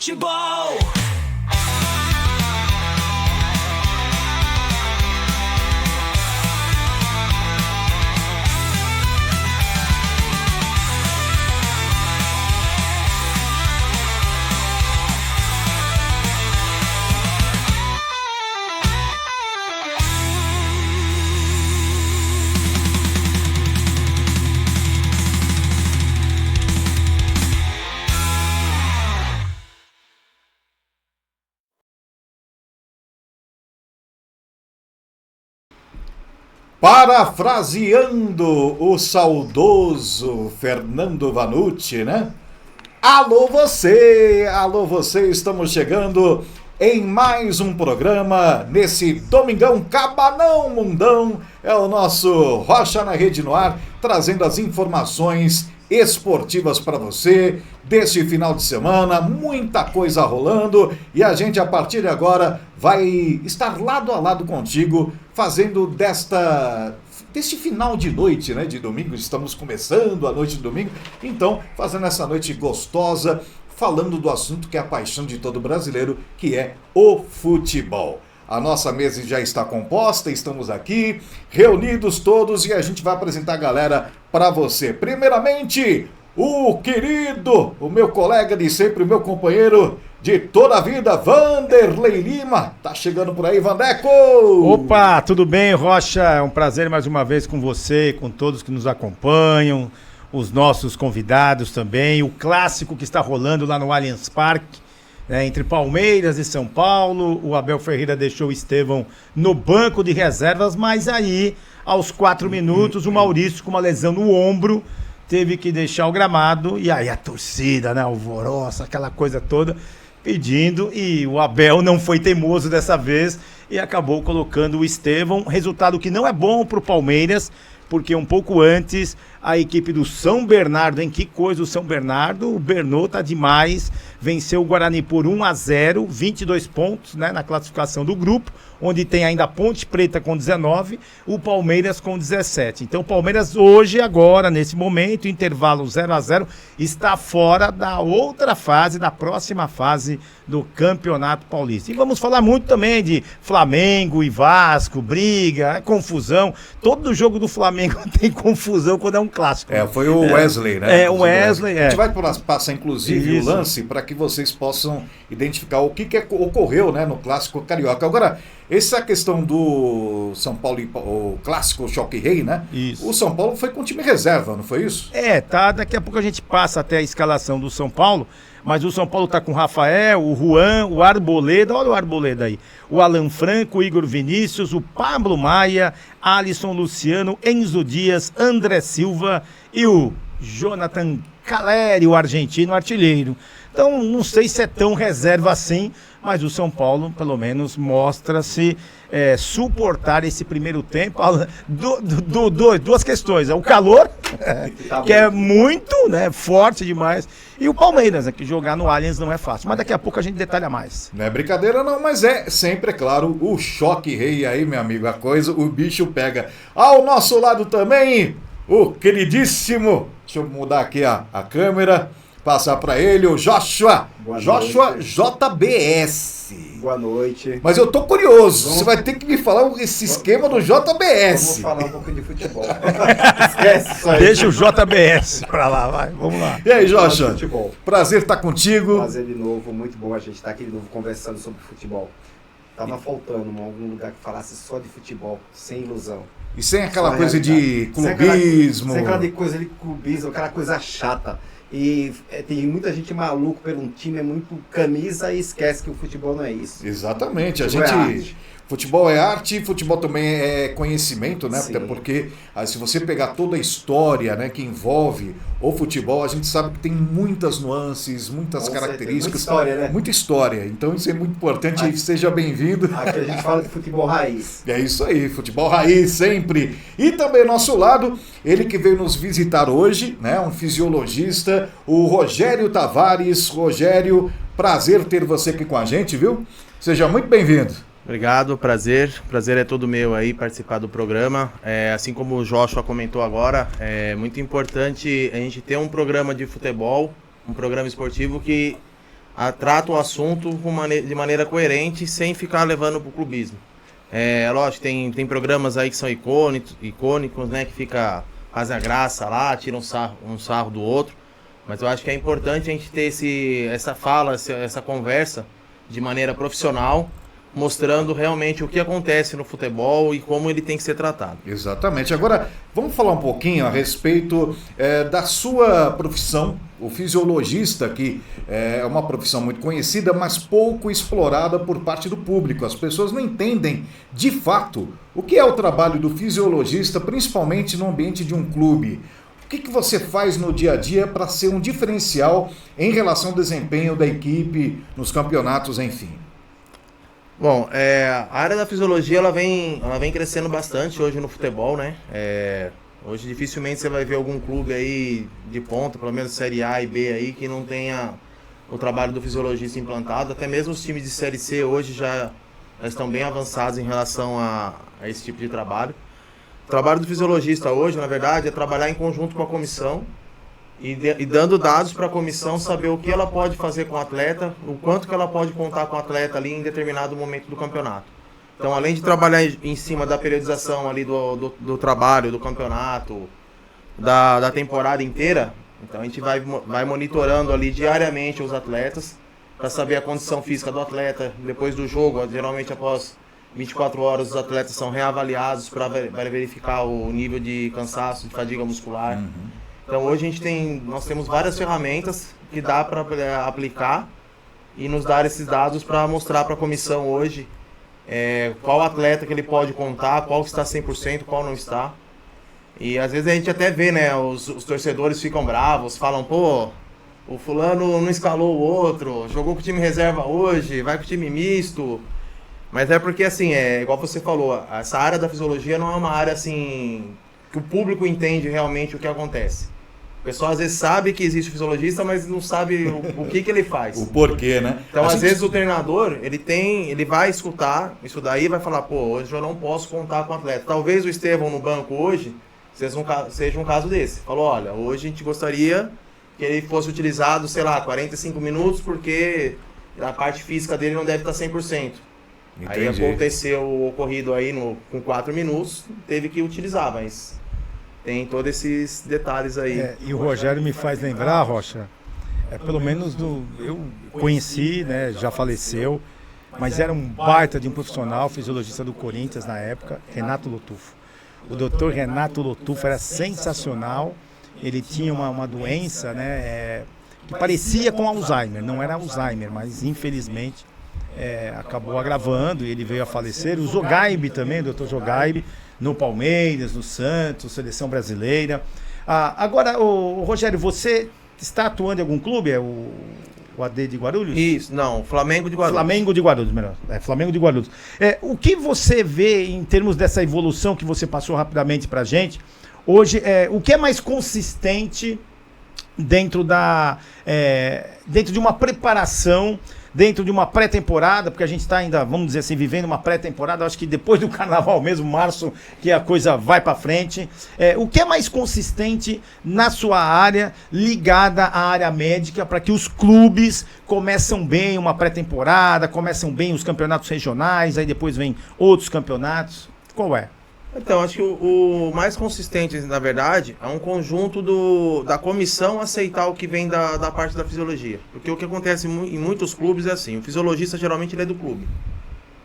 futebol. Parafraseando o saudoso Fernando Vanucci, né? Alô você, estamos chegando em mais um programa nesse domingão cabanão mundão. É o nosso Rocha na Rede no Ar, trazendo as informações esportivas para você deste final de semana, muita coisa rolando e a gente a partir de agora vai estar lado a lado contigo fazendo deste final de noite, né, de domingo, estamos começando a noite de domingo, então fazendo essa noite gostosa, falando do assunto que é a paixão de todo brasileiro, que é o futebol. A nossa mesa já está composta, estamos aqui, reunidos todos e a gente vai apresentar a galera para você. Primeiramente, o querido, o meu colega de sempre, o meu companheiro de toda a vida, Vanderlei Lima. Tá chegando por aí, Vandeco! Opa, tudo bem, Rocha? É um prazer mais uma vez com você, com todos que nos acompanham, os nossos convidados também, o clássico que está rolando lá no Allianz Parque, entre Palmeiras e São Paulo. O Abel Ferreira deixou o Estevão no banco de reservas, mas aí, aos 4 minutos, o Maurício, com uma lesão no ombro, teve que deixar o gramado, e aí a torcida, né, alvoroça, aquela coisa toda, pedindo, e o Abel não foi teimoso dessa vez, e acabou colocando o Estevão, resultado que não é bom pro Palmeiras, porque um pouco antes, a equipe do São Bernardo, que coisa o São Bernardo, o Bernô tá demais, venceu o Guarani por 1-0, 22 pontos, né, na classificação do grupo, onde tem ainda a Ponte Preta com 19, o Palmeiras com 17. Então o Palmeiras hoje, agora, nesse momento, intervalo 0-0, está fora da outra fase, da próxima fase do Campeonato Paulista. E vamos falar muito também de Flamengo e Vasco, briga, confusão. Todo jogo do Flamengo tem confusão quando é um clássico. Foi o Wesley, né? O Wesley, A gente vai passar, inclusive, o lance para que vocês possam identificar o que ocorreu, né, no Clássico Carioca. Agora, essa questão do São Paulo e o Clássico Choque Rei, né? Isso. O São Paulo foi com time reserva, não foi isso? Daqui a pouco a gente passa até a escalação do São Paulo, mas o São Paulo tá com o Rafael, o Juan, o Arboleda, olha o Arboleda aí, o Alan Franco, o Igor Vinícius, o Pablo Maia, Alisson Luciano, Enzo Dias, André Silva e o Jonathan Caleri, o argentino artilheiro. Então, não sei se é tão reserva assim, mas o São Paulo, pelo menos, mostra-se suportar esse primeiro tempo. Duas questões, o calor, que é muito, né, forte demais, e o Palmeiras, que jogar no Allianz não é fácil, mas daqui a pouco a gente detalha mais. Não é brincadeira não, mas é sempre, é claro, o choque rei aí, meu amigo, a coisa, o bicho pega. Ao nosso lado também, o queridíssimo, deixa eu mudar aqui a câmera, passar para ele, o Joshua JBS. Boa noite. Mas eu tô curioso, você vai ter que me falar esse esquema do JBS. Vamos falar um pouquinho de futebol. Esquece isso aí. Deixa o JBS pra lá, vai, vamos lá. E aí, Joshua? Prazer estar contigo. Prazer de novo, muito bom a gente estar aqui de novo conversando sobre futebol. Tava faltando algum lugar que falasse só de futebol, sem ilusão. E sem aquela coisa de clubismo. Sem aquela coisa de clubismo, aquela coisa chata. E tem muita gente maluca por um time, é muito camisa e esquece que o futebol não é isso. Exatamente, Futebol é arte, futebol também é conhecimento, né? Sim. Até porque se você pegar toda a história, né, que envolve o futebol, a gente sabe que tem muitas nuances, muitas características. Muita história, né? Muita história. Então isso é muito importante. Seja bem-vindo. Aqui a gente fala de futebol raiz. É isso aí, futebol raiz sempre. E também ao nosso lado, ele que veio nos visitar hoje, né? Um fisiologista, o Rogério Tavares. Rogério, prazer ter você aqui com a gente, viu? Seja muito bem-vindo. Obrigado, prazer é todo meu aí participar do programa, assim como o Joshua comentou agora, é muito importante a gente ter um programa de futebol, um programa esportivo que trata o assunto de maneira coerente, sem ficar levando para o clubismo. Lógico, tem programas aí que são icônicos, né, que fazem a graça lá, tiram um sarro do outro, mas eu acho que é importante a gente ter essa fala, essa conversa de maneira profissional, mostrando realmente o que acontece no futebol e como ele tem que ser tratado. Exatamente. Agora, vamos falar um pouquinho a respeito da sua profissão, o fisiologista, que é uma profissão muito conhecida, mas pouco explorada por parte do público. As pessoas não entendem, de fato, o que é o trabalho do fisiologista, principalmente no ambiente de um clube. O que você faz no dia a dia para ser um diferencial em relação ao desempenho da equipe nos campeonatos, enfim? Bom, a área da fisiologia ela vem crescendo bastante hoje no futebol, né? Hoje dificilmente você vai ver algum clube aí de ponta, pelo menos Série A e B aí, que não tenha o trabalho do fisiologista implantado. Até mesmo os times de Série C hoje já estão bem avançados em relação a esse tipo de trabalho. O trabalho do fisiologista hoje, na verdade, é trabalhar em conjunto com a comissão e dando dados para a comissão saber o que ela pode fazer com o atleta, o quanto que ela pode contar com o atleta ali em determinado momento do campeonato. Então, além de trabalhar em cima da periodização ali do trabalho, do campeonato, da temporada inteira, então a gente vai monitorando ali diariamente os atletas para saber a condição física do atleta. Depois do jogo, geralmente após 24 horas, os atletas são reavaliados para verificar o nível de cansaço, de fadiga muscular. Então hoje nós temos várias ferramentas que dá para aplicar e nos dar esses dados para mostrar para a comissão hoje qual atleta que ele pode contar, qual está 100%, qual não está. E às vezes a gente até vê, né, os torcedores ficam bravos, falam, pô, o fulano não escalou o outro, jogou com o time reserva hoje, vai com o time misto. Mas é porque, assim, igual você falou, essa área da fisiologia não é uma área, assim, que o público entende realmente o que acontece. O pessoal às vezes sabe que existe o fisiologista, mas não sabe o que ele faz. O porquê, né? Então, às vezes o treinador, ele vai escutar isso daí e vai falar, pô, hoje eu não posso contar com o atleta. Talvez o Estevão no banco hoje seja um caso desse. Falou, olha, hoje a gente gostaria que ele fosse utilizado, sei lá, 45 minutos, porque a parte física dele não deve estar 100%. Entendi. Aí aconteceu o ocorrido aí com 4 minutos, teve que utilizar, mas tem todos esses detalhes aí. E o Rogério me faz lembrar, Rocha, pelo menos eu conheci, né, já faleceu, mas era um baita de um profissional, fisiologista do Corinthians na época, Renato Lotufo. O doutor Renato Lotufo era sensacional, ele tinha uma doença, né, que parecia com Alzheimer, não era Alzheimer, mas infelizmente acabou agravando e ele veio a falecer. O Zogaib também, o doutor Zogaib, no Palmeiras, no Santos, seleção brasileira. Agora, Rogério, você está atuando em algum clube? É o AD de Guarulhos? Isso, não, Flamengo de Guarulhos. Flamengo de Guarulhos, melhor. Flamengo de Guarulhos. O que você vê em termos dessa evolução que você passou rapidamente pra gente, hoje, o que é mais consistente dentro de uma preparação, dentro de uma pré-temporada, porque a gente está ainda, vamos dizer assim, vivendo uma pré-temporada, acho que depois do carnaval mesmo, março, que a coisa vai para frente. O que é mais consistente na sua área, ligada à área médica, para que os clubes começam bem uma pré-temporada, começam bem os campeonatos regionais, aí depois vem outros campeonatos? Qual é? Então, acho que o mais consistente, na verdade, é um conjunto da comissão aceitar o que vem da parte da fisiologia. Porque o que acontece em muitos clubes é assim, o fisiologista geralmente ele é do clube.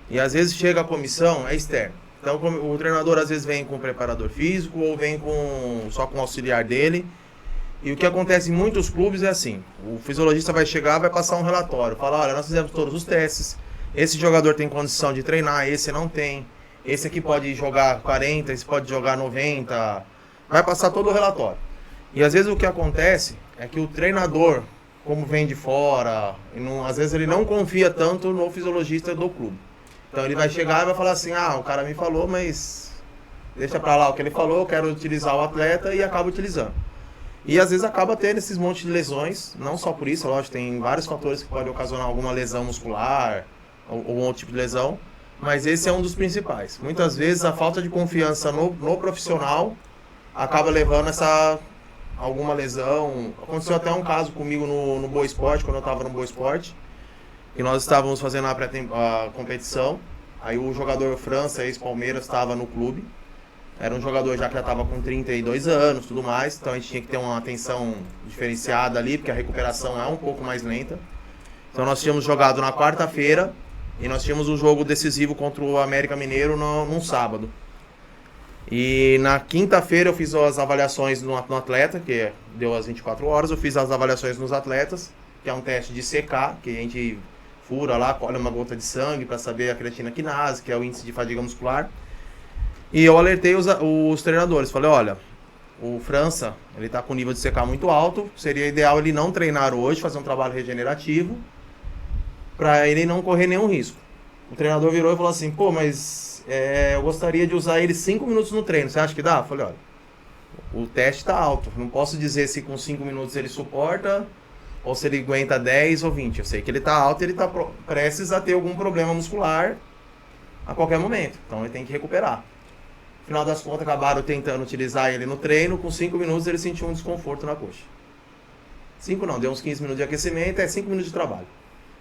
E às vezes chega a comissão, é externo. Então o treinador às vezes vem com o preparador físico ou vem só com o auxiliar dele. E o que acontece em muitos clubes é assim, o fisiologista vai chegar, vai passar um relatório, falar, olha, nós fizemos todos os testes, esse jogador tem condição de treinar, esse não tem. Esse aqui pode jogar 40, esse pode jogar 90, vai passar todo o relatório. E às vezes o que acontece é que o treinador, como vem de fora, às vezes ele não confia tanto no fisiologista do clube. Então ele vai chegar e vai falar assim, o cara me falou, mas deixa pra lá o que ele falou, eu quero utilizar o atleta e acaba utilizando. E às vezes acaba tendo esses montes de lesões, não só por isso, lógico, tem vários fatores que podem ocasionar alguma lesão muscular, ou outro tipo de lesão. Mas esse é um dos principais. Muitas vezes a falta de confiança no profissional acaba levando alguma lesão. Aconteceu até um caso comigo no Boa Esporte, quando eu estava no Boa Esporte, que nós estávamos fazendo a competição. Aí o jogador França, ex-Palmeiras, estava no clube. Era um jogador já que já estava com 32 anos, tudo mais. Então a gente tinha que ter uma atenção diferenciada ali, porque a recuperação é um pouco mais lenta. Então nós tínhamos jogado na quarta-feira e nós tínhamos um jogo decisivo contra o América Mineiro num sábado. E na quinta-feira eu fiz as avaliações no atleta, que deu as 24 horas. Eu fiz as avaliações nos atletas, que é um teste de CK, que a gente fura lá, colhe uma gota de sangue para saber a creatina quinase, que é o índice de fadiga muscular. E eu alertei os treinadores, falei, olha, o França, ele tá com nível de CK muito alto, seria ideal ele não treinar hoje, fazer um trabalho regenerativo, para ele não correr nenhum risco. O treinador virou e falou assim, pô, mas eu gostaria de usar ele 5 minutos no treino, você acha que dá? Eu falei, olha, o teste tá alto, não posso dizer se com 5 minutos ele suporta, ou se ele aguenta 10 ou 20, eu sei que ele tá alto e ele tá prestes a ter algum problema muscular a qualquer momento, então ele tem que recuperar. No final das contas, acabaram tentando utilizar ele no treino, com 5 minutos ele sentiu um desconforto na coxa. 5 não, deu uns 15 minutos de aquecimento, 5 minutos de trabalho.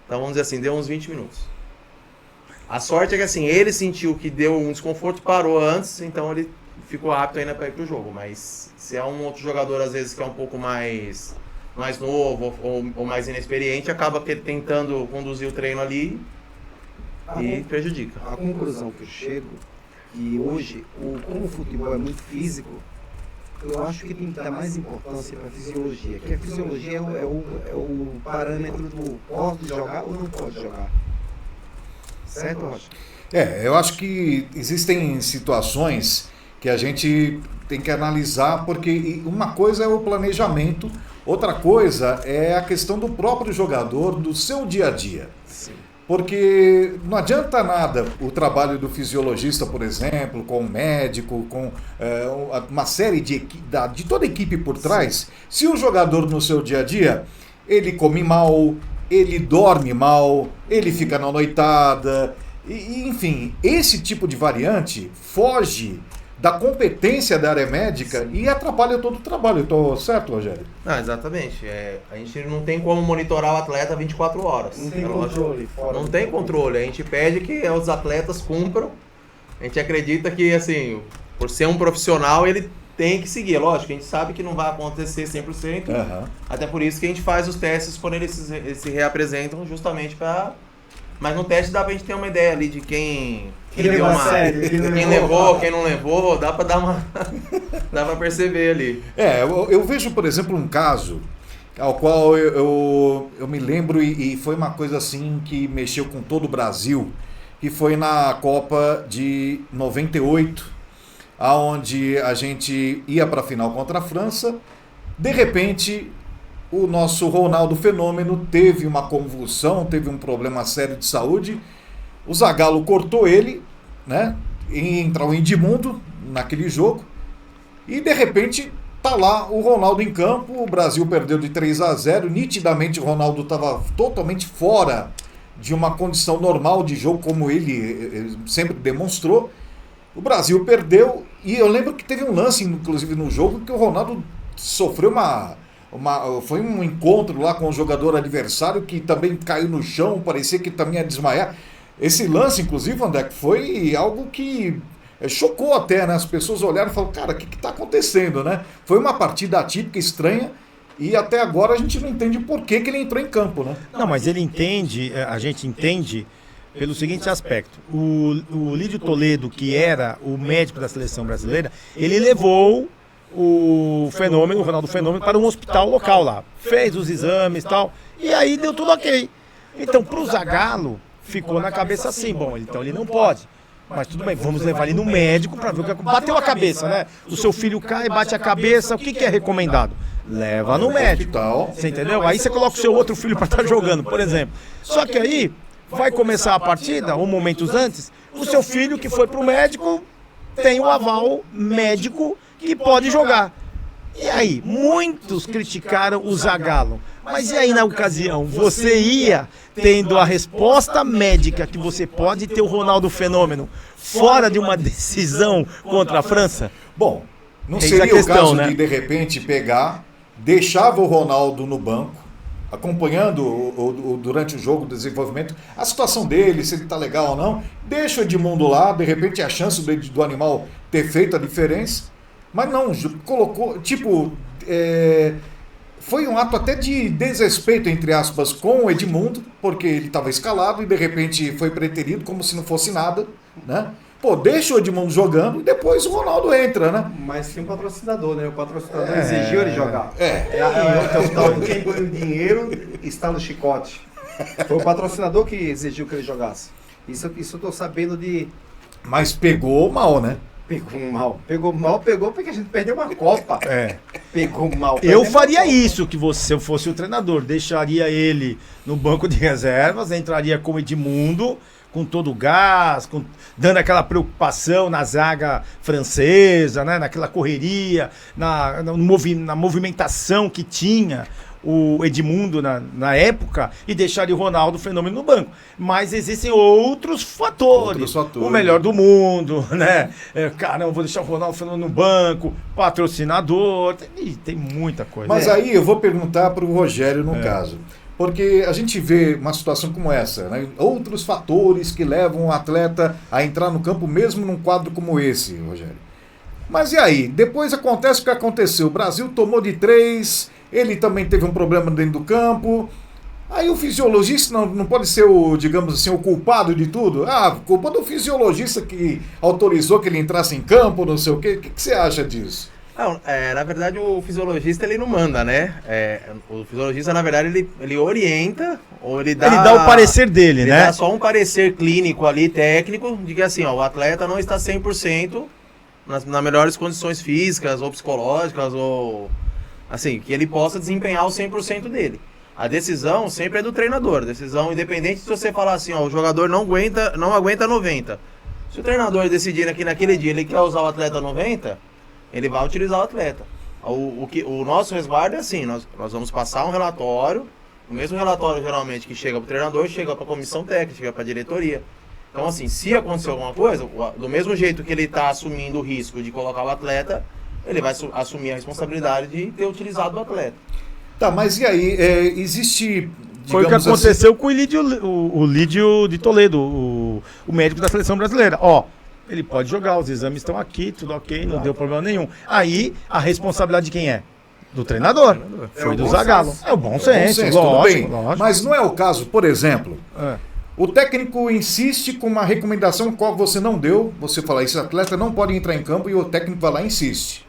Então vamos dizer assim, deu uns 20 minutos. A sorte é que assim, ele sentiu que deu um desconforto, parou antes, então ele ficou apto ainda para ir pro jogo. Mas se é um outro jogador, às vezes, que é um pouco mais novo ou mais inexperiente, acaba tentando conduzir o treino ali e prejudica. A conclusão que eu chego, que hoje, como o futebol é muito físico, eu acho que tem que dar mais importância para a fisiologia, que a fisiologia é o parâmetro do pode jogar ou não pode jogar. Certo, Rocha? Eu acho que existem situações que a gente tem que analisar, porque uma coisa é o planejamento, outra coisa é a questão do próprio jogador, do seu dia a dia. Sim. Porque não adianta nada o trabalho do fisiologista, por exemplo, com o médico, com uma série de toda a equipe por trás, se o jogador no seu dia a dia, ele come mal, ele dorme mal, ele fica na noitada, enfim, esse tipo de variante foge da competência da área médica e atrapalha todo o trabalho. Estou certo, Rogério? Exatamente. A gente não tem como monitorar o atleta 24 horas. Não tem controle. Não tem controle. A gente pede que os atletas cumpram. A gente acredita que, assim, por ser um profissional, ele tem que seguir. Lógico, a gente sabe que não vai acontecer 100%. Até por isso que a gente faz os testes quando eles se reapresentam, justamente para... Mas no teste dá pra gente ter uma ideia ali de quem levou, quem não levou, dá pra dar uma. Dá pra perceber ali. Eu vejo, por exemplo, um caso ao qual eu me lembro e foi uma coisa assim que mexeu com todo o Brasil, que foi na Copa de 98, aonde a gente ia pra final contra a França, de repente. O nosso Ronaldo Fenômeno teve uma convulsão, teve um problema sério de saúde. O Zagallo cortou ele, né? E entrou em Edmundo naquele jogo. E de repente tá lá o Ronaldo em campo. O Brasil perdeu de 3-0. Nitidamente o Ronaldo estava totalmente fora de uma condição normal de jogo, como ele sempre demonstrou. O Brasil perdeu. E eu lembro que teve um lance, inclusive no jogo, que o Ronaldo sofreu foi um encontro lá com o jogador adversário que também caiu no chão, parecia que também ia desmaiar. Esse lance, inclusive, André, foi algo que chocou até, né? As pessoas olharam e falaram, cara, o que está acontecendo, né? Foi uma partida atípica, estranha, e até agora a gente não entende por que ele entrou em campo, né? Não, mas ele entende, a gente entende pelo seguinte aspecto. O Lídio Toledo, que era o médico da seleção brasileira, ele levou o Ronaldo Fenômeno, para um hospital local lá. Fez os exames e tal. E aí deu tudo ok. Então, pro Zagallo, ficou na cabeça assim, bom, então ele não pode. Mas tudo bem, vamos levar ele no médico para ver o que bateu a cabeça, né? O seu filho cai, bate a cabeça, o que é recomendado? Leva no médico. Você entendeu? Aí você coloca o seu outro filho para estar jogando, por exemplo. Só que aí vai começar a partida, ou momentos antes, o seu filho que foi pro médico tem o aval médico que pode jogar. E aí, muitos criticaram o Zagallo. Mas e aí na ocasião, você ia tendo a resposta médica que você pode ter o Ronaldo Fenômeno fora de uma decisão contra a França? Bom, não seria o caso, né, de repente pegar deixava o Ronaldo no banco, acompanhando durante o jogo, o desenvolvimento, a situação dele, se ele está legal ou não, deixa o Edmundo lá, de repente a chance do animal ter feito a diferença, mas não, colocou, tipo, foi um ato até de desrespeito, entre aspas, com o Edmundo, porque ele estava escalado e de repente foi preterido como se não fosse nada, né? Pô, deixa o Edmundo jogando e depois o Ronaldo entra, né? Mas tem um patrocinador, né? O patrocinador exigiu ele jogar. É. O tal de quem põe o dinheiro está no chicote. Foi o patrocinador que exigiu que ele jogasse. Isso eu tô sabendo de... Mas pegou mal, né? Pegou mal porque a gente perdeu uma Copa. Pegou mal. Eu faria isso, que se eu fosse o treinador, deixaria ele no banco de reservas, entraria com o Edmundo, com todo o gás, dando aquela preocupação na zaga francesa, né, naquela correria, na movimentação que tinha o Edmundo na época, e deixaria o Ronaldo Fenômeno no banco. Mas existem outros fatores. O melhor do mundo, né? Caramba, vou deixar o Ronaldo Fenômeno no banco, patrocinador, tem muita coisa. Mas aí eu vou perguntar para o Rogério no caso. Porque a gente vê uma situação como essa, né? Outros fatores que levam o atleta a entrar no campo mesmo num quadro como esse, Rogério. Mas e aí? Depois acontece o que aconteceu. O Brasil tomou de 3, ele também teve um problema dentro do campo. Aí o fisiologista não pode ser digamos assim, o culpado de tudo? Culpa do fisiologista que autorizou que ele entrasse em campo, não sei o quê. O que você acha disso? Não, na verdade o fisiologista ele não manda, né? O fisiologista, na verdade, ele orienta, ou ele dá o parecer dele, ele né? dá só um parecer clínico ali, técnico, de que assim, o atleta não está 100% nas melhores condições físicas ou psicológicas, ou assim, que ele possa desempenhar o 100% dele. A decisão sempre é do treinador, decisão independente se você falar assim, o jogador não aguenta 90. Se o treinador decidir que naquele dia ele quer usar o atleta 90, ele vai utilizar o atleta. O nosso resguardo é assim, nós vamos passar um relatório, o mesmo relatório geralmente que chega para o treinador, chega para a comissão técnica, chega para a diretoria. Então assim, se acontecer alguma coisa, do mesmo jeito que ele está assumindo o risco de colocar o atleta, ele vai assumir a responsabilidade de ter utilizado o atleta. Tá, mas e aí, existe... Foi o que aconteceu com o Lídio de Toledo, o médico da seleção brasileira. Ele pode jogar, os exames estão aqui, tudo ok, não deu problema nenhum. Aí, a responsabilidade de quem é? Do treinador. Foi do Zagallo. É o bom senso, lógico. Mas não é o caso, por exemplo, o técnico insiste com uma recomendação qual você não deu, você fala, esse atleta não pode entrar em campo, e o técnico vai lá e insiste.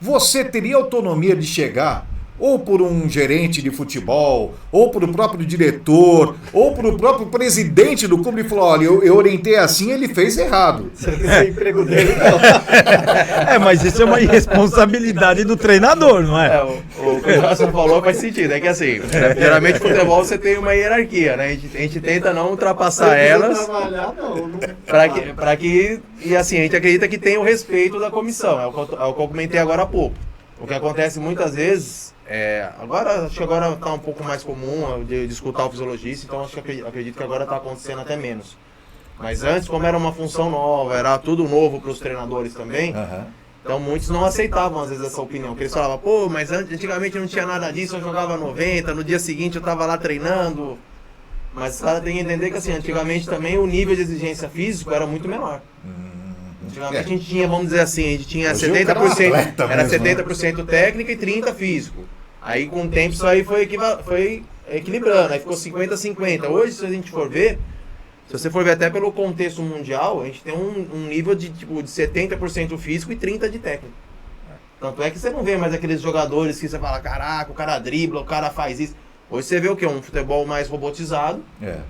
Você teria autonomia de chegar ou por um gerente de futebol, ou por o próprio diretor, ou por o próprio presidente do clube, e falou, olha, eu orientei assim, ele fez errado. Você é emprego dele, não. Mas isso é uma irresponsabilidade do treinador, não é? O que você falou faz sentido, é que assim, geralmente no futebol você tem uma hierarquia, né? A gente tenta não ultrapassar elas, e assim, a gente acredita que tem o respeito da comissão, é o que eu comentei agora há pouco. O que acontece muitas vezes, acho que agora está um pouco mais comum de escutar o fisiologista, então acredito que agora está acontecendo até menos. Mas antes, como era uma função nova, era tudo novo para os treinadores também, então muitos não aceitavam às vezes essa opinião, porque eles falavam, mas antigamente não tinha nada disso, eu jogava 90, no dia seguinte eu estava lá treinando. Mas os caras têm que entender que assim, antigamente também o nível de exigência físico era muito menor. Antigamente a gente tinha, vamos dizer assim, a gente tinha 70%, era 70% técnica e 30% físico. Aí com o tempo isso aí foi equilibrando, aí ficou 50-50. Hoje, se a gente for ver, se você for ver até pelo contexto mundial, a gente tem um nível de 70% físico e 30% de técnica. Tanto é que você não vê mais aqueles jogadores que você fala, caraca, o cara dribla, o cara faz isso. Hoje você vê o quê? Um futebol mais robotizado,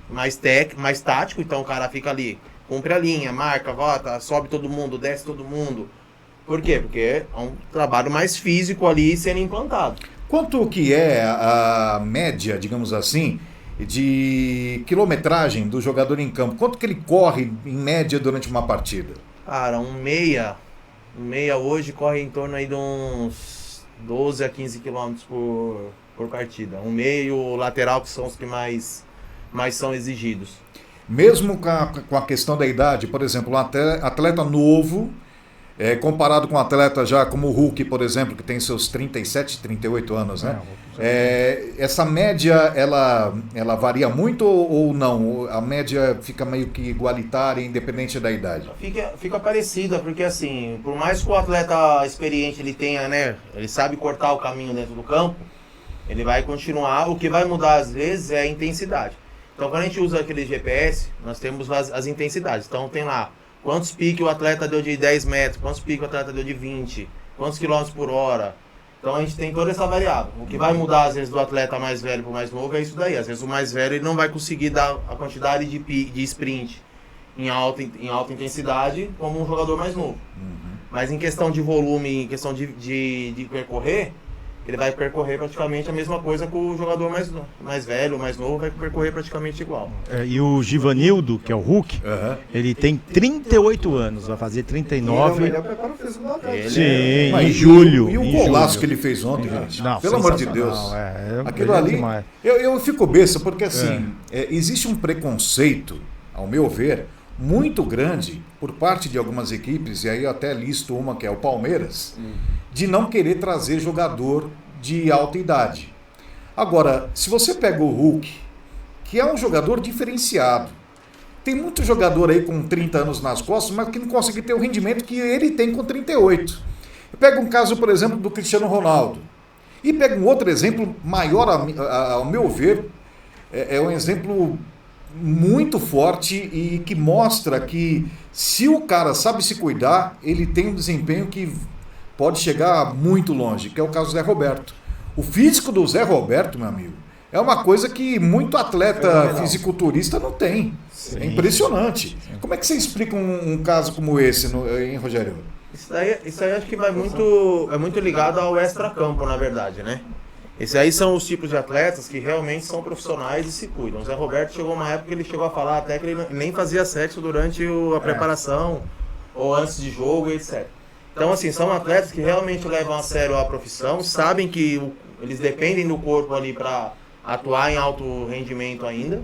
mais tático, então o cara fica ali, cumpre a linha, marca, volta, sobe todo mundo, desce todo mundo. Por quê? Porque é um trabalho mais físico ali sendo implantado. Quanto que é a média, digamos assim, de quilometragem do jogador em campo? Quanto que ele corre, em média, durante uma partida? Cara, um meia hoje corre em torno aí de uns 12 a 15 quilômetros por partida. Um meia e o lateral, que são os que mais são exigidos. Mesmo com a questão da idade, por exemplo, um atleta novo, comparado com um atleta já como o Hulk, por exemplo, que tem seus 37, 38 anos, né? Essa média, ela varia muito ou não? A média fica meio que igualitária, independente da idade? Fica parecida, porque assim, por mais que o atleta experiente ele tenha, né? Ele sabe cortar o caminho dentro do campo, ele vai continuar. O que vai mudar às vezes é a intensidade. Então quando a gente usa aquele GPS, nós temos as intensidades. Então tem lá quantos piques o atleta deu de 10 metros, quantos piques o atleta deu de 20, quantos quilômetros por hora. Então a gente tem toda essa variável. O que vai mudar às vezes do atleta mais velho para o mais novo é isso daí. Às vezes o mais velho ele não vai conseguir dar a quantidade de sprint em alta intensidade como um jogador mais novo. Mas em questão de volume, em questão de percorrer, ele vai percorrer praticamente a mesma coisa que o jogador mais velho, mais novo, vai percorrer praticamente igual. E o Givanildo, que é o Hulk, ele tem 38 anos, vai fazer 39. Ele é o melhor preparo físico do Atlético. Sim, em julho. E o em golaço julho. que ele fez ontem, gente? Não, Pelo amor de Deus. Aquilo ali, demais. eu fico besta, porque assim, existe um preconceito, ao meu ver, muito grande por parte de algumas equipes, e aí eu até listo uma que é o Palmeiras, de não querer trazer jogador de alta idade. Agora, se você pega o Hulk, que é um jogador diferenciado, tem muito jogador aí com 30 anos nas costas, mas que não consegue ter o rendimento que ele tem com 38. Eu pego um caso, por exemplo, do Cristiano Ronaldo, e pego um outro exemplo maior, ao meu ver, é um exemplo muito forte e que mostra que se o cara sabe se cuidar, ele tem um desempenho que pode chegar muito longe, que é o caso do Zé Roberto. O físico do Zé Roberto, meu amigo, é uma coisa que muito atleta fisiculturista não tem. Sim, é impressionante. Sim. Como é que você explica um caso como esse, hein, Rogério? Isso aí acho que vai muito ligado ao extracampo, na verdade, né? Esses aí são os tipos de atletas que realmente são profissionais e se cuidam. O Zé Roberto chegou uma época que ele chegou a falar até que ele nem fazia sexo durante a preparação ou antes de jogo e etc. Então, assim, são atletas que realmente levam a sério a profissão, sabem que eles dependem do corpo ali para atuar em alto rendimento ainda.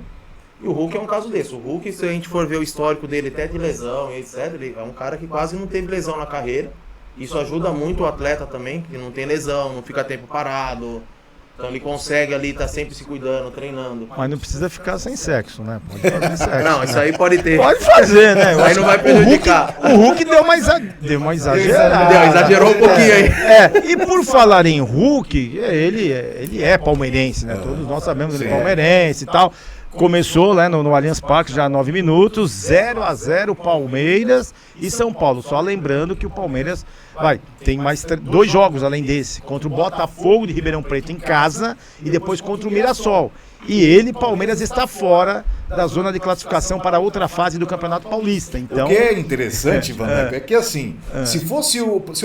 E o Hulk é um caso desse. O Hulk, se a gente for ver o histórico dele, até de lesão e etc., ele é um cara que quase não teve lesão na carreira. Isso ajuda muito o atleta também, que não tem lesão, não fica tempo parado. Então ele consegue ali estar sempre se cuidando, treinando. Mas não precisa ficar sem sexo, né? Pode fazer sexo. Não, isso aí pode ter. Pode fazer, né? Aí não vai prejudicar. O Hulk deu uma exagerada. Exagerou um pouquinho aí. E por falar em Hulk, ele é palmeirense, né? Todos nós sabemos que ele é palmeirense e tal. Começou lá no Allianz Parque já há 9 minutos, 0-0 Palmeiras e São Paulo. Só lembrando que o Palmeiras tem mais 2 jogos além desse, contra o Botafogo de Ribeirão Preto em casa e depois contra o Mirassol. E Palmeiras, está fora da zona de classificação para outra fase do Campeonato Paulista. Então, o que é interessante, Vandeco, é que assim, se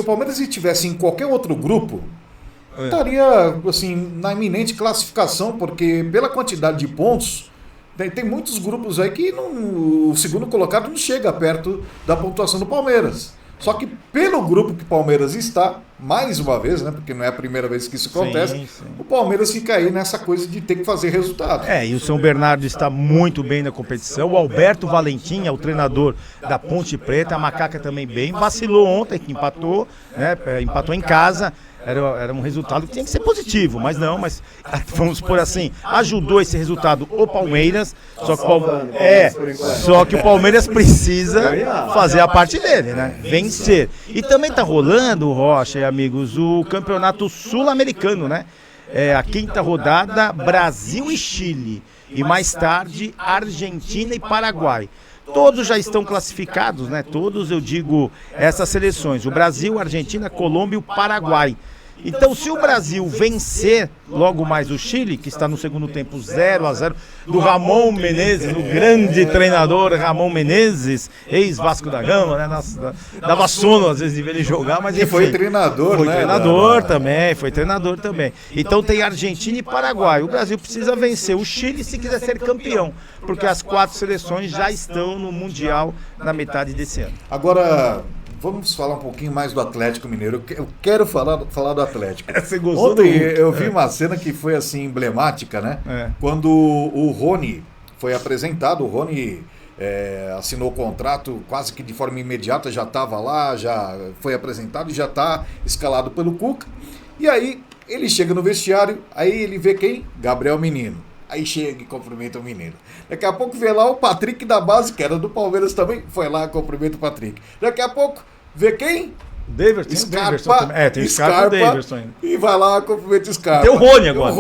o Palmeiras estivesse em qualquer outro grupo, estaria assim, na iminente classificação, porque pela quantidade de pontos, tem muitos grupos aí que o segundo colocado não chega perto da pontuação do Palmeiras. Só que pelo grupo que o Palmeiras está, mais uma vez, né, porque não é a primeira vez que isso acontece, sim. O Palmeiras fica aí nessa coisa de ter que fazer resultado. E o São Bernardo está muito bem na competição. O Alberto Valentim é o treinador da Ponte Preta, a Macaca também bem, vacilou ontem, que empatou, né, empatou em casa. Era um resultado que tinha que ser positivo, mas vamos por assim, ajudou esse resultado o Palmeiras, só que o Palmeiras precisa fazer a parte dele, né? Vencer. E também tá rolando, Rocha e amigos, o Campeonato Sul-Americano, né? A 5ª rodada, Brasil e Chile, e mais tarde Argentina e Paraguai. Todos já estão classificados, né? Todos, eu digo, essas seleções. O Brasil, a Argentina, a Colômbia e o Paraguai. Então, se o Brasil vencer logo mais o Chile, que está no segundo tempo 0-0, do Ramon Menezes, do grande treinador Ramon Menezes, ex-Vasco da Gama, né? Dava sono às vezes de ver ele jogar, mas enfim, foi treinador, foi né? Foi treinador também. Então tem Argentina e Paraguai. O Brasil precisa vencer o Chile se quiser ser campeão, porque as 4 seleções já estão no Mundial na metade desse ano. Agora, vamos falar um pouquinho mais do Atlético Mineiro. Eu quero falar do Atlético. Você gostou Ontem eu vi uma cena que foi assim emblemática, né? Quando o Rony foi apresentado, o Rony assinou o contrato quase que de forma imediata, já estava lá, já foi apresentado e já está escalado pelo Cuca. E aí ele chega no vestiário, aí ele vê quem? Gabriel Menino. Aí chega e cumprimenta o menino. Daqui a pouco vê lá o Patrick da base, que era do Palmeiras também, foi lá e cumprimenta o Patrick. Daqui a pouco vê quem? Daverson, tem o Scarpa e o Daverson ainda. E vai lá, cumprimenta o Scarpa. Tem o Rony agora.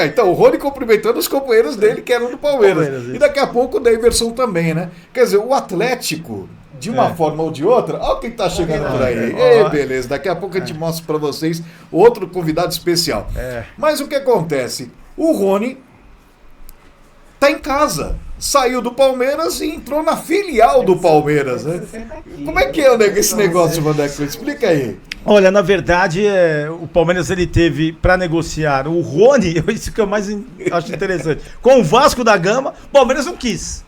Então, o Rony cumprimentando os companheiros dele que eram do Palmeiras. E daqui a pouco o Daverson também, né? Quer dizer, o Atlético, de uma forma ou de outra, olha quem tá chegando por aí. Beleza, daqui a pouco a gente mostra pra vocês outro convidado especial. Mas o que acontece? O Rony tá em casa. Saiu do Palmeiras e entrou na filial do Palmeiras, né? Como é que é esse negócio, Vandeco? Explica aí. Olha, na verdade, o Palmeiras ele teve para negociar o Rony, isso que eu mais acho interessante. Com o Vasco da Gama, o Palmeiras não quis.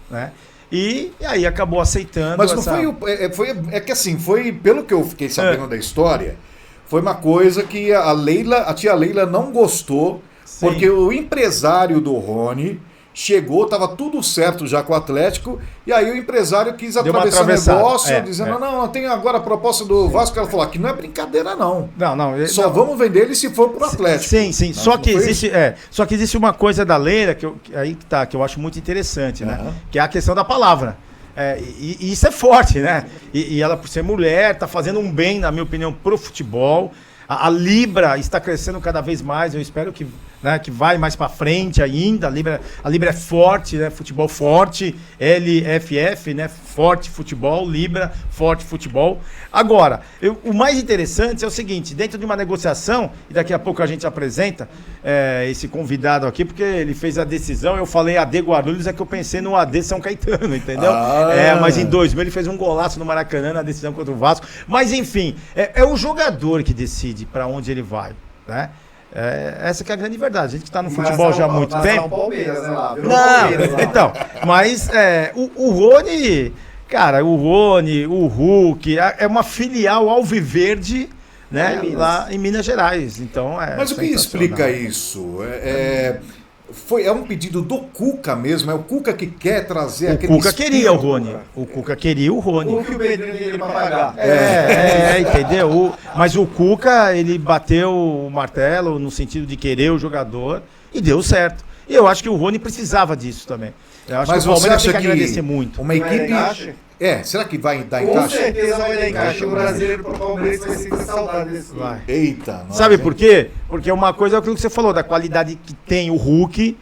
Né? E aí acabou aceitando. Mas não foi que assim, foi, pelo que eu fiquei sabendo da história, foi uma coisa que a tia Leila não gostou, porque o empresário do Rony chegou, estava tudo certo já com o Atlético, e aí o empresário quis atravessar o negócio, dizendo, não, tem agora a proposta do Vasco, ela falou, aqui não é brincadeira não. Só vamos vender ele se for pro Atlético. Sim. Só que existe uma coisa da Leila que eu acho muito interessante, né? Que é a questão da palavra. E isso é forte, né? E ela, por ser mulher, está fazendo um bem, na minha opinião, pro futebol. A Libra está crescendo cada vez mais, eu espero que vai mais para frente ainda. A Libra é forte, né? Futebol forte, LFF, né? Forte futebol, Libra, forte futebol. Agora, o mais interessante é o seguinte, dentro de uma negociação, e daqui a pouco a gente apresenta esse convidado aqui, porque ele fez a decisão, eu falei AD Guarulhos, é que eu pensei no AD São Caetano, entendeu? Mas em 2000 ele fez um golaço no Maracanã na decisão contra o Vasco. Mas enfim, é o jogador que decide para onde ele vai, né? Essa que é a grande verdade. A gente que está no futebol já há muito tempo. Palmeiras, né, lá. Então, mas o Rony, cara, o Hulk, é uma filial alviverde, né, lá em Minas Gerais. Então, mas o que explica isso? É um pedido do Cuca mesmo? É o Cuca que quer trazer aquele... O Cuca queria o Rony. O Cuca queria o Rony. O que o Pedrinho dele pra pagar. Entendeu? Mas o Cuca, ele bateu o martelo no sentido de querer o jogador e deu certo. E eu acho que o Rony precisava disso também. Eu acho mas que o Palmeiras tem que agradecer que muito. Uma equipe... será que vai dar Com encaixe? Com certeza vai dar encaixe. O brasileiro pro Palmeiras vai sentir saudade desse. Eita, sabe por quê? Porque uma coisa é aquilo que você falou, da qualidade que tem o Hulk.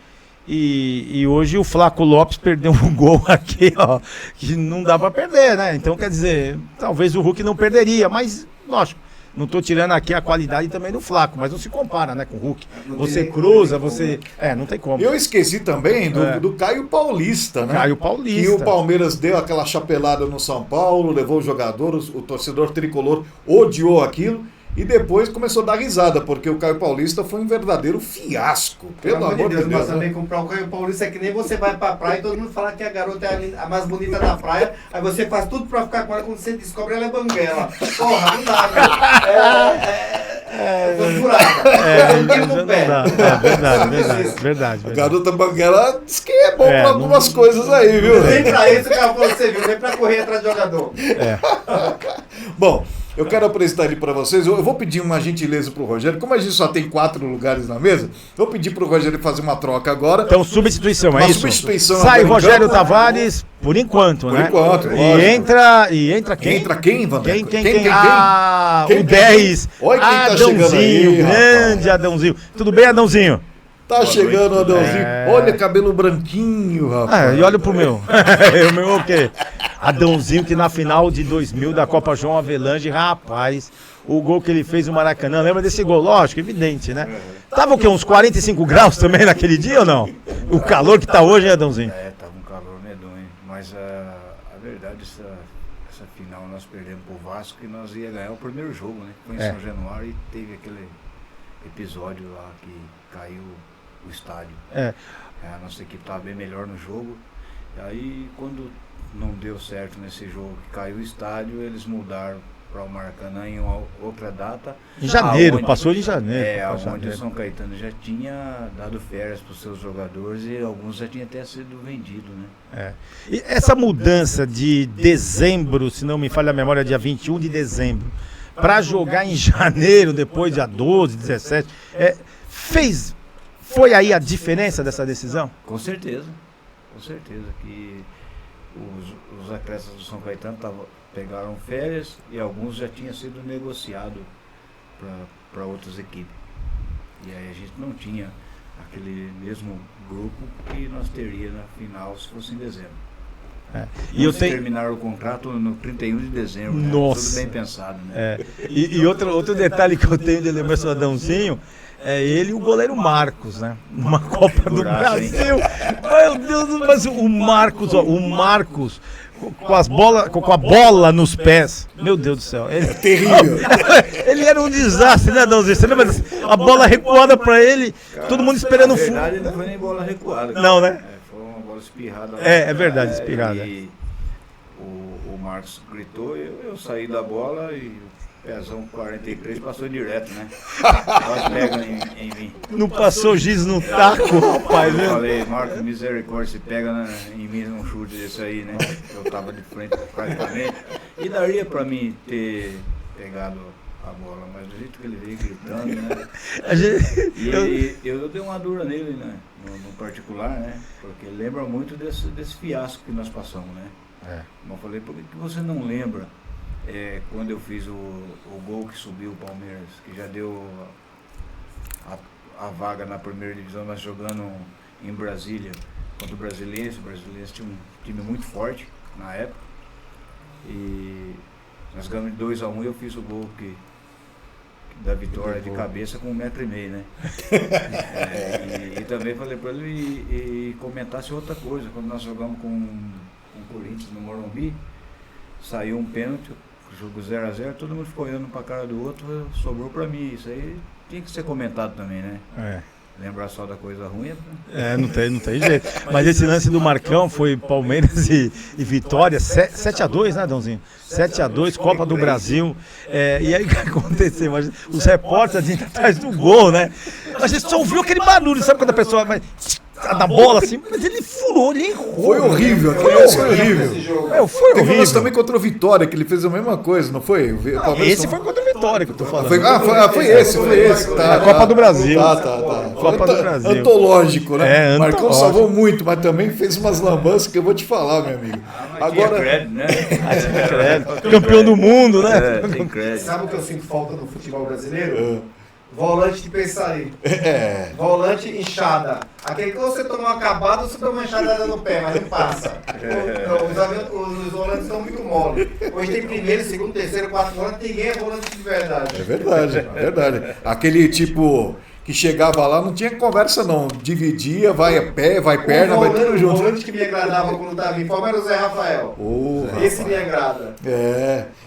E hoje o Flaco Lopes perdeu um gol aqui, ó, que não dá pra perder, né? Então, quer dizer, talvez o Hulk não perderia, mas, lógico, não tô tirando aqui a qualidade também do Flaco, mas não se compara, né, com o Hulk. Você cruza, você... não tem como. Eu esqueci também do Caio Paulista, né? Caio Paulista. Que o Palmeiras deu aquela chapelada no São Paulo, levou o jogador, o torcedor tricolor odiou aquilo. E depois começou a dar risada, porque o Caio Paulista foi um verdadeiro fiasco. Pelo amor de Deus. Mas também comprar o Caio Paulista é que nem você vai pra praia e todo mundo fala que a garota é a mais bonita da praia, aí você faz tudo pra ficar com ela, quando você descobre ela é banguela. Porra, não dá, verdade. A garota banguela diz que é bom pra algumas coisas aí, viu? Nem pra isso o cara falou que você viu, nem pra correr atrás do jogador. Bom, eu quero apresentar ele para vocês. Eu vou pedir uma gentileza pro Rogério. Como a gente só tem 4 lugares na mesa, eu vou pedir pro Rogério fazer uma troca agora. Então, substituição, uma isso? Substituição. Sai Rogério Tavares, por enquanto, né? Por enquanto, E entra quem? Entra quem, Vander? O 10. Olha quem tá chegando aí, grande Adãozinho. Tudo bem, Adãozinho? Tá chegando o Adãozinho. Olha, cabelo branquinho, rapaz. E olha pro meu. O meu é o quê? Adãozinho, que na final de 2000 da Copa João Avelange, rapaz, o gol que ele fez no Maracanã, lembra desse gol? Lógico, evidente, né? Tava o quê? Uns 45 graus também naquele dia ou não? O calor que tá hoje, hein, Adãozinho? Tava um calor medonho, mas a verdade, essa final nós perdemos pro Vasco e nós ia ganhar o primeiro jogo, né? Foi em São Januário e teve aquele episódio lá que caiu o estádio. A nossa equipe estava bem melhor no jogo. E aí, quando não deu certo nesse jogo, que caiu o estádio, eles mudaram para o Maracanã em uma outra data. Em janeiro, aonde- passou de janeiro. É, passou onde o janeiro. São Caetano já tinha dado férias para os seus jogadores e alguns já tinham até sido vendidos, né? E essa mudança de dezembro, se não me falha a memória, dia 21 de dezembro, para jogar em janeiro, depois dia 12, 17, foi aí a diferença dessa decisão? Com certeza, que os atletas do São Caetano pegaram férias e alguns já tinham sido negociados para outras equipes. E aí a gente não tinha aquele mesmo grupo que nós teria na final se fosse em dezembro. E eu Eles tenho. terminaram o contrato no 31 de dezembro, né? Nossa. Tudo bem pensado, né? E outro detalhe que eu tenho de lembrança do Adãozinho é ele e o goleiro Marcos, né? Uma Copa do Figuraça, hein? Brasil. Meu Deus, mas o Marcos com a bola nos pés. Meu Deus do céu. Ele, Terrível. ele era um desastre, né, Adãozinho? Você lembra? A bola recuada pra ele, todo mundo esperando Na o fundo. verdade, não foi nem bola recuada. Não, né? Foi uma bola espirrada. É verdade, espirrada. E o Marcos gritou, eu saí da bola e o pezão 43 passou direto, né? Quase pega em mim. Não passou giz no taco, rapaz, Eu né? falei, Marcos, misericórdia, se pega em mim num chute desse aí, né? Eu tava de frente praticamente. E daria pra mim ter pegado a bola, mas do jeito que ele veio gritando, né? A gente- E eu dei uma dura nele, né? No particular, né? Porque lembra muito desse fiasco que nós passamos, né? Como eu falei, por que você não lembra quando eu fiz o gol que subiu o Palmeiras, que já deu a vaga na primeira divisão, nós jogando em Brasília contra o Brasiliense. O Brasiliense tinha um time muito forte na época. E nós ganhamos de 2-1 e eu fiz o gol da vitória de cabeça com 1,5 m, né? E também falei para ele e comentasse outra coisa. Quando nós jogamos com o Corinthians no Morumbi, saiu um pênalti, jogo 0-0, todo mundo ficou olhando para a cara do outro, sobrou para mim. Isso aí tinha que ser comentado também, né? Lembrar só da coisa ruim. Não tem jeito. Mas esse lance do Marcão foi Palmeiras e Vitória, 7-2, né, Adãozinho? 7-2, Copa do Brasil. E aí o que aconteceu? Imagina, os repórteres ali atrás do gol, né? A gente só ouviu aquele barulho, sabe quando a pessoa vai da bola assim? Mas ele furou, ele errou. Foi horrível, aquele lance foi horrível. Foi Teve um lance horrível. também contra o Vitória, que ele fez a mesma coisa, não foi? O Palmeiras Esse foi contra a Vitória que eu tô falando. Foi esse. Tá, A Copa do Brasil. Tá. Copa do Brasil. Antológico, né? Marcão antológico. salvou muito, mas também fez umas lambanças que eu vou te falar, meu amigo. Agora, crédito, né? Campeão do mundo, né? Tem crédito. Sabe o que eu sinto falta no futebol brasileiro? Volante de pensaria. Volante inchada. Aquele que você toma uma acabada, você toma uma enxadada no pé, mas não passa. Os volantes estão muito mole. Hoje tem primeiro, segundo, terceiro, quarto volante, ninguém é volante de verdade. É verdade. Aquele tipo que chegava lá, não tinha conversa não. Dividia, vai a pé, vai perna, vai tudo O junto. volante que me agradava quando estava em forma era o Zé Rafael. Esse me agrada.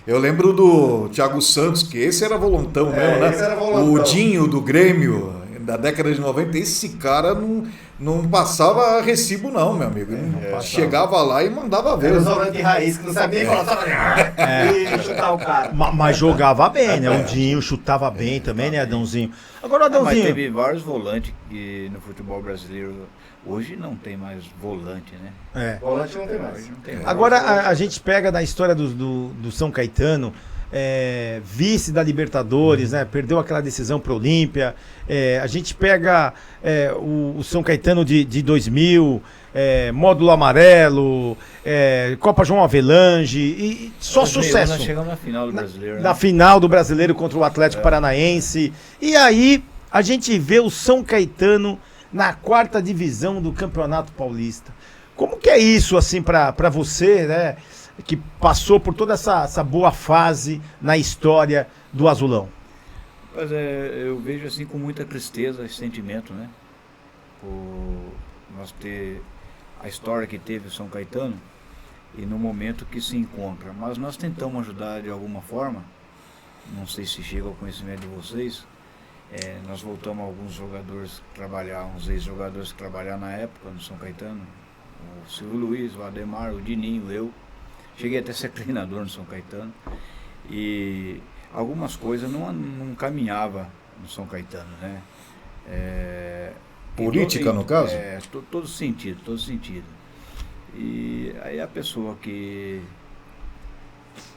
Eu lembro do Thiago Santos, que esse era volantão mesmo, né? Esse era volantão. O Dinho do Grêmio, da década de 90, esse cara não passava recibo não, meu amigo. Chegava lá e mandava ver. Era o volante de raiz, que não sabia nem falar, só e chutar o cara. Mas jogava bem, né? O Dinho chutava bem também, né, Adãozinho? Agora, Mas Adãozinho. teve vários volantes que no futebol brasileiro hoje não tem mais volante, né? Volante não tem mais. Hoje não tem mais. Agora a gente pega na história do São Caetano, vice da Libertadores, né? Perdeu aquela decisão para o Olímpia. A gente pega o São Caetano de 2000, módulo amarelo, Copa João Avelange e só 2000, sucesso. Nós chegamos na final do brasileiro. Na né? final do Brasileiro contra o Atlético Paranaense. E aí a gente vê o São Caetano na 4ª divisão do Campeonato Paulista. Como que é isso assim para você, né, que passou por toda essa boa fase na história do Azulão? Mas eu vejo assim com muita tristeza esse sentimento, né? Por nós ter a história que teve o São Caetano e no momento que se encontra. Mas nós tentamos ajudar de alguma forma, não sei se chega ao conhecimento de vocês. Nós voltamos alguns jogadores trabalhar, uns ex-jogadores que trabalharam na época no São Caetano, o Silvio Luiz, o Ademar, o Dininho, eu. Cheguei até a ser treinador no São Caetano. E algumas coisas não caminhava no São Caetano, né? Política, no caso? Todo sentido, todo sentido. E aí a pessoa que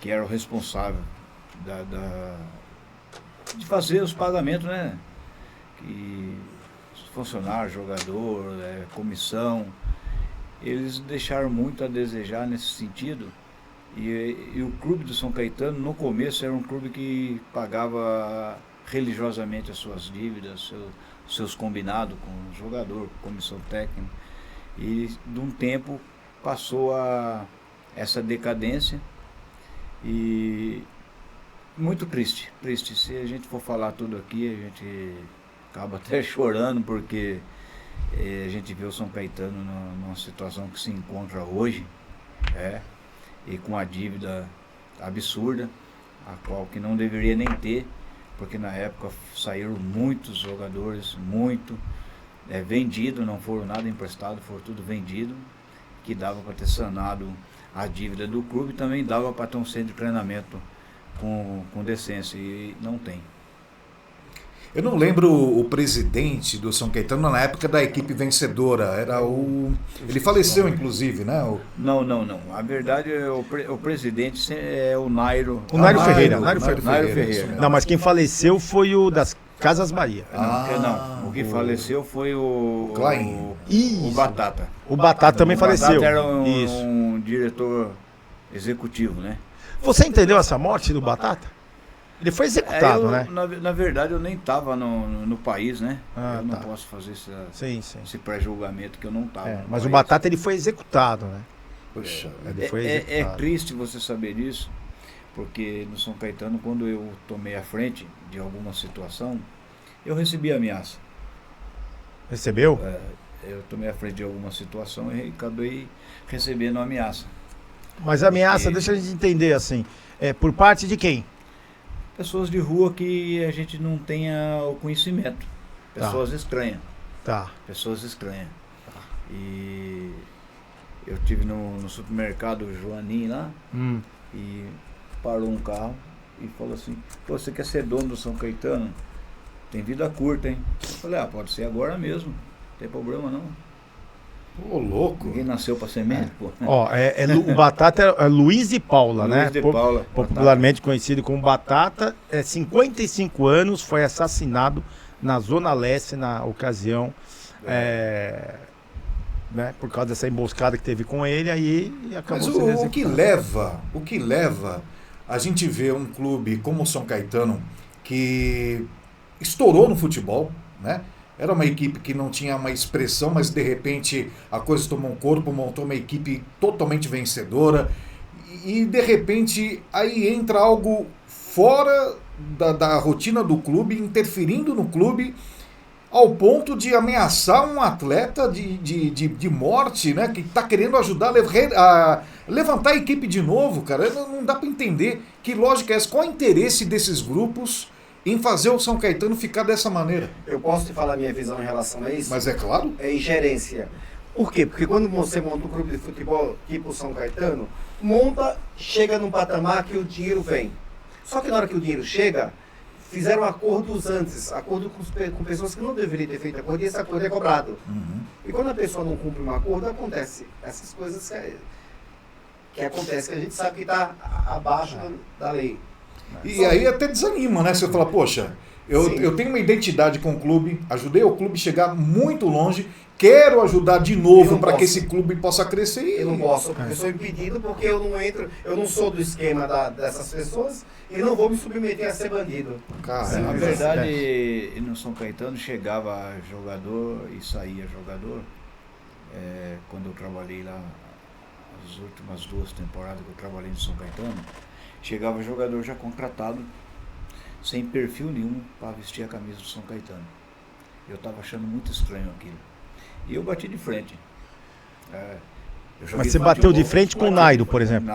era o responsável de fazer os pagamentos, né? Que funcionário, jogador, comissão, eles deixaram muito a desejar nesse sentido. E o clube do São Caetano, no começo, era um clube que pagava religiosamente as suas dívidas, seus combinados com o jogador, comissão técnica. E de um tempo passou essa decadência e muito triste. Se a gente for falar tudo aqui, a gente acaba até chorando, porque a gente vê o São Caetano numa situação que se encontra hoje, e com a dívida absurda, a qual que não deveria nem ter, porque na época saíram muitos jogadores, vendidos, não foram nada emprestados, foram tudo vendido, que dava para ter sanado a dívida do clube, e também dava para ter um centro de treinamento com decência, e não tem. Eu não lembro o presidente do São Caetano na época da equipe vencedora. Era ele faleceu, inclusive, né? Não. A verdade é o presidente é o Nairo. O Nairo Ferreira. Nairo Ferreira. Não, mas quem faleceu foi o das Casas Bahia. Não. O que faleceu foi o Klein. O Batata. O Batata também faleceu. O Batata era um diretor executivo, né? Você entendeu essa morte do Batata? Ele foi executado, né? Na verdade, eu nem estava no país, né? Eu não tá. posso fazer Sim. esse pré-julgamento que eu não estava. Mas o Batata ele foi executado, né? Poxa, Ele foi executado. É triste você saber disso, porque no São Caetano, quando eu tomei a frente de alguma situação, eu recebi ameaça. Recebeu? Eu tomei a frente de alguma situação e acabei recebendo uma ameaça. Mas a ameaça, deixa a gente entender assim, por parte de quem? Pessoas de rua que a gente não tenha o conhecimento. Pessoas estranhas. Tá. Pessoas estranhas. E eu tive no supermercado Joaninho lá, e parou um carro e falou assim: pô, você quer ser dono do São Caetano? Tem vida curta, hein? Eu falei: pode ser agora mesmo, não tem problema não. Ô, louco. Ninguém nasceu para semente, pô. O Batata é Luiz de Paula, né? Luiz de Paula. Popularmente conhecido como Batata, 55 anos, foi assassinado na Zona Leste na ocasião, né? Por causa dessa emboscada que teve com ele, aí acabou Mas sendo executado. o que leva a gente ver um clube como o São Caetano, que estourou no futebol, né? Era uma equipe que não tinha uma expressão, mas de repente a coisa tomou um corpo, montou uma equipe totalmente vencedora, e de repente aí entra algo fora da rotina do clube, interferindo no clube, ao ponto de ameaçar um atleta de morte, né, que está querendo ajudar a levantar a equipe de novo, cara. Não dá para entender que lógica é essa, qual é o interesse desses grupos em fazer o São Caetano ficar dessa maneira. Eu posso te falar a minha visão em relação a isso? Mas é claro. É ingerência. Por quê? Porque quando você monta um clube de futebol tipo o São Caetano, chega num patamar que o dinheiro vem. Só que na hora que o dinheiro chega, fizeram acordos antes, acordo com pessoas que não deveriam ter feito acordo, e esse acordo é cobrado. E quando a pessoa não cumpre um acordo, acontece essas coisas que acontece, que a gente sabe que está abaixo da lei. E aí até desanima, né? Você fala, poxa, eu tenho uma identidade com o clube, ajudei o clube a chegar muito longe, quero ajudar de novo para que esse clube possa crescer. Eu não posso, porque eu sou impedido, porque eu não sou do esquema dessas pessoas e não vou me submeter a ser bandido. Na verdade, no São Caetano chegava jogador e saía jogador. Quando eu trabalhei lá, as últimas 2 temporadas que eu trabalhei no São Caetano, chegava jogador já contratado, sem perfil nenhum para vestir a camisa do São Caetano. Eu estava achando muito estranho aquilo. E eu bati de frente. Mas você bateu de frente com o Nairo, por exemplo?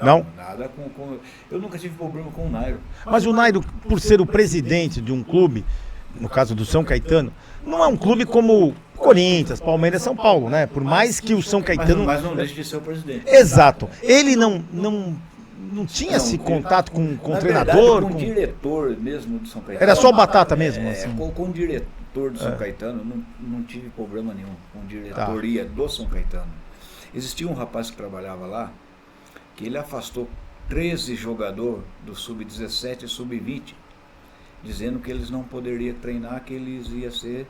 Não? Nada com... Eu nunca tive problema com o Nairo. Mas o Nairo, por ser o presidente de um clube, no caso do São Caetano, não é um clube como Corinthians, Palmeiras, São Paulo, né? Por mais que o São Caetano... Mas não deixa de ser o presidente. Exato. Ele não não tinha esse contato com o Na treinador? verdade, com o diretor mesmo do São Caetano. Era só o Batata mesmo? Assim? Com o diretor do São Caetano, não tive problema nenhum com a diretoria do São Caetano. Existia um rapaz que trabalhava lá, que ele afastou 13 jogadores do Sub-17 e Sub-20, dizendo que eles não poderiam treinar, que eles iam ser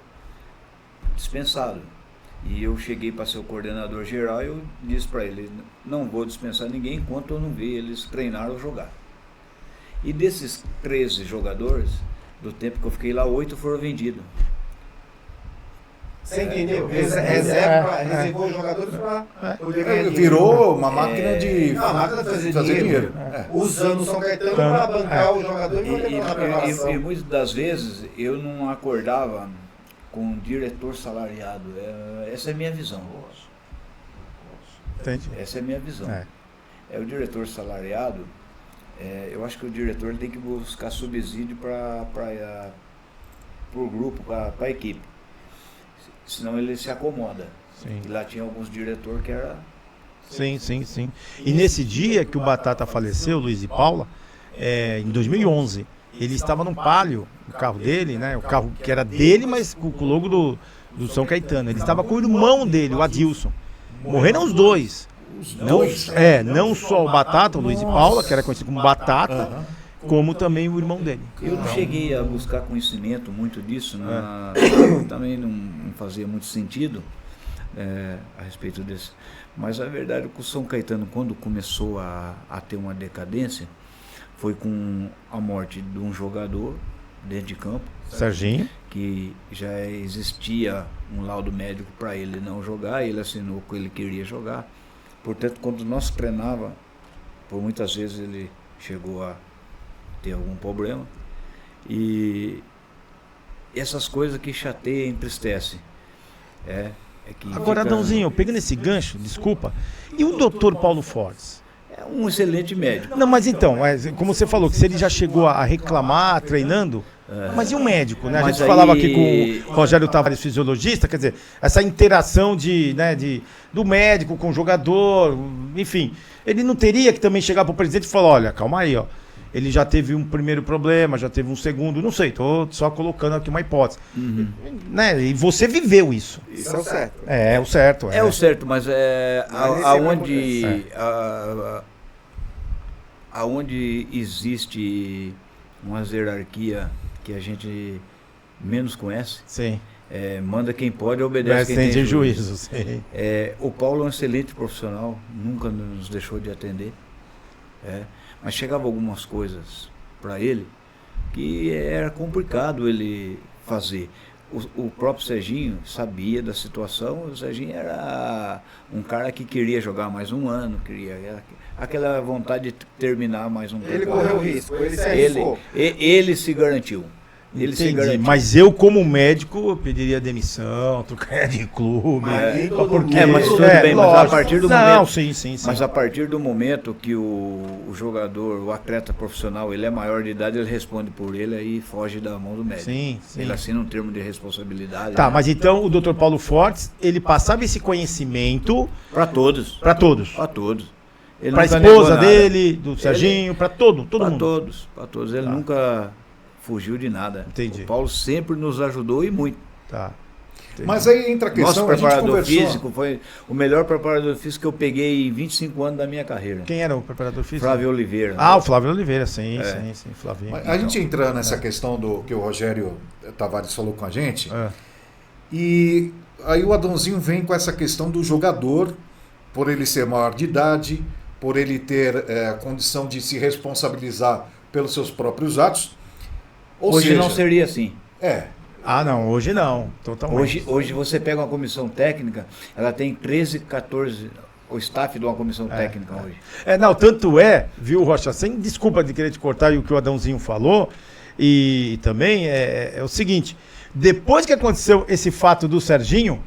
dispensados. E eu cheguei para ser o coordenador geral e eu disse para ele, não vou dispensar ninguém enquanto eu não ver eles treinar ou jogar. E desses 13 jogadores, do tempo que eu fiquei lá, 8 foram vendidos. Você entendeu? Reservou os jogadores para poder ganhar dinheiro. Virou uma máquina de Não, a máquina de fazer dinheiro. Usando o São Caetano para bancar o jogador e poder fazer a renovação. E muitas das vezes eu não acordava com um diretor salariado. Essa é a minha visão. Entendi. Essa é a minha visão. É o diretor salariado. Eu acho que o diretor ele tem que buscar subsídio para o grupo, para a equipe. Senão ele se acomoda. Sim. E lá tinha alguns diretores que era... Sim. E nesse dia que o Batata faleceu, Luiz e Paula, em 2011, ele estava num Palio, o carro dele, né? O carro que era dele, mas com o logo do São Caetano. Ele estava com o irmão dele, o Adilson. Morreram os dois. Não só o Batata, o Luiz e Paula, que era conhecido como Batata, como também o irmão dele. Eu não cheguei a buscar conhecimento muito disso, também não fazia muito sentido a respeito disso. Mas a verdade é que o São Caetano, quando começou a ter uma decadência, foi com a morte de um jogador dentro de campo, Serginho, que já existia um laudo médico para ele não jogar, ele assinou que ele queria jogar. Portanto, quando nós treinava, por muitas vezes ele chegou a ter algum problema. E essas coisas que chateiam e entristecem. Agora, Adãozinho, pegando esse gancho, desculpa, e o doutor Paulo Fortes? É um excelente médico. Não, mas então, como você falou, que se ele já chegou a reclamar treinando, mas e o médico, né? A gente falava aqui com o Rogério Tavares, fisiologista, quer dizer, essa interação do médico com o jogador, enfim, ele não teria que também chegar para o presidente e falar, olha, calma aí, ó, ele já teve um primeiro problema, já teve um segundo, não sei, tô só colocando aqui uma hipótese. Né? E você viveu isso. Isso é o certo. É o certo. É o certo, mas aonde existe uma hierarquia que a gente menos conhece, Sim. manda quem pode, obedece quem tem juízo. Sim. O Paulo é um excelente profissional, nunca nos deixou de atender. Mas chegava algumas coisas para ele que era complicado ele fazer. O próprio Serginho sabia da situação, o Serginho era um cara que queria jogar mais um ano, queria aquela vontade de terminar mais um Ele correu risco, ele se arriscou. Ele se garantiu. Ele se garantiu. Mas eu, como médico, eu pediria demissão, trocaria de clube. Mas tudo bem, mas a partir do momento. Sim. Mas a partir do momento que o jogador, o atleta profissional, ele é maior de idade, ele responde por ele aí foge da mão do médico. Sim. Ele assina um termo de responsabilidade. Tá, mas então o Dr. Paulo Fortes, ele passava esse conhecimento para todos. Para todos. Para todos. Para a esposa dele, do Serginho, para todo mundo. Para todos. Ele nunca fugiu de nada. Entendi. O Paulo sempre nos ajudou e muito. Tá. Entendi. Mas aí entra a questão, Nosso preparador a gente conversou... físico foi o melhor preparador físico que eu peguei em 25 anos da minha carreira. Quem era o preparador físico? Flávio Oliveira. O Flávio Oliveira, sim, Flavinho. A gente entrando nessa questão do que o Rogério Tavares falou com a gente, e aí o Adãozinho vem com essa questão do jogador, por ele ser maior de idade, por ele ter a condição de se responsabilizar pelos seus próprios atos. Hoje não seria assim. Não, hoje não. Totalmente. Hoje você pega uma comissão técnica, ela tem 13, 14, o staff de uma comissão técnica hoje. Tanto viu, Rocha, sem desculpa de querer te cortar e o que o Adãozinho falou, e também é o seguinte, depois que aconteceu esse fato do Serginho,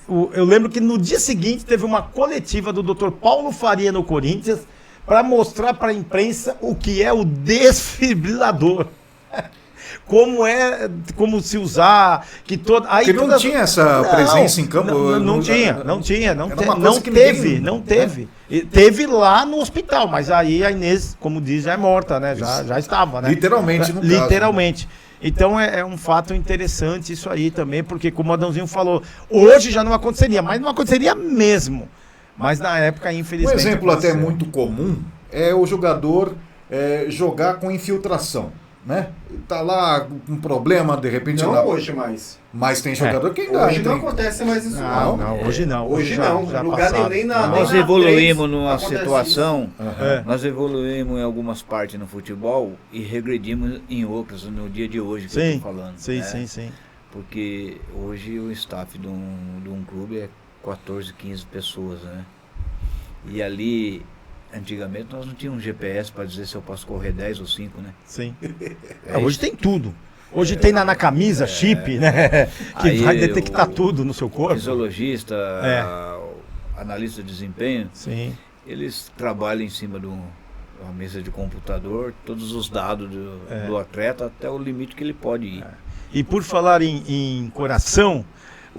eu lembro que no dia seguinte teve uma coletiva do Dr. Paulo Faria no Corinthians para mostrar para a imprensa o que é o desfibrilador. como se usar, que toda... Aí Porque não tinha essa presença em campo. Não tinha. Era uma coisa que Não teve. E teve lá no hospital, mas aí a Inês, como diz, já é morta, né? Já estava, né? Literalmente, no caso. Literalmente. Então é um fato interessante isso aí também, porque como o Adãozinho falou, hoje já não aconteceria, mas não aconteceria mesmo. Mas na época, Um infelizmente... exemplo até aconteceu. muito comum é o jogador jogar com infiltração, né? Tá lá com um problema, de repente... Não lá- hoje mais. Mas tem jogador que ainda... Hoje não entra em- acontece mais isso Não, hoje não. Hoje já- não. já Lugar passaram. nem na... Nós nem na evoluímos 3 numa acontece situação, É. nós evoluímos em algumas partes no futebol e regredimos em outras no dia de hoje que eu Sim, tô falando. sim, né? sim. Porque hoje o staff de um clube é 14, 15 pessoas, né? E ali, antigamente, nós não tínhamos um GPS para dizer se eu posso correr 10 ou 5, né? Sim. Hoje tem tudo. Hoje tem na camisa chip, né? Que Aí vai detectar o tudo no seu corpo. Fisiologista, É. analista de desempenho, Sim. eles trabalham em cima de uma mesa de computador, todos os dados do atleta até o limite que ele pode ir. E por falar em coração,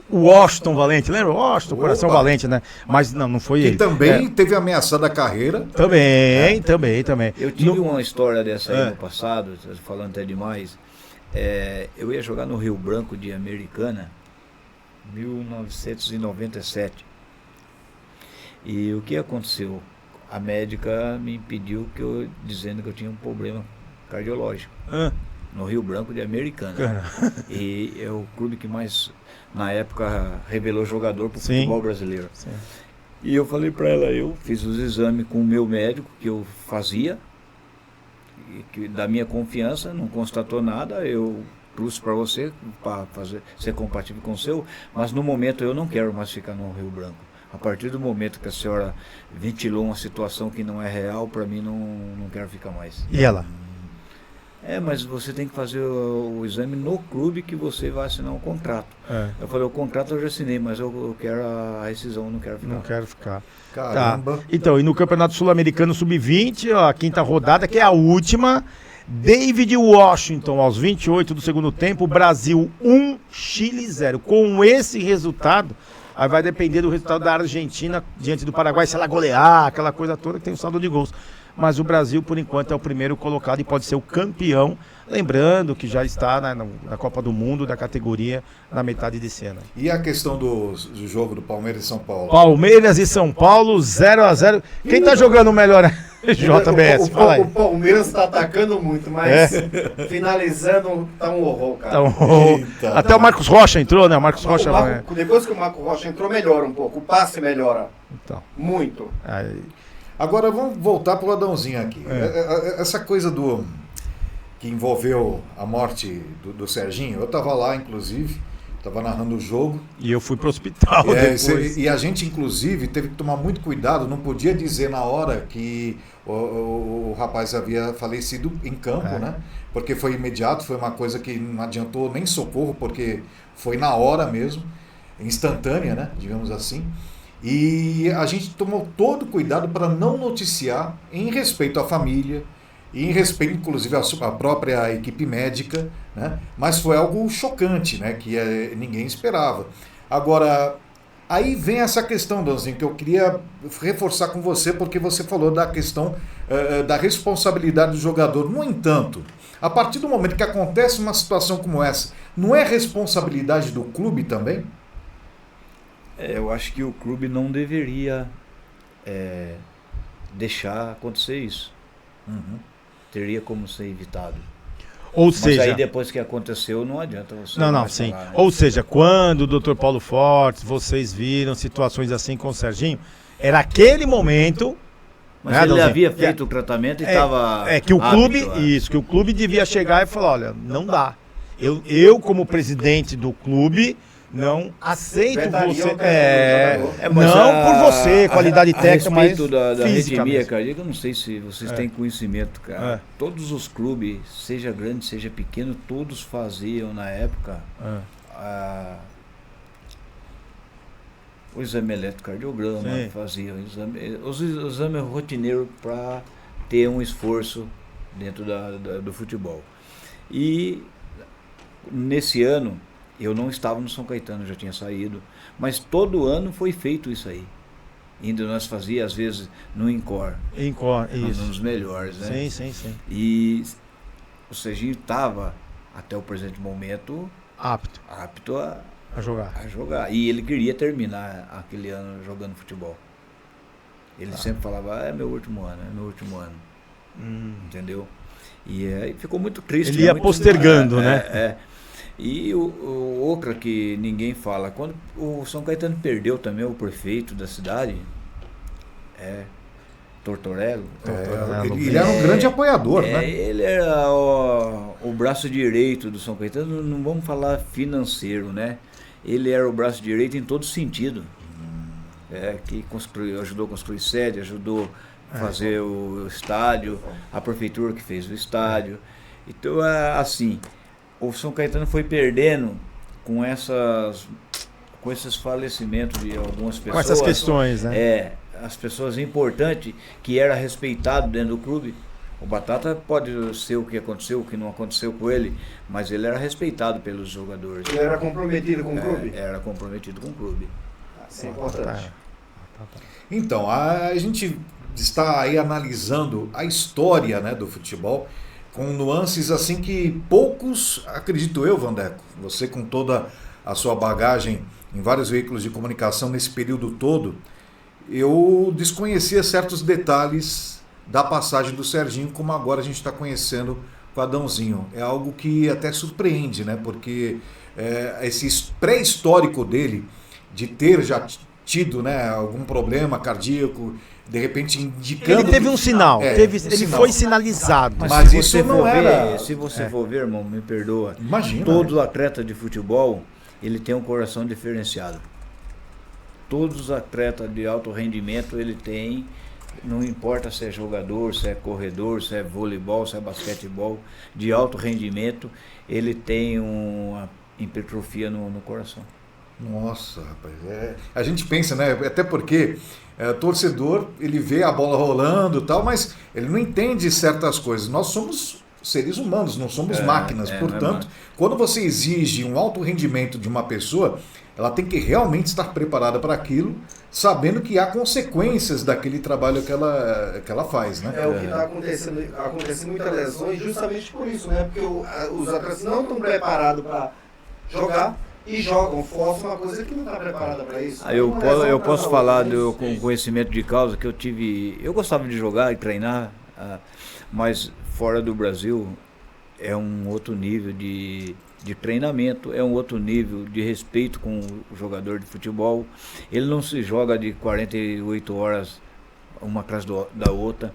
o Washington Valente, lembra? O Washington, coração Opa. valente, né? Mas não foi Que ele. também teve ameaçada a carreira. Também. Eu tive No- uma história dessa aí É. no passado, falando até demais. Eu ia jogar no Rio Branco de Americana, 1997. E o que aconteceu? A médica me impediu dizendo que eu tinha um problema cardiológico Ah, no Rio Branco de Americana. cara. E é o clube que mais, na época, revelou jogador para o Sim. futebol brasileiro. Sim. E eu falei para ela, eu fiz os exames com o meu médico, que eu fazia, e que da minha confiança, não constatou nada, eu trouxe para você, para ser compatível com o seu, mas no momento eu não quero mais ficar no Rio Branco. A partir do momento que a senhora ventilou uma situação que não é real, para mim não quero ficar mais. E ela? Mas você tem que fazer o exame no clube que você vai assinar um contrato. É, Eu falei, o contrato eu já assinei, mas eu quero a rescisão, não quero ficar. não quero ficar. Caramba. Tá. Então, e no Campeonato Sul-Americano Sub-20, ó, a quinta rodada, que é a última, David Washington, aos 28 do segundo tempo, Brasil 1, Chile 0. Com esse resultado, aí vai depender do resultado da Argentina diante do Paraguai, se ela golear, aquela coisa toda que tem o saldo de gols. Mas o Brasil, por enquanto, é o primeiro colocado e pode ser o campeão. Lembrando que já está na Copa do Mundo, da categoria, na metade desse ano. E a questão do jogo do Palmeiras e São Paulo? Palmeiras e São Paulo, 0-0. Quem tá jogando melhor? JBS, fala aí. O Palmeiras está atacando muito, mas finalizando tá um horror, cara. Então, Eita. até o Marcos Rocha entrou, né? O Marcos Rocha. Depois que o Marco Rocha entrou, melhora um pouco. O passe melhora Então, muito. aí, Agora vamos voltar pro Adãozinho aqui. Essa coisa que envolveu a morte do Serginho, eu estava lá, inclusive, estava narrando o jogo. e eu fui pro hospital depois. E a gente, inclusive, teve que tomar muito cuidado, não podia dizer na hora que o rapaz havia falecido em campo, né? Porque foi imediato, foi uma coisa que não adiantou nem socorro, porque foi na hora mesmo, instantânea, né? Digamos assim. E a gente tomou todo cuidado para não noticiar em respeito à família, e em respeito, inclusive, à própria equipe médica, né? Mas foi algo chocante, né? Que ninguém esperava. Agora, aí vem essa questão, Danzinho, que eu queria reforçar com você, porque você falou da questão da responsabilidade do jogador. No entanto, a partir do momento que acontece uma situação como essa, não é responsabilidade do clube também? Eu acho que o clube não deveria deixar acontecer isso. Teria como ser evitado. Ou Mas seja, aí depois que aconteceu, não adianta você. não, mais sim. falar, né? Ou seja, quando o Dr. Paulo Fortes, vocês viram situações assim com o Serginho, era aquele momento. Mas né, ele Adãozinho? havia feito o tratamento e estava. Que o clube, que o clube devia chegar e falar, olha, não dá. Eu como presidente do clube, não aceito Vetaria você. o jogador. mas não por você, qualidade técnica, a mas respeito da física arritmia mesmo. cardíaca, eu não sei se vocês têm conhecimento, cara. Todos os clubes, seja grande, seja pequeno, todos faziam na época o exame eletrocardiograma, Sim. faziam os exames rotineiros para ter um esforço dentro do futebol. E Nesse ano, eu não estava no São Caetano, já tinha saído, mas todo ano foi feito isso aí. Ainda nós fazíamos, às vezes, no Incor, Isso. nos melhores, né? Sim. E o Serginho estava, até o presente momento, Apto apto a a jogar. jogar. E ele queria terminar aquele ano jogando futebol. Ele sempre falava, é meu último ano. Entendeu? E ficou muito triste. Ele ia muito, postergando, né? E outra que ninguém fala, quando o São Caetano perdeu também o prefeito da cidade, Tortorello. Ele era um grande apoiador, né? Ele era o braço direito do São Caetano, não vamos falar financeiro, né? Ele era o braço direito em todo sentido. Que ajudou a construir sede, ajudou a fazer o estádio, a prefeitura que fez o estádio. Então, assim, o São Caetano foi perdendo com esses falecimentos de algumas pessoas. Com essas questões, né? As pessoas importantes que era respeitado dentro do clube. O Batata pode ser o que aconteceu, o que não aconteceu com ele, mas ele era respeitado pelos jogadores. Ele era comprometido com o clube? Era comprometido com o clube. Isso é importante. Então, a gente está aí analisando a história, né, do futebol, com nuances assim que poucos, acredito eu, Vandeco, você com toda a sua bagagem em vários veículos de comunicação nesse período todo, eu desconhecia certos detalhes da passagem do Serginho, como agora a gente está conhecendo com o Adãozinho. É algo que até surpreende, né? Porque esse pré-histórico dele, de ter já tido, né, algum problema cardíaco, de repente indicando... Ele teve um sinal, ele sinal. foi sinalizado. Mas isso não era... Se você for ver, irmão, me perdoa. Imagina. Todo atleta de futebol, ele tem um coração diferenciado. Todos os atletas de alto rendimento, ele tem, não importa se é jogador, se é corredor, se é voleibol, se é basquetebol, de alto rendimento, ele tem uma hipertrofia no coração. Nossa, rapaz, a gente pensa, né? Até porque torcedor, ele vê a bola rolando e tal, mas ele não entende certas coisas. Nós somos seres humanos, não somos máquinas. Portanto, quando você exige um alto rendimento de uma pessoa, ela tem que realmente estar preparada para aquilo, sabendo que há consequências daquele trabalho que ela faz, né? O que está acontecendo muitas lesões justamente por isso, né? Porque os atletas não estão preparados para jogar e jogam, forçam uma coisa que não está preparada para isso. Eu posso falar com conhecimento de causa que eu tive. Eu gostava de jogar e treinar, mas fora do Brasil é um outro nível de treinamento, é um outro nível de respeito com o jogador de futebol. Ele não se joga de 48 horas uma atrás da outra.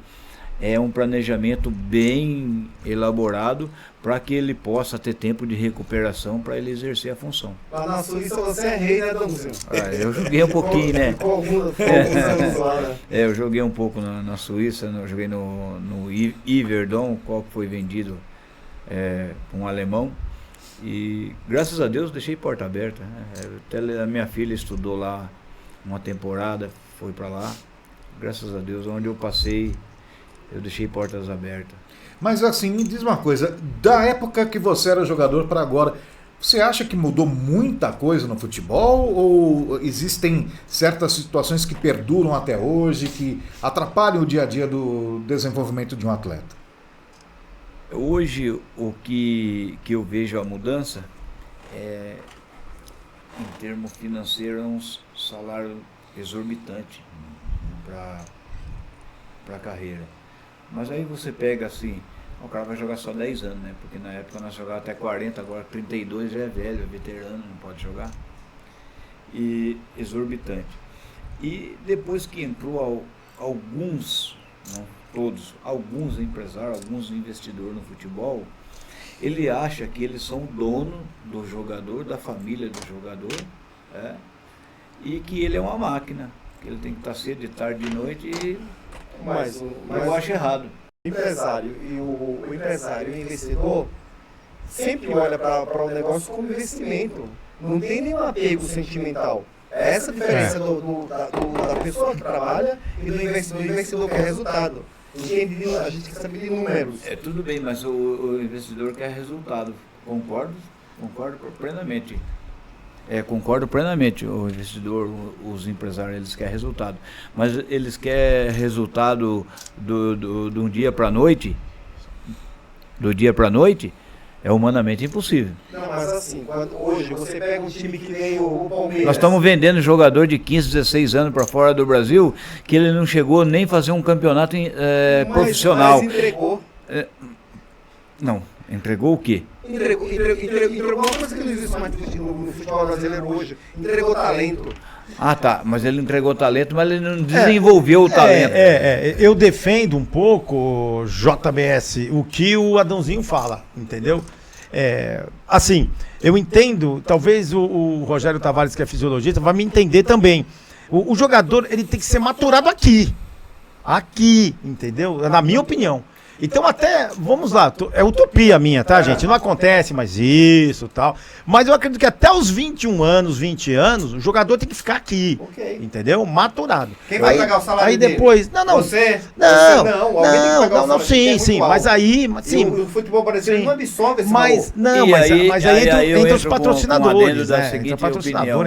É um planejamento bem elaborado para que ele possa ter tempo de recuperação para ele exercer a função. Lá na Suíça você é rei, né, Dãozinho? Eu joguei um pouquinho, né? Ficou alguns anos lá, né? Eu joguei um pouco na Suíça, eu joguei no Iverdon, qual foi vendido um alemão. E graças a Deus deixei porta aberta. Até a minha filha estudou lá uma temporada, foi para lá. Graças a Deus, onde eu passei, eu deixei portas abertas. Mas assim, me diz uma coisa, da época que você era jogador para agora, você acha que mudou muita coisa no futebol ou existem certas situações que perduram até hoje, que atrapalham o dia a dia do desenvolvimento de um atleta? Hoje, o que eu vejo a mudança é, em termos financeiros, é um salário exorbitante para a carreira. Mas aí você pega assim, o cara vai jogar só 10 anos, né? Porque na época nós jogávamos até 40, agora 32 já é velho, é veterano, não pode jogar. E exorbitante. E depois que entrou alguns, não todos, alguns empresários, alguns investidores no futebol, ele acha que eles são dono do jogador, da família do jogador, e que ele é uma máquina, que ele tem que estar cedo, de tarde, de noite, e Mas eu acho errado. O empresário e o empresário e o investidor sempre olha para o negócio como investimento. Não tem nenhum apego sentimental. É essa a diferença da pessoa que trabalha e do investidor. O investidor quer resultado. A gente quer saber de números. Tudo bem, mas o investidor quer resultado, concordo Concordo plenamente. Concordo plenamente. O investidor, os empresários, eles querem resultado. Mas eles querem resultado de um dia para a noite. Do dia para a noite, é humanamente impossível. Não, mas assim, hoje você pega um time que nem o Palmeiras. Nós estamos vendendo jogador de 15, 16 anos para fora do Brasil, que ele não chegou nem a fazer um campeonato profissional. Mas entregou. Não, entregou o quê? Entregou uma coisa que não existe mais no futebol brasileiro hoje. Entregou talento. Ah, tá, mas ele entregou talento, mas ele não desenvolveu o talento. Eu defendo um pouco, JBS, o que o Adãozinho fala, entendeu? Assim, eu entendo, talvez o Rogério Tavares, que é fisiologista, vai me entender também. O jogador, ele tem que ser maturado aqui, entendeu? Na minha opinião. Então até, vamos lá, é utopia minha, tá, gente? Não acontece mais isso, tal. Mas eu acredito que até os 21 anos, 20 anos, o jogador tem que ficar aqui, entendeu? Maturado. Quem vai pagar o salário aí depois, dele? Não. Você? Não, sim, mas aí... Sim, o futebol brasileiro não absorve esse mas aí entra os patrocinadores, né? Entra patrocinador,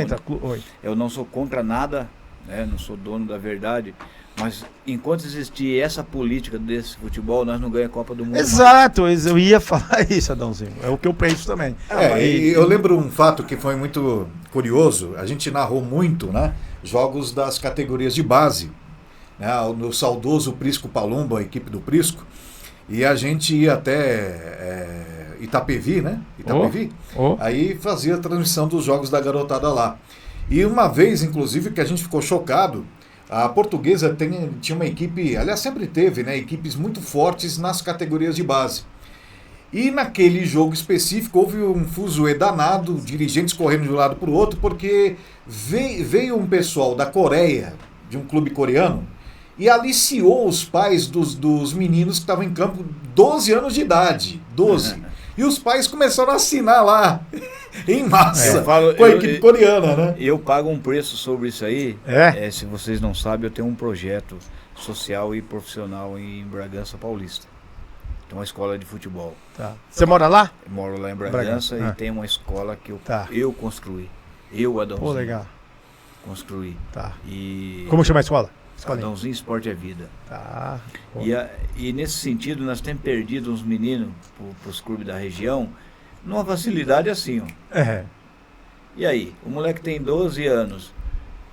eu não sou contra nada, né? Não sou dono da verdade. Mas enquanto existir essa política desse futebol, nós não ganhamos a Copa do Mundo. Exato, eu ia falar isso, Adãozinho. É o que eu penso também. E eu lembro um fato que foi muito curioso. A gente narrou muito, né, jogos das categorias de base, né, no saudoso Prisco Palumba, a equipe do Prisco. E a gente ia até Itapevi, né? Itapevi. Aí fazia a transmissão dos jogos da garotada lá. E uma vez, inclusive, que a gente ficou chocado. A Portuguesa tinha uma equipe, aliás, sempre teve, né, equipes muito fortes nas categorias de base. E naquele jogo específico houve um fuzuê danado, dirigentes correndo de um lado para o outro, porque veio um pessoal da Coreia, de um clube coreano, e aliciou os pais dos meninos que estavam em campo, 12 anos de idade, 12. E os pais começaram a assinar lá, em massa, com a equipe coreana, né? Eu pago um preço sobre isso aí. Se vocês não sabem, eu tenho um projeto social e profissional em Bragança Paulista. Tem uma escola de futebol. Tá. Você mora lá? Eu moro lá em Bragança e tem uma escola que eu construí. Eu, Adãozinho. Pô, legal. Construí. Tá. E... Como chama a escola? Adãozinho Esporte é Vida. Tá. E nesse sentido, nós temos perdido uns meninos para os clubes da região numa facilidade assim, ó. E aí, o moleque tem 12 anos,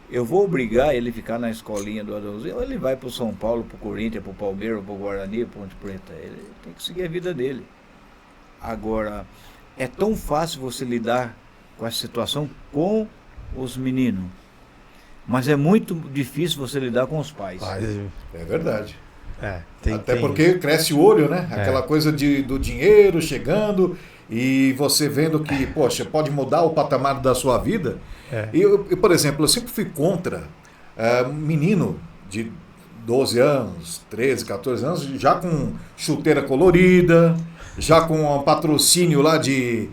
eu vou obrigar ele a ficar na escolinha do Adãozinho, ou ele vai para o São Paulo, para o Corinthians, para o Palmeiras, para o Guarani, para Ponte Preta? Ele tem que seguir a vida dele. Agora, é tão fácil você lidar com essa situação com os meninos, mas é muito difícil você lidar com os pais. É verdade. Tem porque cresce o olho, né? Aquela coisa do dinheiro chegando e você vendo que, poxa, pode mudar o patamar da sua vida. Eu, por exemplo, eu sempre fui contra menino de 12 anos, 13, 14 anos, já com chuteira colorida, já com um patrocínio lá de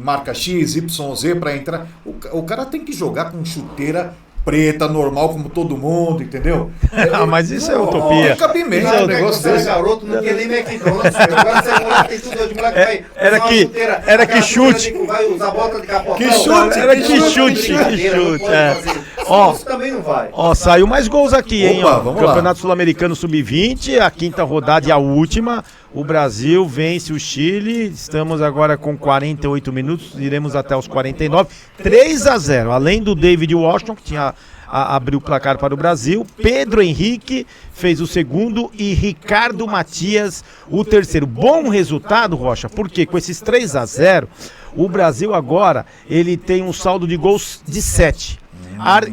marca X, YZ para entrar. O cara tem que jogar com chuteira preta, normal, como todo mundo, entendeu? Mas isso é utopia. Não tem cabimento um negócio desse. Garoto não tinha nem McDonald's. Agora você moleque tem tudo de moleque vai. Era que chute. Vai usar bota de capotão. Que chute, era que chute. Isso também não vai. Saiu mais gols aqui, hein? Vamos lá. Campeonato Sul-Americano Sub-20, a quinta rodada e a última. O Brasil vence o Chile. Estamos agora com 48 minutos. Iremos até os 49. 3-0. Além do David Washington, que abriu o placar para o Brasil. Pedro Henrique fez o segundo e Ricardo Matias o terceiro. Bom resultado, Rocha, porque com esses 3-0, o Brasil agora ele tem um saldo de gols de 7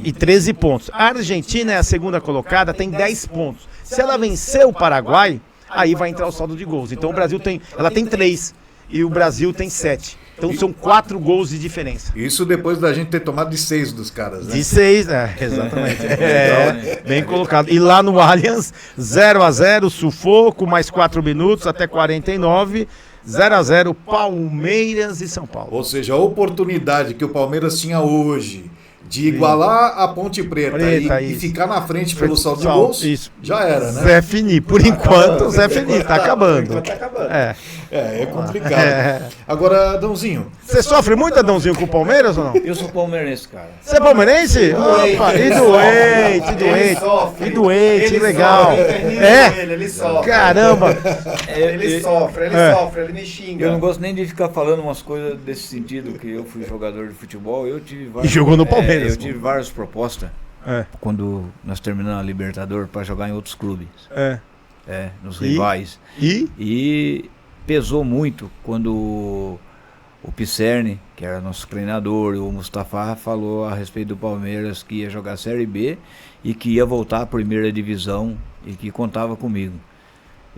e 13 pontos. A Argentina é a segunda colocada, tem 10 pontos. Se ela vencer o Paraguai, aí vai entrar o saldo de gols. Então o Brasil tem 3 e o Brasil tem 7. Então são 4 gols de diferença. Isso depois da gente ter tomado de 6 dos caras, né? De 6, exatamente. Bem colocado. E lá no Allianz, 0-0, sufoco, mais 4 minutos até 49. 0-0, Palmeiras e São Paulo. Ou seja, a oportunidade que o Palmeiras tinha hoje de igualar a Ponte Preta, e ficar na frente pelo saldo de gols, isso. já era, né? Zé Fini, por enquanto, Zé Fini, tá acabando. É complicado. Agora, Adãozinho. Você sofre muito, Adãozinho, com o Palmeiras ou não? Eu sou palmeirense, cara. Você é palmeirense? Opa, e doente, legal. Ele sofre. Caramba. Ele sofre, ele me xinga. Eu não gosto nem de ficar falando umas coisas desse sentido, que eu fui jogador de futebol, eu tive várias... E jogou no Palmeiras. Eu tive várias propostas quando nós terminamos a Libertadores para jogar em outros clubes. Nos rivais. E pesou muito quando o Pisserni, que era nosso treinador, e o Mustafa falou a respeito do Palmeiras que ia jogar Série B e que ia voltar à primeira divisão e que contava comigo.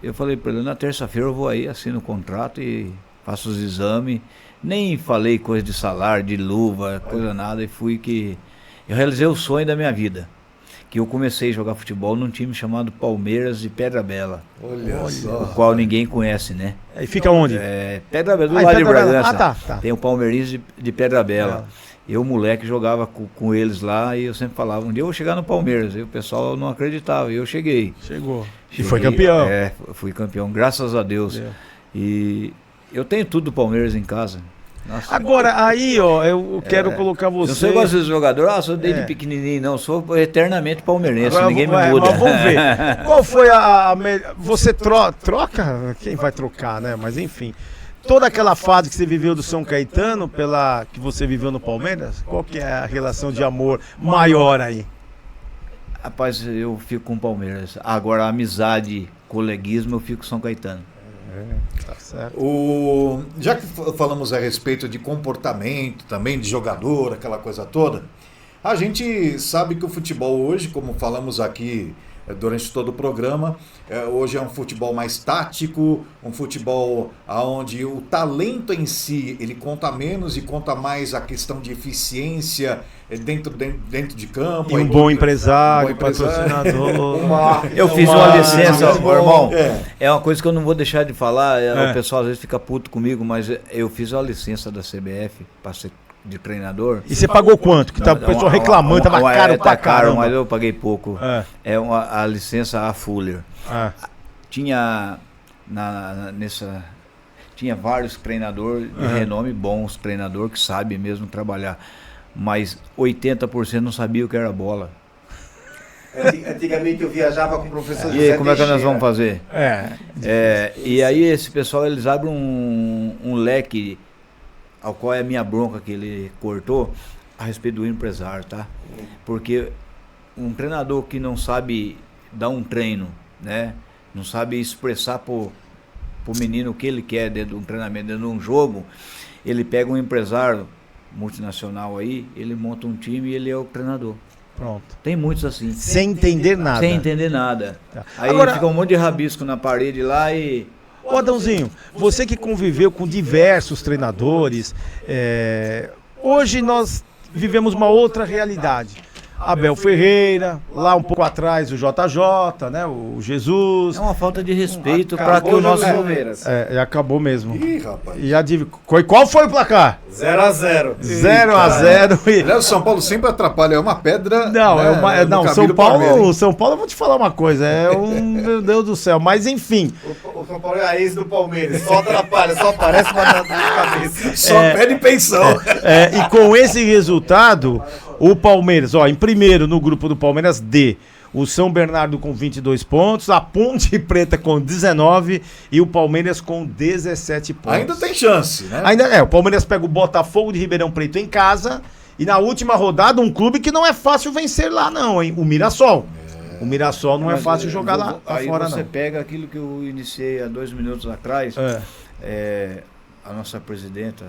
Eu falei para ele, na terça-feira eu vou aí, assino o contrato e faço os exames. Nem falei coisa de salário, de luva, coisa nada, e fui que... Eu realizei o sonho da minha vida, que eu comecei a jogar futebol num time chamado Palmeiras de Pedra Bela. Olha só. O qual ninguém conhece, né? E fica onde? Pedra Bela, do lado de Bragança. Tá. Tem o Palmeirense de Pedra Bela. Eu, moleque, jogava com eles lá e eu sempre falava, um dia eu vou chegar no Palmeiras. E o pessoal não acreditava, e eu cheguei. Cheguei, e foi campeão. Fui campeão, graças a Deus. E eu tenho tudo do Palmeiras em casa. Nossa. Agora, aí, ó, eu quero colocar você... Eu sou igual esses jogadores, sou desde pequenininho, não, sou eternamente palmeirense, agora, ninguém me muda. Mas vamos ver, qual foi você troca? Quem vai trocar, né? Mas enfim, toda aquela fase que você viveu do São Caetano, que você viveu no Palmeiras, qual que é a relação de amor maior aí? Rapaz, eu fico com o Palmeiras. Agora, a amizade, coleguismo, eu fico com São Caetano. Tá certo. Já que falamos a respeito de comportamento também, de jogador, aquela coisa toda, a gente sabe que o futebol hoje, como falamos aqui durante todo o programa, hoje é um futebol mais tático, um futebol onde o talento em si, ele conta menos e conta mais a questão de eficiência dentro de campo. E um bom empresário, patrocinador. Eu fiz uma licença, meu irmão. É uma coisa que eu não vou deixar de falar, o pessoal às vezes fica puto comigo, mas eu fiz uma licença da CBF para ser de treinador. E você pagou quanto? Que tá o pessoal reclamando, tava caro pra caramba. Mas eu paguei pouco. A licença a Fuller. Tinha tinha vários treinadores de renome, bons treinadores que sabem mesmo trabalhar, mas 80% não sabia o que era bola. Antigamente eu viajava com o professor E aí, como é que nós vamos fazer? E aí esse pessoal, eles abrem um leque, ao qual é a minha bronca que ele cortou, a respeito do empresário, tá? Porque um treinador que não sabe dar um treino, né? Não sabe expressar pro menino o que ele quer dentro de um treinamento, dentro de um jogo, ele pega um empresário multinacional aí, ele monta um time e ele é o treinador. Pronto. Tem muitos assim. Sem entender nada. Sem entender nada. Tá. Aí Agora, fica um monte de rabisco na parede lá e... Ô Adãozinho, você que conviveu com diversos treinadores, hoje nós vivemos uma outra realidade. Abel Ferreira, lá um pouco atrás o JJ, né, o Jesus. É uma falta de respeito para que o nosso Palmeiras. Acabou mesmo. Ih, rapaz. E qual foi o placar? 0-0. 0-0. O São Paulo sempre atrapalha, é uma pedra. Não, São Paulo, eu vou te falar uma coisa, meu Deus do céu, mas enfim. O São Paulo é a ex do Palmeiras, só atrapalha, só aparece uma de cabeça. Só pede pensão. E com esse resultado, o Palmeiras, em primeiro no grupo do Palmeiras D, o São Bernardo com 22 pontos, a Ponte Preta com 19 e o Palmeiras com 17 pontos. Ainda tem chance, né? O Palmeiras pega o Botafogo de Ribeirão Preto em casa e na última rodada um clube que não é fácil vencer lá não, hein? O Mirassol. O Mirassol não é fácil jogar lá fora não. Aí você pega aquilo que eu iniciei há 2 minutos atrás, a nossa presidenta,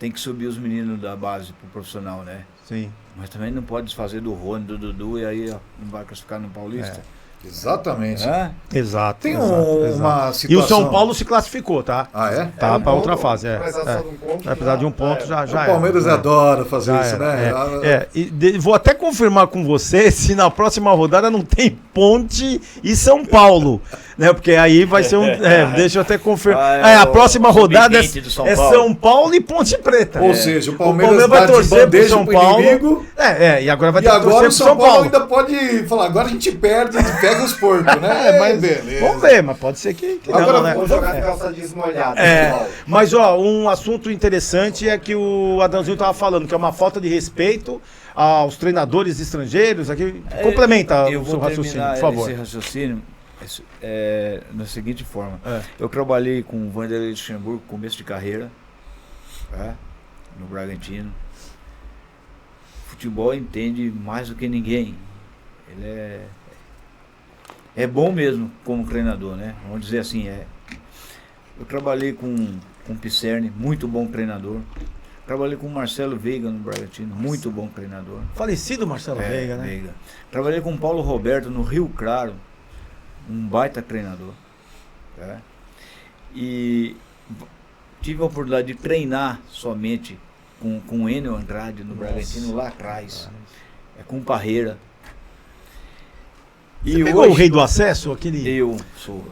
tem que subir os meninos da base pro profissional, né? Sim. Mas também não pode desfazer do Rony, do Dudu, e aí não vai classificar no Paulista. Exatamente. Né? Exato. Tem exato, uma exato. situação... E o São Paulo se classificou, tá? Ah, é? Tá pra outra fase, Apesar de um ponto, já O é. Palmeiras adora fazer Já isso, era, né? Vou até confirmar com você se na próxima rodada não tem Ponte e São Paulo, né? Porque aí vai ser deixa eu até confirmar. A próxima rodada é São Paulo e Ponte Preta. Ou seja, o Palmeiras vai dá de torcer pro bandeja São pro Paulo. inimigo. E agora vai E ter que agora torcer o pro São Paulo ainda pode falar, agora a gente perde e pega os porcos, né? Mas beleza. vamos ver, mas pode ser que Agora não, né? Vou jogar de calça jeans molhada. Mas um assunto interessante é que o Adãozinho estava falando, que é uma falta de respeito aos treinadores estrangeiros. Aqui, complementa Eu o vou seu raciocínio, terminar por favor. esse raciocínio da seguinte forma. Eu trabalhei com o Vanderlei Luxemburgo, começo de carreira, tá? No Bragantino. Futebol entende mais do que ninguém. Ele é bom mesmo como treinador, né? Vamos dizer assim, Eu trabalhei com o Pisserni, muito bom treinador. Trabalhei com o Marcelo Veiga no Bragantino, muito bom treinador. Falecido Marcelo Veiga, né? Veiga. Trabalhei com o Paulo Roberto no Rio Claro, um baita treinador. Tá? E tive a oportunidade de treinar somente com o Enio Andrade no Bragantino lá atrás. Com o Parreira. Você pegou o Rei do Acesso? Eu sou.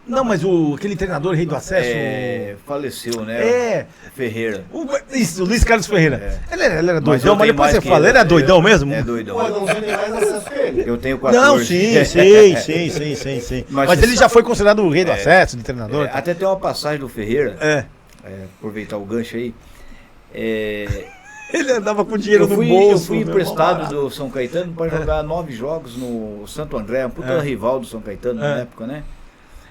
Não, mas aquele treinador Rei do Acesso... faleceu, né? Ferreira. O Luiz Carlos Ferreira. Ele era doidão, mas depois você que fala, ele é doidão mesmo? É doidão. O Adãozinho tem mais acesso que ele. Eu tenho 14. Não, sim. Mas ele já foi considerado o Rei do Acesso, de treinador. Até tem uma passagem do Ferreira, aproveitar o gancho aí. Ele andava com dinheiro no bolso. Eu fui emprestado do São Caetano para jogar 9 jogos no Santo André, um puta rival do São Caetano na época, né?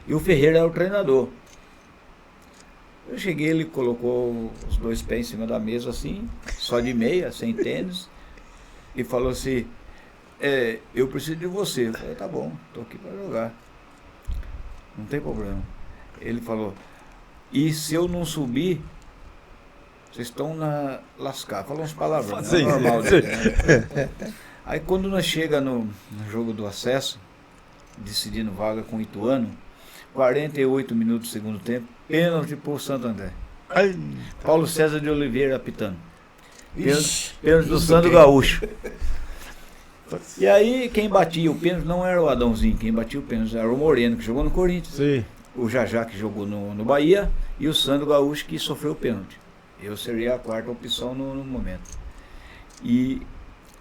E o Ferreira era o treinador. Eu cheguei, ele colocou os 2 pés em cima da mesa assim, só de meia, sem tênis, e falou assim, eu preciso de você. Eu falei, tá bom, tô aqui para jogar. Não tem problema. Ele falou, e se eu não subir, vocês estão lascados. Falou uns palavrões, Sim, normal sim. dele, né? Aí quando nós chega no jogo do acesso, decidindo vaga com o Ituano, 48 minutos do segundo tempo, pênalti por Santo André. Paulo César de Oliveira apitando. Pênalti do Sandro Gaúcho. E aí quem batia o pênalti não era o Adãozinho, quem batia o pênalti era o Moreno, que jogou no Corinthians. Sim. O Jajá, que jogou no Bahia, e o Sandro Gaúcho, que sofreu o pênalti. Eu seria a 4ª opção no momento. E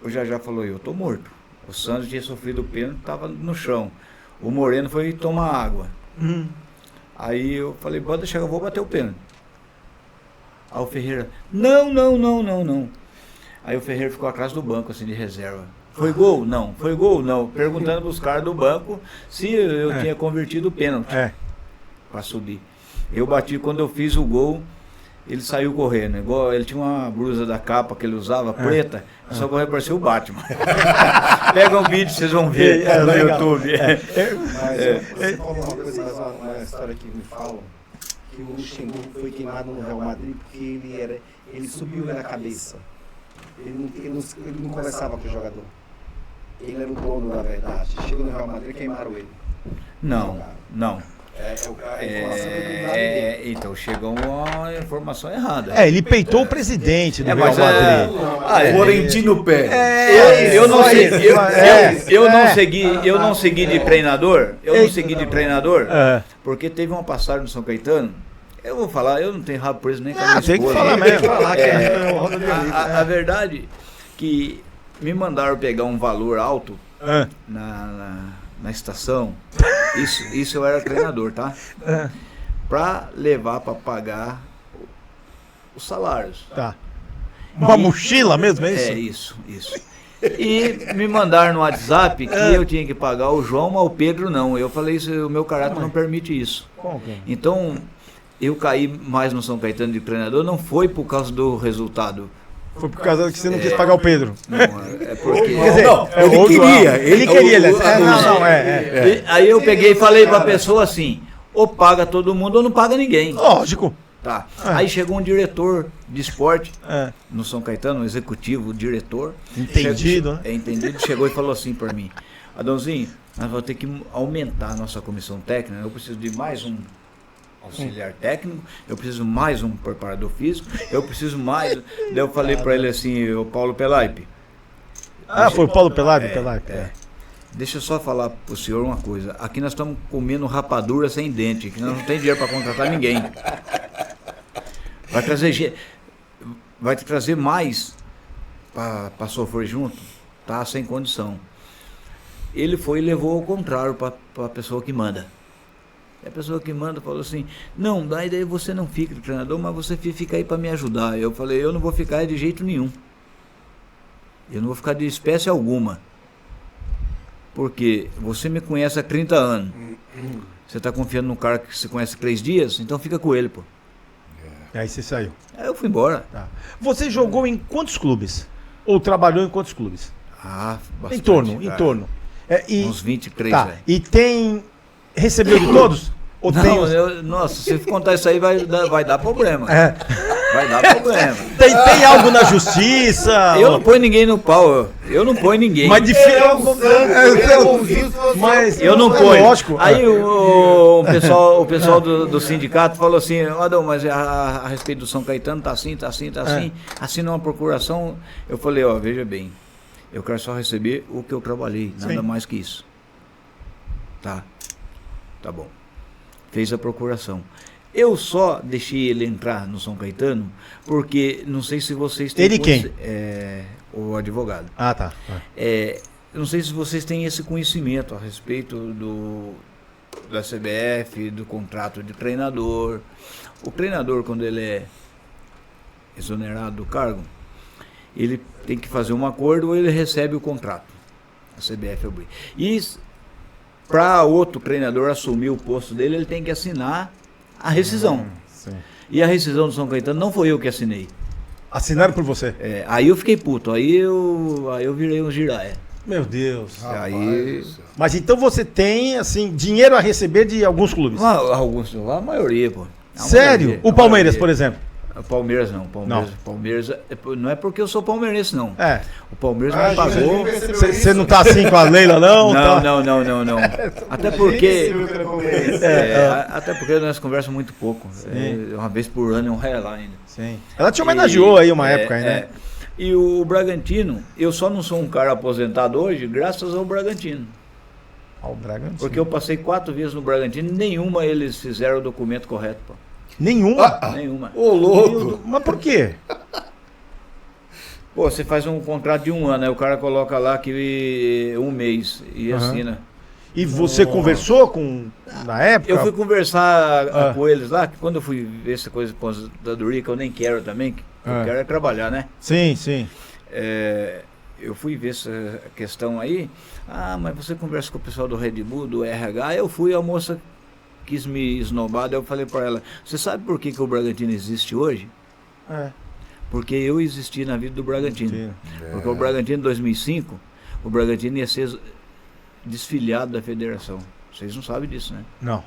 o Jajá falou, eu tô morto. O Sandro tinha sofrido o pênalti, estava no chão. O Moreno foi tomar água. Aí eu falei, pode deixar, eu vou bater o pênalti. Aí o Ferreira, não. Aí o Ferreira ficou atrás do banco, assim, de reserva. Foi gol? Não. Foi gol? Não. Perguntando pros caras do banco se eu tinha convertido o pênalti para subir. Eu bati, quando eu fiz o gol, ele saiu correndo. Igual ele tinha uma blusa da capa que ele usava, preta, só correu, parecia o Batman. Pega um vídeo, vocês vão ver no YouTube. Você falou uma coisa, uma história que me falam, que o Luxemburgo foi queimado no Real Madrid porque ele subiu na cabeça. Ele não conversava com o jogador. Ele era o dono, na verdade. Chegou no Real Madrid e queimaram ele. Não. Então chegou uma informação errada. Ele peitou o presidente do Real mas Madrid. Florentino Pérez. Eu não segui de treinador. Eu não segui de treinador porque teve uma passagem no São Caetano. Eu vou falar, eu não tenho rabo preso nem com a minha tem que esposa. falar mesmo. A verdade que me mandaram pegar um valor alto na estação. Isso eu era treinador, tá? Pra levar pra pagar os salários. Tá. Uma mochila mesmo, é isso? Isso. E me mandaram no WhatsApp que eu tinha que pagar o João, mas o Pedro não. Eu falei, o meu caráter não permite isso. Então, eu caí mais no São Caetano de treinador, não foi por causa do resultado. Foi por causa que você não quis pagar o Pedro. Não, é porque... Quer dizer, ele queria. Aí eu peguei e falei pra pessoa assim, ou paga todo mundo ou não paga ninguém. Lógico. Tá. Aí chegou um diretor de esporte no São Caetano, um executivo, diretor. Entendido, né? Entendido, chegou e falou assim pra mim, Adãozinho, nós vamos ter que aumentar a nossa comissão técnica. Eu preciso de mais um auxiliar técnico, eu preciso mais um preparador físico, eu preciso mais. Daí eu falei para ele assim, o Paulo Pelaipe. Foi o Paulo Pelaipe? Deixa eu só falar pro senhor uma coisa. Aqui nós estamos comendo rapadura sem dente, que nós não tem dinheiro para contratar ninguém. Vai trazer mais para sofrer junto, tá sem condição. Ele foi e levou ao contrário para a pessoa que manda. E a pessoa que manda falou assim, não, daí você não fica treinador, mas você fica aí para me ajudar. Eu falei, eu não vou ficar de jeito nenhum. Eu não vou ficar de espécie alguma. Porque você me conhece há 30 anos. Você está confiando num cara que você conhece há 3 dias? Então fica com ele, pô. E aí você saiu. Aí eu fui embora. Tá. Você jogou em quantos clubes? Ou trabalhou em quantos clubes? Bastante. Em torno. Uns 23, tá. velho. E recebeu de todos? Ou não, tem nossa, se contar isso aí vai dar problema. Vai dar problema. Tem algo na justiça? Eu não ponho ninguém no pau. Eu não ponho ninguém. Mas mas eu não ponho. Lógico. Aí o pessoal do sindicato falou assim, Adão, mas a respeito do São Caetano tá assim. Assina uma procuração. Eu falei, veja bem, eu quero só receber o que eu trabalhei, nada mais que isso. Tá bom. Fez a procuração. Eu só deixei ele entrar no São Caetano porque não sei se vocês têm... Ele quem? O advogado. Tá. Não sei se vocês têm esse conhecimento a respeito da CBF, do contrato de treinador. O treinador, quando ele é exonerado do cargo, ele tem que fazer um acordo ou ele recebe o contrato. A CBF obriga. E para outro treinador assumir o posto dele, ele tem que assinar a rescisão. E a rescisão do São Caetano não foi eu que assinei. Assinaram por você? Aí eu fiquei puto, aí eu virei um giraia. Meu Deus. Aí... Mas então você tem, assim, dinheiro a receber de alguns clubes? A maioria, pô. Sério? Maioria, o Palmeiras, por exemplo? Palmeiras não. Palmeiras não é porque eu sou palmeirense, não. O Palmeiras me pagou. Você não tá assim com a Leila, não? Não. Até porque nós conversamos muito pouco. Uma vez por ano é R$1 lá ainda. Sim. Ela te homenageou aí uma época, né? E o Bragantino, eu só não sou um cara aposentado hoje graças ao Bragantino. Ao Bragantino. Porque eu passei 4 vezes no Bragantino, nenhuma eles fizeram o documento correto, pô. Nenhuma? Nenhuma. Ô, louco! Mas por quê? Pô, você faz um contrato de 1 ano, aí o cara coloca lá que 1 mês e assina. E você conversou na época? Eu fui conversar com eles lá, que quando eu fui ver essa coisa de aposentadoria, que eu nem quero também, que eu quero é trabalhar, né? Sim. Eu fui ver essa questão aí, mas você conversa com o pessoal do Red Bull, do RH, eu fui, a moça quis me esnobar, daí eu falei para ela, você sabe por que o Bragantino existe hoje? Porque eu existi na vida do Bragantino. Porque o Bragantino em 2005, o Bragantino ia ser desfiliado da federação. Vocês não sabem disso, né? Não.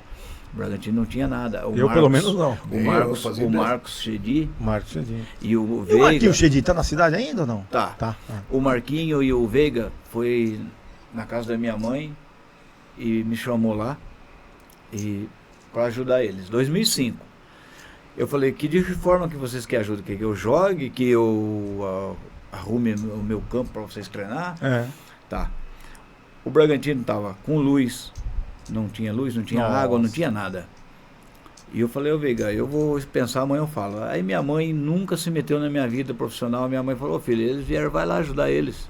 O Bragantino não tinha nada. Pelo menos não. O Marcos Chedi. E o Veiga. E o Marquinhos Chedi tá na cidade ainda ou não? Tá. O Marquinho e o Veiga foi na casa da minha mãe e me chamou lá para ajudar eles. 2005. Eu falei, de que forma que vocês querem ajuda? Que eu jogue, que eu arrume o meu campo para vocês treinar? Tá. O Bragantino tava com luz, não tinha água, não tinha nada. E eu falei, Veiga, eu vou pensar, amanhã eu falo. Aí minha mãe nunca se meteu na minha vida profissional, minha mãe falou, filho, eles vieram, vai lá ajudar eles.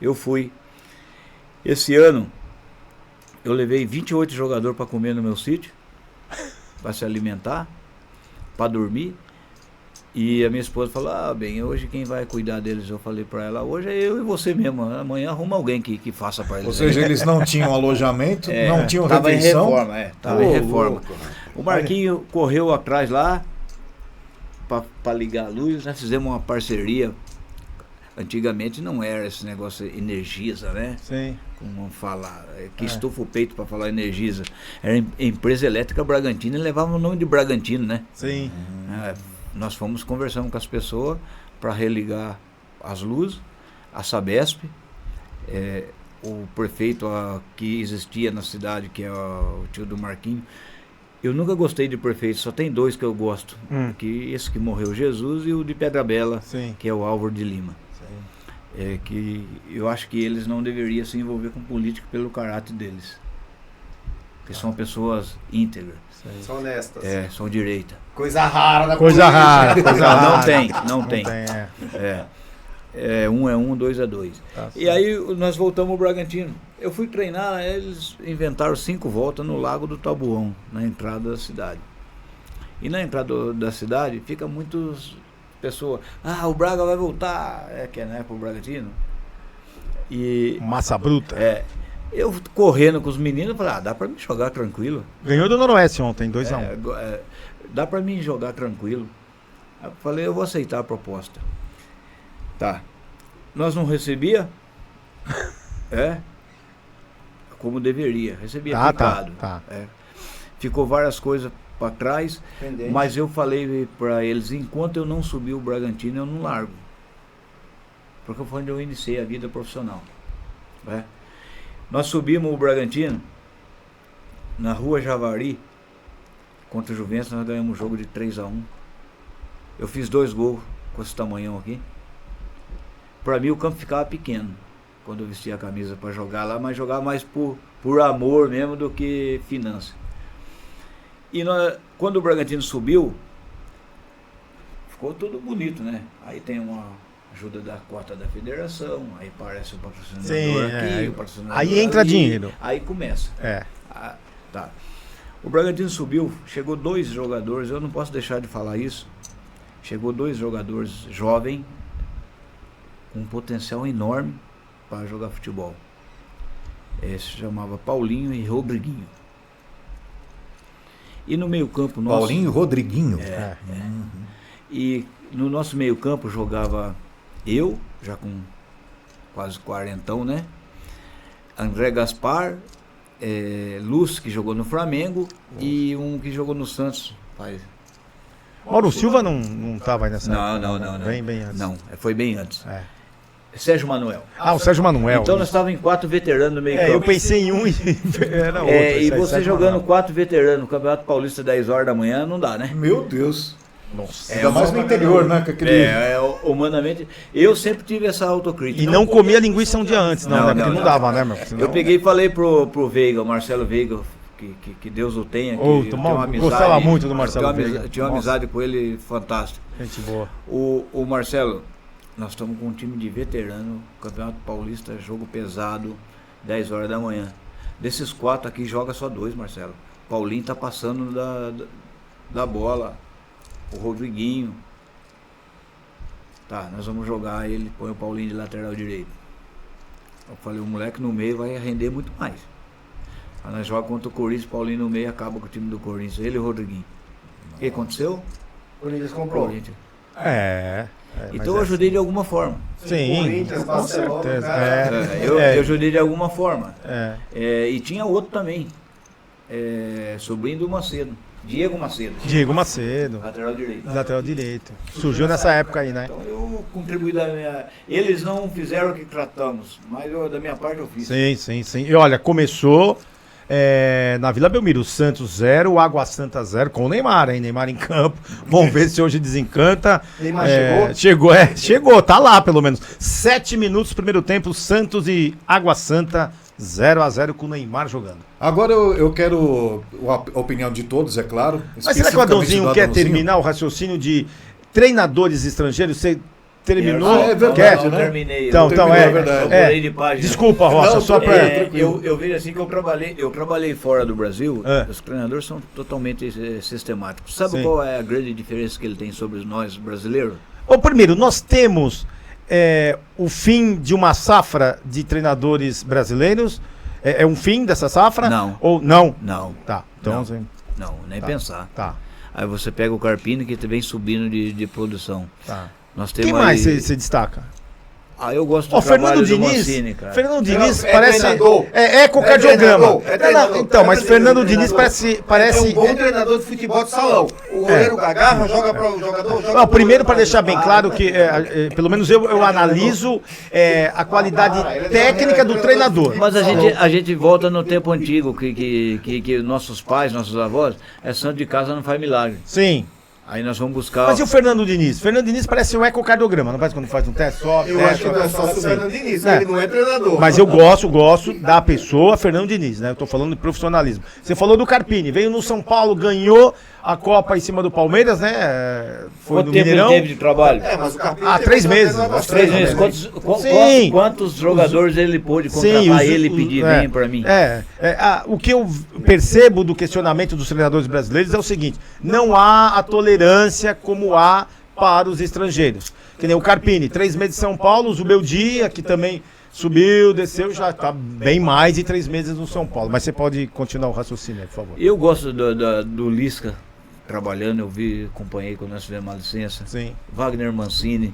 Eu fui. Esse ano, eu levei 28 jogadores para comer no meu sítio, para se alimentar, para dormir. E a minha esposa falou, bem, hoje quem vai cuidar deles? Eu falei para ela, hoje é eu e você mesmo, amanhã arruma alguém que faça para eles. Ou seja, eles não tinham alojamento, não tinham tava refeição. Tava em reforma. O Marquinho correu atrás lá para ligar a luz, nós fizemos uma parceria. Antigamente não era esse negócio Energisa, né? Sim. Como falar, que estufa o peito para falar Energisa. Era empresa elétrica Bragantino e levava o nome de Bragantino, né? Sim. Nós fomos conversando com as pessoas para religar as luzes, a Sabesp, o prefeito que existia na cidade, que é o tio do Marquinho. Eu nunca gostei de prefeito, só tem 2 que eu gosto. Que esse que morreu, Jesus, e o de Pedra Bela, Sim. que é o Álvaro de Lima. Que eu acho que eles não deveriam se envolver com política pelo caráter deles. Porque são pessoas íntegras. São honestas. São direita. Coisa rara da Coisa política. rara. Coisa rara. Não tem. Um é um, 2 é 2. Tá E aí nós voltamos ao Bragantino. Eu fui treinar, eles inventaram 5 voltas no Lago do Tabuão, na entrada da cidade. E na entrada da cidade fica muitas pessoas. O Braga vai voltar. Que é na época o Bragantino. E Massa bruta. eu correndo com os meninos, falei, dá pra mim jogar tranquilo. Ganhou do Noroeste ontem, 2-1. Dá pra mim jogar tranquilo. Aí eu falei, eu vou aceitar a proposta. Tá. Nós não recebia? Como deveria. Recebia picado. Tá. Ficou várias coisas para trás, Pendente. mas eu falei para eles, enquanto eu não subir o Bragantino, eu não largo. Porque foi onde eu iniciei a vida profissional. Nós subimos o Bragantino na Rua Javari contra o Juventus, nós ganhamos um jogo de 3-1. Eu fiz 2 gols com esse tamanhão aqui. Para mim o campo ficava pequeno quando eu vestia a camisa para jogar lá, mas jogar mais por amor mesmo do que finança. E quando o Bragantino subiu, ficou tudo bonito, né? Aí tem uma ajuda da cota da federação, aí aparece o patrocinador aqui, o patrocinador aí entra ali, dinheiro. Aí começa. Tá. O Bragantino subiu, chegou 2 jogadores, eu não posso deixar de falar isso. Chegou 2 jogadores jovens, com um potencial enorme para jogar futebol. Esse se chamava Paulinho e Rodriguinho. E no meio campo nosso... Paulinho e Rodriguinho. E no nosso meio campo jogava eu, já com quase 40, né? André Gaspar, Lúcio, que jogou no Flamengo, e um que jogou no Santos. Mauro Silva não tava aí nessa época? Não. Bem antes. Não, foi bem antes. Sérgio Manuel. O Sérgio Manuel. Então nós estávamos em 4 veteranos no meio campo. Eu pensei em um e era outro. E você jogando 4 veteranos no Campeonato Paulista 10 horas da manhã, não dá, né? Meu Deus. Nossa. Ainda mais no interior, né? Com aquele... Humanamente, eu sempre tive essa autocrítica. E não comia linguiça um dia antes, né? Porque não dava, né, meu? Senão... Eu peguei e falei pro Veiga, o Marcelo Veiga, que Deus o tenha. Gostava muito do Marcelo Veiga. Tinha uma amizade com ele fantástica. Gente boa. O Marcelo, nós estamos com um time de veterano, Campeonato Paulista, jogo pesado, 10 horas da manhã. Desses 4 aqui, joga só 2, Marcelo. Paulinho tá passando da bola. O Rodriguinho. Tá, nós vamos jogar, ele põe o Paulinho de lateral direito. Eu falei, o moleque no meio vai render muito mais. Aí nós jogamos contra o Corinthians, Paulinho no meio, acaba com o time do Corinthians, ele e o Rodriguinho. O que aconteceu? O Corinthians comprou. Corinthians. mas Então eu ajudei de alguma forma. Sim, Corinthians, com Barcelona, certeza. Eu ajudei de alguma forma. E tinha outro também. Sobrinho do Macedo. Diego Macedo. Lateral direito. Surgiu nessa época aí, né? Então eu contribuí da minha... Eles não fizeram o que tratamos, mas da minha parte eu fiz. Sim. E olha, começou na Vila Belmiro, Santos 0, Água Santa 0, com o Neymar, hein? Neymar em campo. Vamos ver se hoje desencanta. Neymar chegou, tá lá pelo menos. 7 minutos, primeiro tempo, Santos e Água Santa 0-0 com o Neymar jogando. Agora eu quero a opinião de todos, é claro. Mas será que o Adãozinho quer terminar o raciocínio de treinadores estrangeiros? Você terminou? É verdade, eu né? terminei. Então, é verdade. Eu pulei de página. Desculpa, Rocha, Não, só pra... eu vejo assim que eu trabalhei fora do Brasil, os treinadores são totalmente sistemáticos. Sabe qual é a grande diferença que ele tem sobre nós brasileiros? Primeiro, nós temos o fim de uma safra de treinadores brasileiros. É um fim dessa safra? Não. Ou não? Não. Tá. Então, Não, nem pensar. Tá. Aí você pega o Carpini que vem subindo de produção. Tá. Nós temos Quem mais você destaca? Eu gosto do Ó, trabalho Fernando do Diniz, Mancini, cara. Fernando Diniz É parece treinador. é ecocardiograma. É treinador. Então, mas Fernando Diniz É parece um bom treinador de futebol de salão. O goleiro agarra, joga para o jogador. Não, primeiro, para deixar bem claro que, pelo menos eu analiso a qualidade técnica do treinador. Mas a gente volta no tempo antigo, que nossos pais, nossos avós, santo de casa não faz milagre. Sim. Aí nós vamos buscar... Mas e o Fernando Diniz? Fernando Diniz parece um ecocardiograma, não parece quando faz um teste? Sobe, Eu acho que não é só o Fernando Diniz, ele não é treinador. Mas eu gosto da pessoa Fernando Diniz, né? Eu tô falando de profissionalismo. Você falou do Carpini, veio no São Paulo, ganhou a Copa em cima do Palmeiras, né? Foi Quanto no tempo ele Mineirão. teve de trabalho? Mas o Carpini 3 meses. 3 meses. Sim. Quantos jogadores ele pôde contratar ele e pedir, vem pra mim? O que eu percebo do questionamento dos treinadores brasileiros é o seguinte: não há a tolerância como há para os estrangeiros. Que nem o Carpini, 3 meses de São Paulo, o Zubeldia, que também subiu, desceu, já está bem mais de 3 meses no São Paulo. Mas você pode continuar o raciocínio aí, por favor. Eu gosto do Lisca trabalhando, acompanhei quando nós fizemos uma licença. Sim. Wagner Mancini,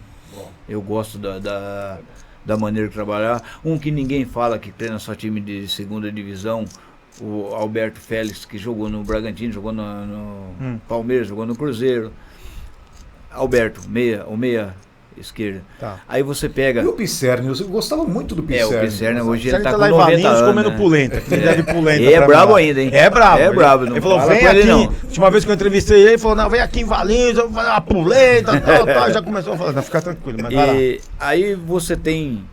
eu gosto da maneira de trabalhar. Um que ninguém fala, que treina só time de segunda divisão, o Alberto Félix, que jogou no Bragantino, jogou no Palmeiras, jogou no Cruzeiro. Alberto, o meia esquerda. Tá. Aí você pega... E o Pisserni? Eu gostava muito do Pisserni. O Pisserni hoje ele Ele tá tá com lá em 90 Valinhos anos, comendo né? polenta. Que ele deve polenta. E é pra brabo mim lá. ainda, hein? É brabo. É brabo, não Ele falou, fala vem com ele, aqui. não. Última vez que eu entrevistei ele, ele falou, não, vem aqui em Valinhos, eu vou fazer uma polenta, tal. Já começou a falar, não, fica tranquilo, mas vai lá. E aí você tem,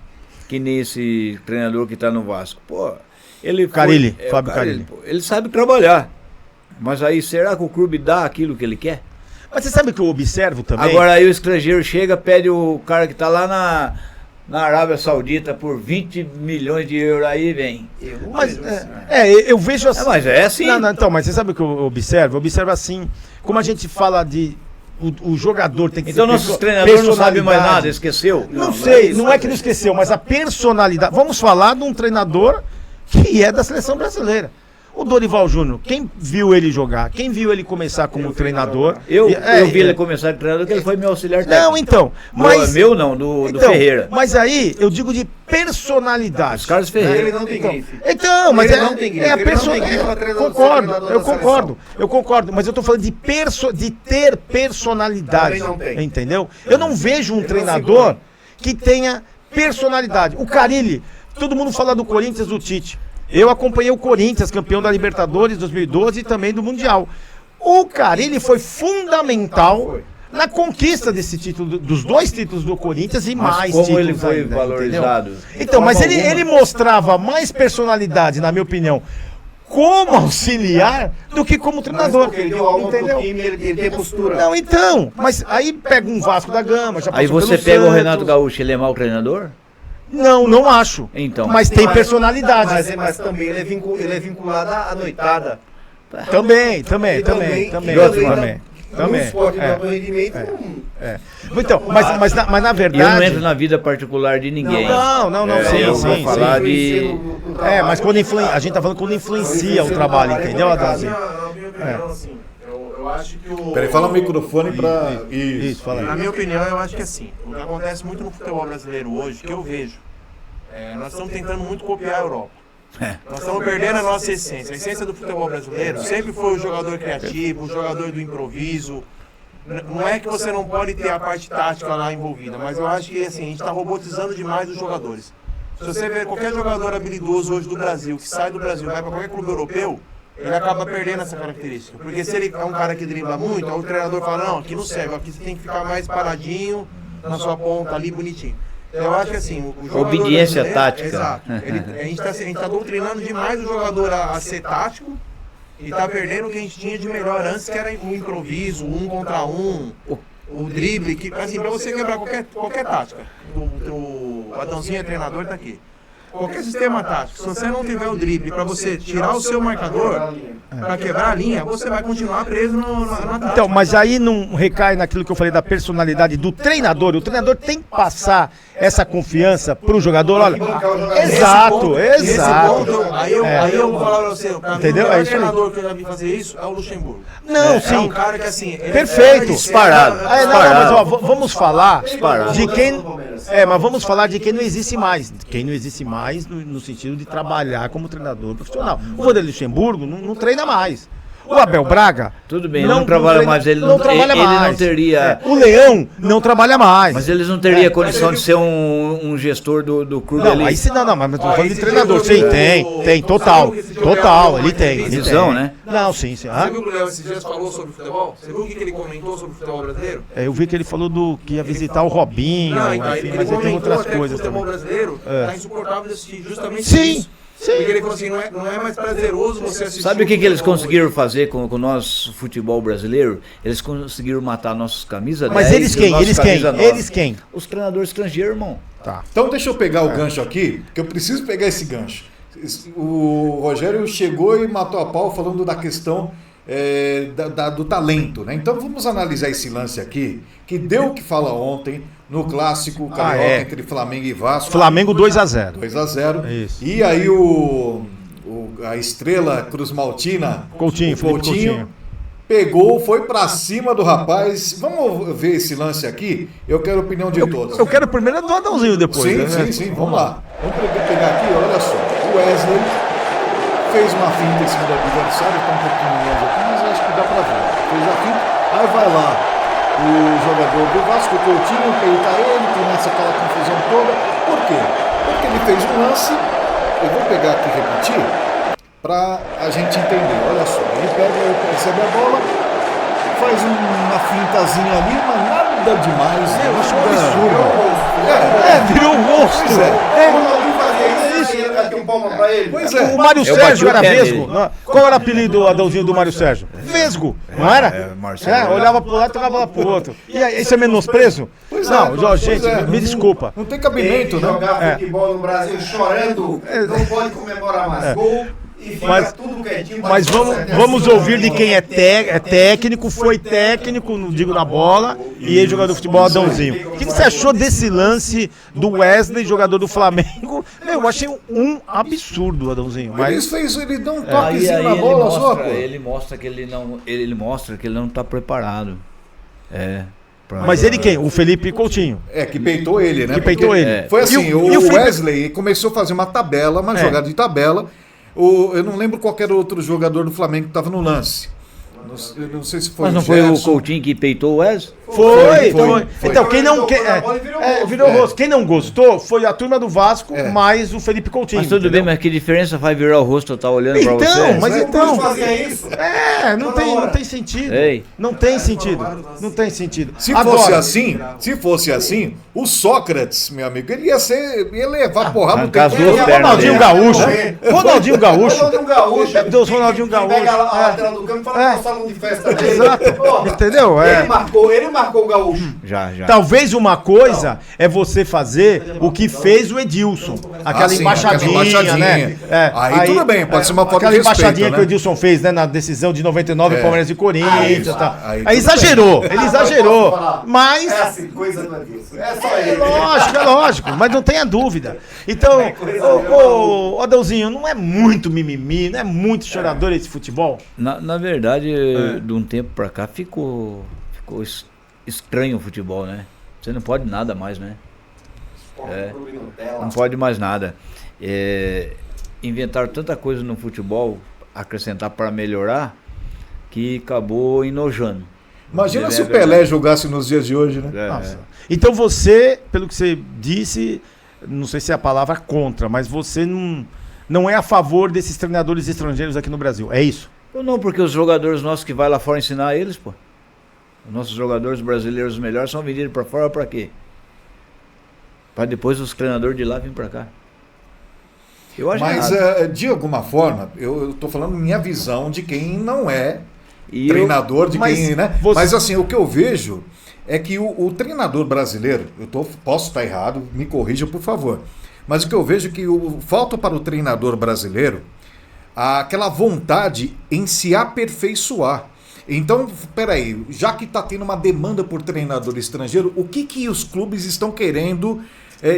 que nem esse treinador que tá no Vasco. Pô, ele Carille, foi, Fábio o Carille, Carille. pô, ele sabe trabalhar. Mas aí, será que o clube dá aquilo que ele quer? Mas você sabe o que eu observo também? Agora aí o estrangeiro chega, pede o cara que tá lá na Arábia Saudita por 20 milhões de euros, aí vem. Mas, eu vejo assim. Mas é assim. Não, então, mas você sabe o que eu observo? Eu observo assim, como a gente fala de... O jogador tem que Então ter nossos treinadores não sabem mais personalidade. nada, esqueceu? Não sei, não é que não esqueceu, mas a personalidade. Vamos falar de um treinador que é da seleção brasileira. O Dorival Júnior, quem viu ele jogar, quem viu ele começar como treinador... Eu vi ele começar de treinador, que ele foi meu auxiliar técnico. Não, então, mas... Meu não, do Ferreira. Mas aí, eu digo de personalidade. Os Carlos Ferreira. Ele não tem grife. Então, mas Ele não tem grife, a ele não tem grife pra personalidade. treinador da Eu concordo, mas eu tô falando de ter personalidade. Também não tem. Entendeu? Eu não vejo um treinador que tenha personalidade. O Carille, todo mundo fala do Corinthians, do Tite. Eu acompanhei o Corinthians, campeão da Libertadores 2012 e também do Mundial. O Carille foi fundamental na conquista desse título, dos 2 títulos do Corinthians e Mas mais como títulos ele foi ainda, valorizado? entendeu? Então, mas ele mostrava mais personalidade, na minha opinião, como auxiliar do que como treinador. Porque ele deu aula pro Entendeu? time, ele tem postura. Não, então, mas aí pega um Vasco da Gama, já Aí passou você pelo pega o Santos. Renato Gaúcho, ele é mau treinador? Não acho. Então. Mas tem personalidade. Mas também ele é vinculado à noitada. Também. No esporte de alto rendimento, Então, mas na E eu não verdade. entro na vida particular de ninguém. Não, Eu vou falar de... Mas quando a gente tá falando quando influencia o trabalho, entendeu, Adãozinho? Na minha opinião, assim, eu acho que o... Peraí, fala o microfone pra... Isso, fala Na aí. minha opinião, eu acho que assim, o que acontece muito no futebol brasileiro hoje, que eu vejo, nós estamos tentando muito copiar a Europa. Nós estamos perdendo a nossa essência. A essência do futebol brasileiro sempre foi o jogador criativo, o jogador do improviso. Não é que você não pode ter a parte tática lá envolvida, mas eu acho que assim, a gente está robotizando demais os jogadores. Se você ver qualquer jogador habilidoso hoje do Brasil, que sai do Brasil e vai para qualquer clube europeu, ele acaba perdendo essa característica. Porque se ele é um cara que dribla muito, aí o treinador fala, não, aqui não serve, aqui você tem que ficar mais paradinho na sua ponta ali, bonitinho. Então, eu acho que assim, o jogador Obediência brasileiro- tática. Exato. A gente tá doutrinando demais o jogador a ser tático e tá perdendo o que a gente tinha de melhor antes, que era o improviso, 1 contra 1, o drible, que assim, pra você quebrar qualquer tática. O Adãozinho é treinador, tá aqui. qualquer sistema tático, se você não tiver o drible para você tirar o seu marcador, para quebrar a linha, você vai continuar preso na tática. Então, mas aí não recai naquilo que eu falei da personalidade do treinador. O treinador tem que passar essa confiança pro jogador. Olha, exato. Aí eu vou falar pra você, pra entendeu? mim, o É melhor isso aí. treinador que eu já vi fazer isso é o Luxemburgo. Não, É sim. um cara que assim... Perfeito. Disparado. Não, mas ó, vamos falar de quem. Mas vamos falar de quem não existe mais. Quem não existe mais no sentido de trabalhar como treinador profissional. O Vanderlei Luxemburgo não treina mais. O Abel Braga. Tudo bem, ele não trabalha treina- mais, ele trabalha ele mais. não teria. O Leão não trabalha mais. Mas eles não teriam condição de ser um gestor do clube Não, ali. aí sim, não, mas eu tô falando de treinador. Sim, tem, total, ele tem. Visão, né? Não, sim. Você viu que o Léo esses dias falou sobre futebol? Você viu o que ele comentou sobre o futebol brasileiro? Eu vi que ele falou que ia visitar o Robinho, Não, então, enfim, ele mas ele tem comentou outras até que o coisas futebol também. brasileiro tá insuportável de assistir, justamente Sim, isso. Porque ele falou assim, não é mais prazeroso você assistir. Sabe o que eles futebol conseguiram fazer com o nosso futebol brasileiro? Eles conseguiram matar nossos camisas Mas 10 eles e quem? nossos Eles quem? camisa 9. Eles quem? Os treinadores estrangeiros, irmão. Tá. Então deixa eu pegar o gancho aqui, que eu preciso pegar esse gancho. O Rogério chegou e matou a pau falando da questão do talento, né? Então vamos analisar esse lance aqui, que deu o que fala ontem no clássico carioca entre Flamengo e Vasco. Flamengo 2-0. 2-0. Isso. E aí a estrela Cruz Maltina, Coutinho, o Felipe Coutinho. pegou, foi pra cima do rapaz. Vamos ver esse lance aqui? Eu quero a opinião de todos. Eu quero primeiro do Adãozinho depois. Sim, né? sim, vamos lá. Vamos pegar aqui, olha só. O Wesley fez uma finta em cima do adversário, tá um pouquinho longe aqui, mas acho que dá pra ver. Fez a finta, aí vai lá o jogador do Vasco, o Coutinho, peita ele, começa aquela confusão toda. Por quê? Porque ele fez um lance, eu vou pegar aqui e repetir, pra a gente entender. Olha só, ele recebe a bola, faz uma fintazinha ali, mas nada demais. Eu acho um absurdo. Virou um rosto. Pois é. Pois O Mário Eu Sérgio bati o era pé Vesgo. nele. Qual era o apelido, Adãozinho, do Mário Sérgio? Vesgo, não era? Marcelo. Olhava pro lado e tocava lá pro outro. E aí, isso é menosprezo? Não, Jorge, Pois gente, é. me desculpa. Não tem cabimento, né? Jogar futebol no Brasil chorando, não pode comemorar mais gol e fica Mas- tudo quietinho. Mas vamos ouvir de quem é técnico, foi técnico, não digo na bola, e ex-jogador de futebol, Adãozinho. O que você achou desse lance do Wesley, jogador do Flamengo? Eu achei um absurdo, Adãozinho. Mas Ele dá um Aí toquezinho na ele bola só, pô. mostra que ele mostra que ele não está preparado. Mas ele quem? O Felipe Coutinho. É, que peitou ele, né? Que peitou Porque ele. Foi assim, E o Felipe- Wesley começou a fazer uma tabela, uma jogada de tabela. Eu não lembro qual era o outro jogador do Flamengo que estava no lance. Eu não sei se foi Mas não o foi o Gerson. Coutinho que peitou o Wesley? Foi. Foi. Então, quem não Tocou quer. na bola e Virou rosto. Quem não gostou foi a turma do Vasco, É. mais o Felipe Coutinho. Mas tudo bem, mas que diferença vai virar o rosto eu estar olhando pra você? Então, mas então. fazia isso. Não tem sentido. Ei. Não tem sentido. Não tem sentido. Se fosse assim, o Sócrates, meu amigo, ele ia levar porrada no arrancar as tempo. duas Ele ia- pernas Ronaldinho dele. Gaúcho. Ronaldinho Gaúcho. Ronaldinho Gaúcho. Deus, Ronaldinho Gaúcho. Pega lá a É. lateral do campo e fala que é o salão de festa dele. Exato. Pô, Entendeu? Ele marcou o Gaúcho. Já. Talvez uma coisa é você fazer o que fez o Edilson. Aquela sim, embaixadinha, aquela embaixadinha. né? Aí tudo bem, pode ser uma falta aquela de respeito, embaixadinha né? que o Edilson fez, né, na decisão de 99, Palmeiras e Corinthians. isso. Tá. Aí Aí tudo exagerou, ele Posso exagerou. falar? Mas É assim, coisa do Edilson. É só é ele. lógico, mas não tenha dúvida. Então, ô Adãozinho, não é muito mimimi, não é muito chorador esse futebol? Na verdade, de um tempo pra cá ficou estranho o futebol, né? Você não pode nada mais, né? Não pode mais nada. Inventaram tanta coisa no futebol, acrescentar para melhorar, que acabou enojando. Imagina É se o verdade. Pelé jogasse nos dias de hoje, né? Nossa. Então você, pelo que você disse, não sei se é a palavra contra, mas você não é a favor desses treinadores estrangeiros aqui no Brasil, é isso? Eu não, porque os jogadores nossos que vai lá fora ensinar eles, pô. Os nossos jogadores brasileiros melhores são vendidos para fora para quê? Para depois os treinadores de lá virem para cá. Eu acho Mas, errado. de alguma forma, eu estou falando minha visão de quem não é E treinador, de Mas quem, né? você- Mas assim, o que eu vejo é que o treinador brasileiro, posso estar errado, me corrija, por favor. Mas o que eu vejo é que falta para o treinador brasileiro aquela vontade em se aperfeiçoar. Então, peraí, já que está tendo uma demanda por treinador estrangeiro, o que os clubes estão querendo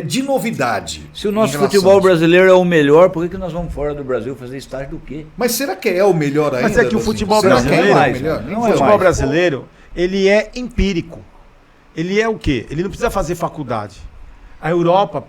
de novidade? Se o nosso futebol brasileiro é o melhor, por que nós vamos fora do Brasil fazer estágio do quê? Mas será que é o melhor ainda? Mas é que o futebol Será que brasileiro, é mais, melhor? não o é futebol mais. brasileiro, ele é empírico. Ele é o quê? Ele não precisa fazer faculdade. A Europa,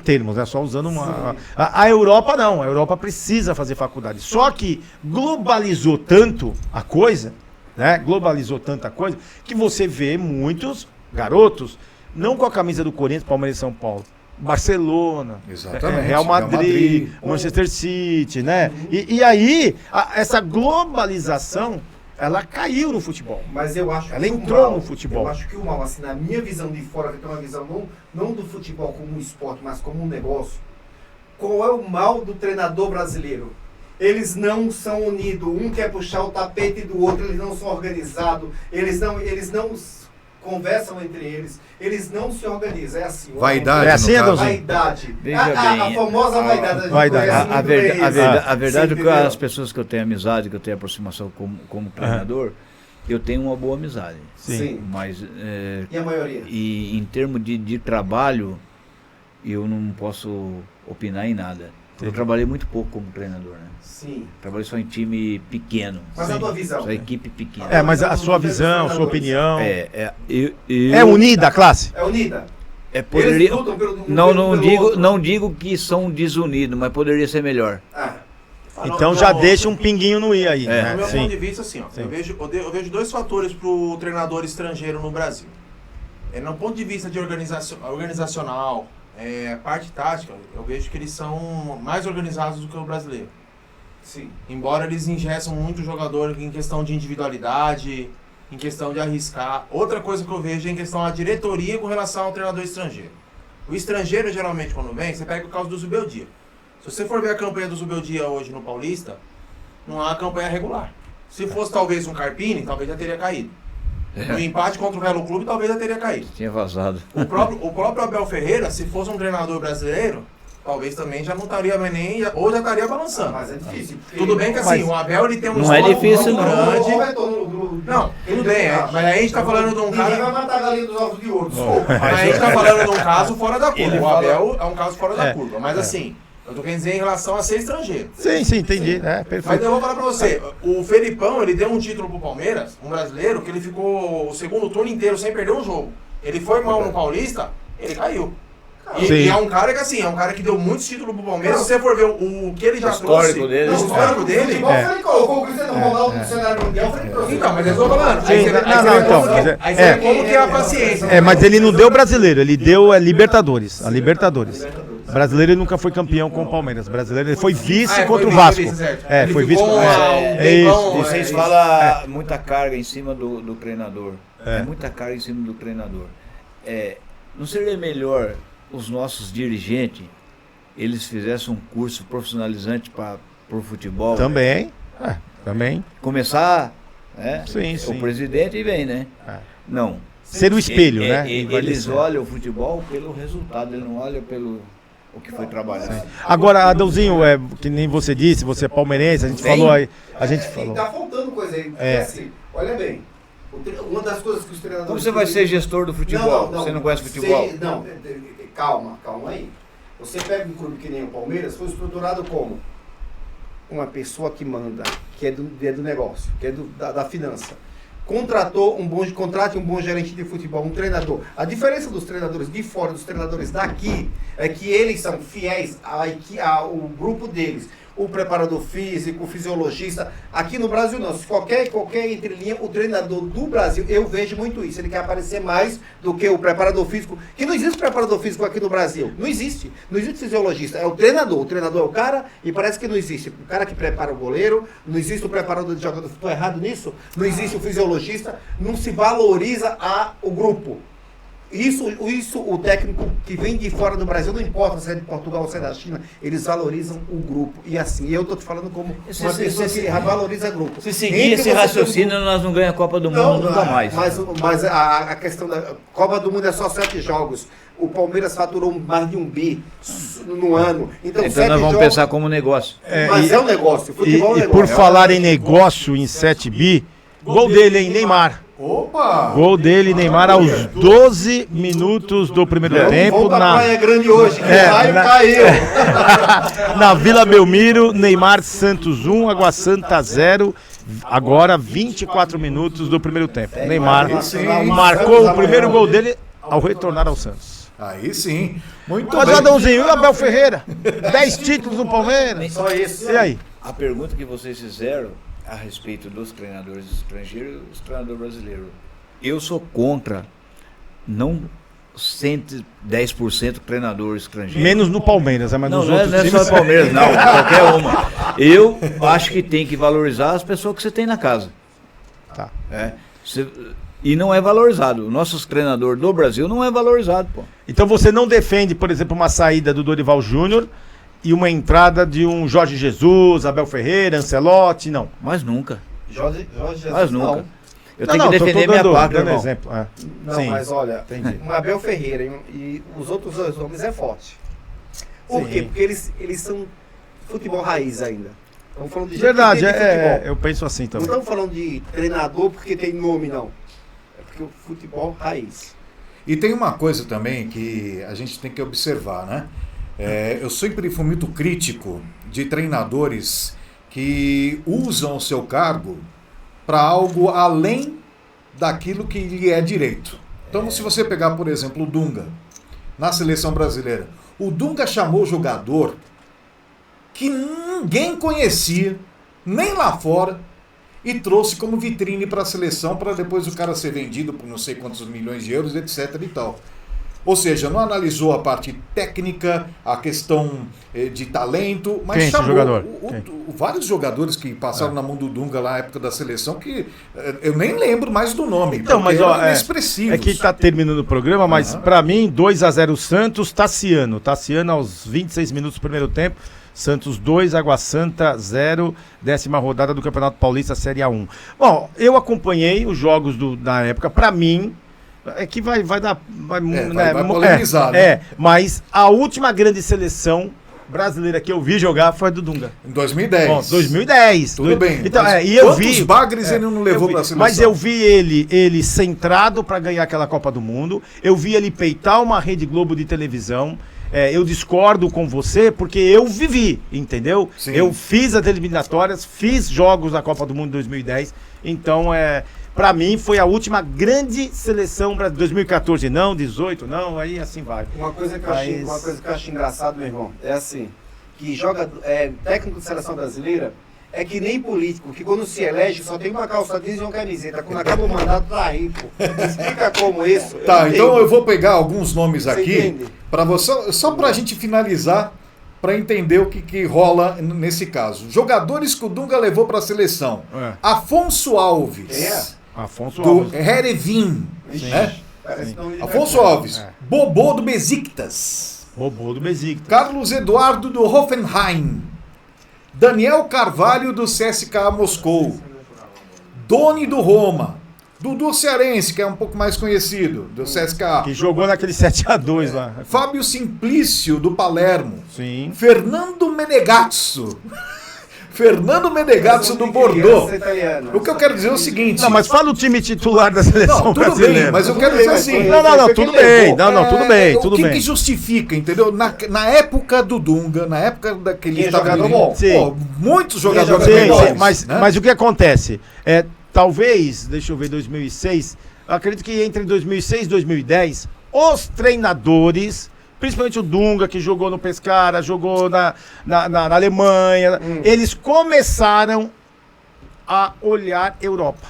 termos, né? Só usando uma. A Europa não, a Europa precisa fazer faculdade. Só que globalizou tanto a coisa, né? Globalizou tanta coisa, que você vê muitos garotos, não com a camisa do Corinthians, Palmeiras e São Paulo. Barcelona, Exatamente, Real Madrid, Manchester City, né? E aí, essa globalização, ela caiu no futebol. Mas eu acho Ela que entrou o mal, no futebol. Eu acho que o mal, assim, na minha visão de fora, que tem uma visão não do futebol como um esporte, mas como um negócio, qual é o mal do treinador brasileiro? Eles não são unidos, um quer puxar o tapete do outro, eles não são organizados, eles não conversam entre eles não se organizam, é assim. Vaidade, É assim, no caso. Vaidade. Veja A bem, famosa vaidade. vaidade. A verdade é que as as pessoas que eu tenho amizade, que eu tenho aproximação como treinador, eu tenho uma boa amizade. Sim. Mas E a maioria? e em termos de trabalho, eu não posso opinar em nada. Eu trabalhei muito pouco como treinador, né? Sim. Trabalhei só em time pequeno. Mas a tua visão? Só equipe pequena. Mas a sua visão, a sua opinião. É unida a classe? É unida? poderia, Eles lutam pelo não digo que são desunidos, mas poderia ser melhor. Então já deixa um pinguinho no i aí. É. Né? Do meu Sim. ponto de vista, assim, ó, eu vejo dois fatores para o treinador estrangeiro no Brasil. No ponto de vista de organizacional, parte tática, eu vejo que eles são mais organizados do que o brasileiro. Sim. Embora eles ingessam muito o jogador em questão de individualidade, em questão de arriscar. Outra coisa que eu vejo é em questão da diretoria com relação ao treinador estrangeiro. O estrangeiro, geralmente, quando vem, você pega o caso do Zubeldia. Se você for ver a campanha do Zubeldia hoje no Paulista, não há uma campanha regular. Se fosse talvez um Carpini, talvez já teria caído. No empate contra o Velo Clube, talvez já teria caído. Tinha vazado. O próprio Abel Ferreira, se fosse um treinador brasileiro, talvez também já não estaria mais nem, ou já estaria balançando. Mas é difícil. Tudo bem que assim, o Abel ele tem um Não é difícil, muito não. grande. Não, tudo bem, mas aí a gente tá falando de um Ninguém vai cara. matar a galinha dos ovos de ouro, desculpa. Mas a gente tá falando de um caso fora da curva. Ele O fala- Abel é um caso fora da curva. Mas assim, eu tô querendo dizer em relação a ser estrangeiro. Sim, entendi. Mas Perfeito. eu vou falar pra você, o Felipão, ele deu um título pro Palmeiras, um brasileiro, que ele ficou o segundo turno inteiro sem perder um jogo. Ele foi mal no Paulista, ele caiu. Sim. E é um cara que assim, é um cara que deu muitos títulos pro Palmeiras. Se você for ver o que ele já histórico trouxe, dele. o histórico dele... Futebol, ele colocou o Cristiano Ronaldo no cenário mundial, foi trouxe. Então, mas eu tô falando. Sim, Aí você vê então, como- mas é- aí você vê como que é a paciência. Mas ele não deu brasileiro, ele deu Libertadores. A Libertadores. Brasileiro ele nunca foi campeão com o Palmeiras. Brasileiro ele foi vice contra o Vasco. Ele Foi vice ficou contra um É tempão, isso. Vocês falam muita carga em cima do treinador. É muita carga em cima do treinador. Não seria melhor os nossos dirigentes, eles fizessem um curso profissionalizante para o futebol? Também. Também. Começar, Sim, o sim. presidente vem, né? Não. Ser o espelho, né? Eles olham o futebol pelo resultado, eles não olham pelo o que foi trabalhado. Agora, Adãozinho, que nem você disse, você é palmeirense, a gente Bem, falou aí. A gente falou. Tá faltando coisa aí. Porque assim, olha bem, uma das coisas que os treinadores... Como você vai ser gestor do futebol? Você não conhece futebol? Calma aí. Você pega um clube que nem o Palmeiras, foi estruturado como uma pessoa que manda, que é do negócio, que é da finança. Contrate um bom gerente de futebol, um treinador. A diferença dos treinadores de fora dos treinadores daqui é que eles são fiéis ao grupo deles. O preparador físico, o fisiologista. Aqui no Brasil não. Se qualquer entrelinha, o treinador do Brasil, eu vejo muito isso. Ele quer aparecer mais do que o preparador físico. Que não existe preparador físico aqui no Brasil. Não existe. Não existe fisiologista. É o treinador. O treinador é o cara e parece que não existe. O cara que prepara o goleiro, não existe o preparador de jogador. Estou errado nisso? Não existe o fisiologista. Não se valoriza o grupo. Isso o técnico que vem de fora do Brasil, não importa se é de Portugal ou se é da China, eles valorizam o grupo. E assim, eu tô te falando como uma pessoa que valoriza grupo. Se seguir esse raciocínio, nós não ganhamos a Copa do Mundo nunca mais. Mas a questão da Copa do Mundo é só 7 jogos. O Palmeiras faturou mais de 1 bi no ano. Então nós vamos jogos, pensar como negócio. Mas é um negócio. Futebol é um E negócio. por falar em negócio em 7 bi, gol dele, hein, Neymar. Opa! Gol dele, Neymar, aos 12 minutos do primeiro tempo. Vamos pra Praia Grande hoje, que raio na- caiu. Na Vila Belmiro, Neymar Santos 1, Água Santa 0. Agora 24 minutos do primeiro tempo. Neymar marcou o primeiro gol dele ao retornar ao Santos. Aí sim. Muito Mas bem. Adãozinho, e o Abel Ferreira? 10 títulos no Palmeiras. Só isso. E aí? A pergunta que vocês fizeram a respeito dos treinadores estrangeiros e dos treinadores brasileiros. Eu sou contra não 110% treinador estrangeiro. Menos no Palmeiras, mas Não, nos não é, outros não é times... só Palmeiras, não, qualquer uma. Eu acho que tem que valorizar as pessoas que você tem na casa. Tá. E não é valorizado. O nosso treinador do Brasil não é valorizado, pô. Então você não defende, por exemplo, uma saída do Dorival Júnior e uma entrada de um Jorge Jesus, Abel Ferreira, Ancelotti, não. Mas nunca. Jorge Jesus, Mas nunca. não. Eu tenho que defender minha parte, dando irmão. exemplo. É. Não, Sim. mas olha, Entendi. o Abel Ferreira e os outros 2 homens é forte. Por quê? Porque eles são futebol raiz ainda. Estamos falando de gente Verdade, que entende futebol. eu penso assim Não também. estamos falando de treinador porque tem nome, não. É porque o futebol raiz. E tem uma coisa também que a gente tem que observar, né? Eu sempre fui muito crítico de treinadores que usam o seu cargo para algo além daquilo que lhe é direito. Então, se você pegar, por exemplo, o Dunga, na seleção brasileira, o Dunga chamou jogador que ninguém conhecia, nem lá fora, e trouxe como vitrine para a seleção para depois o cara ser vendido por não sei quantos milhões de euros, etc. e tal. Ou seja, não analisou a parte técnica, a questão de talento, mas Quem esse chamou jogador? vários jogadores que passaram na mão do Dunga lá na época da seleção que eu nem lembro mais do nome. Então, porque mas ó, eram inexpressivos. é que tá terminando o programa, mas pra mim, 2-0 Santos, Tassiano aos 26 minutos do primeiro tempo. Santos 2, Água Santa 0, 10ª rodada do Campeonato Paulista Série A1. Bom, eu acompanhei os jogos da época, pra mim, é que vai dar... Vai polemizar, né? Mas a última grande seleção brasileira que eu vi jogar foi a do Dunga. Em 2010. Bom, 2010. Tudo bem. Então, Mas e eu quantos vi... bagres ele não levou para a seleção? Mas eu vi ele centrado pra ganhar aquela Copa do Mundo, eu vi ele peitar uma Rede Globo de televisão. Eu discordo com você porque eu vivi, entendeu? Sim. Eu fiz as eliminatórias, fiz jogos da Copa do Mundo 2010, então pra mim foi a última grande seleção, 2014 não, 18 não, aí assim vai. Uma coisa que Mas- eu acho engraçado, meu irmão, é assim, que técnico de seleção brasileira é que nem político, que quando se elege só tem uma calça jeans e uma camiseta. Quando acaba o mandato, tá rico. Explica como isso. Tá, não então entendo. eu vou pegar alguns nomes Você aqui entende? para você, só para a gente finalizar, para entender o que rola nesse caso. Jogadores que o Dunga levou para a seleção. Afonso Alves, Quem é? Afonso do Alves. Herevin, né? Parece nome de Afonso mercado. Alves, Bobô do Besiktas, Robô do Besiktas. Carlos Eduardo do Hoffenheim, Daniel Carvalho do CSKA Moscou, Doni do Roma, Dudu Cearense, que é um pouco mais conhecido, do CSKA, Que jogou naquele 7-2 lá. Fábio Simplício do Palermo, Sim. Fernando Menegazzo, Fernando Menegazzo do Bordeaux. O que eu quero dizer é o seguinte... Não, mas fala o time titular da seleção Não, tudo brasileira. bem, mas eu quero dizer assim... Não, tudo bem. Não, tudo bem, O tudo que bem. que justifica, entendeu? Na época do Dunga, na época daquele Tinha jogador dirigindo, bom. Sim. muitos jogadores Sim, melhores, sim, mas, né? mas o que acontece? Talvez, deixa eu ver, 2006, eu acredito que entre 2006 e 2010, os treinadores, principalmente o Dunga, que jogou no Pescara, jogou na Alemanha, eles começaram a olhar Europa,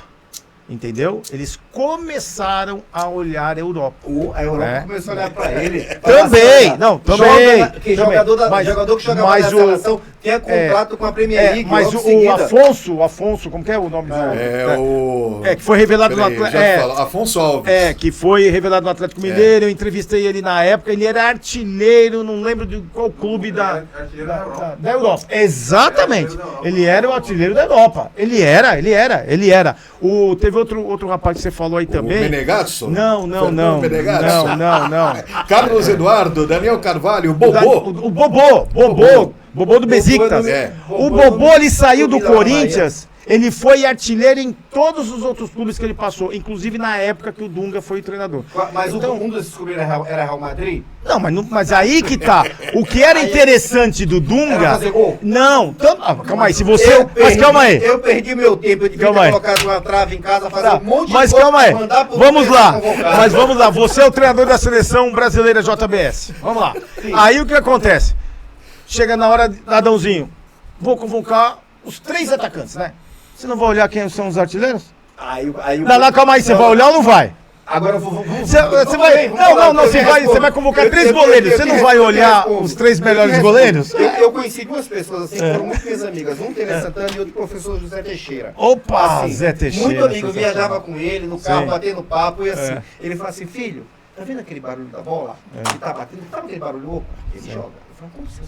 entendeu? Eles começaram a olhar a Europa. A Europa começou a olhar pra ele. Também, não, também. Jogador que jogava na seleção tinha contrato com a Premier League. Mas o Afonso, como que é o nome do... que foi revelado no Atlético. Afonso Alves. Que foi revelado no Atlético Mineiro. Eu entrevistei ele na época. Ele era artilheiro, não lembro de qual clube da Europa. Exatamente. Ele era o artilheiro da Europa. Ele era. Teve outro rapaz que você falou aí também. O Menegasso? Não. Carlos Eduardo, Daniel Carvalho, o Bobô. O Bobô do Besiktas. O Bobô, ele saiu do Corinthians. Ele foi artilheiro em todos os outros clubes que ele passou, inclusive na época que o Dunga foi o treinador. Mas então, um desses clubes era Real Madrid? Não, mas aí que tá. O que era interessante do Dunga... Não, calma aí, se você... Mas calma aí. Eu perdi meu tempo, eu devia ter colocado uma trave em casa, fazer um monte de coisa. Mas calma aí, vamos lá. Você é o treinador da seleção brasileira JBS. Vamos lá. Sim. Aí o que acontece? Chega na hora, Adãozinho, vou convocar os 3 atacantes, né? Você não vai olhar quem são os artilheiros? Calma aí, você vai olhar ou não vai? Agora eu vou. Você vai. Não, você vai convocar 3 goleiros. Você não vai olhar os 3 melhores goleiros? Eu conheci 2 pessoas assim, que foram muito minhas amigas. Um Tele Santana e outro professor José Teixeira. Opa, assim, Zé Teixeira. Muito amigo, eu viajava com ele no carro, batendo papo e assim. Ele falou assim: filho, tá vendo aquele barulho da bola? Ele tá batendo, sabe aquele barulho? Opa, ele joga. Eu falei: como assim?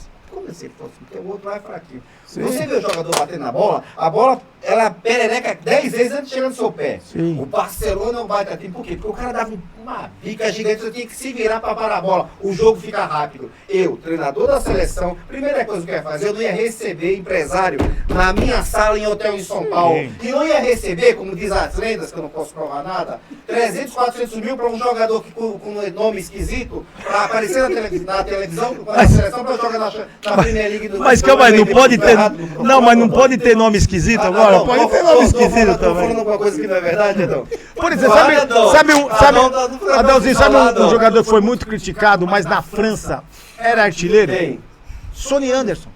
Ele falou assim: porque o outro lá é fraquinho. Sim. Você vê o jogador batendo na bola, a bola, ela perereca 10 vezes antes de chegar no seu pé. Sim. O Barcelona não bate assim, por quê? Porque o cara dava uma bica gigante, você tinha que se virar para parar a bola. O jogo fica rápido. Eu, treinador da seleção, primeira coisa que eu ia fazer, eu não ia receber empresário na minha sala em hotel em São Paulo. E não ia receber, como diz as lendas, que eu não posso provar nada, 300, 400 mil para um jogador com nome esquisito, para aparecer na televisão, na seleção, para jogar na Premier League do Mas calma aí, não pode ter. Não, mas não pode ter nome esquisito agora? Pode ter nome esquisito também. Tô falando alguma coisa que não é verdade, Adão? Por exemplo, Adãozinho, sabe um jogador que foi muito criticado, mas na França era artilheiro? Quem? Sonny Anderson.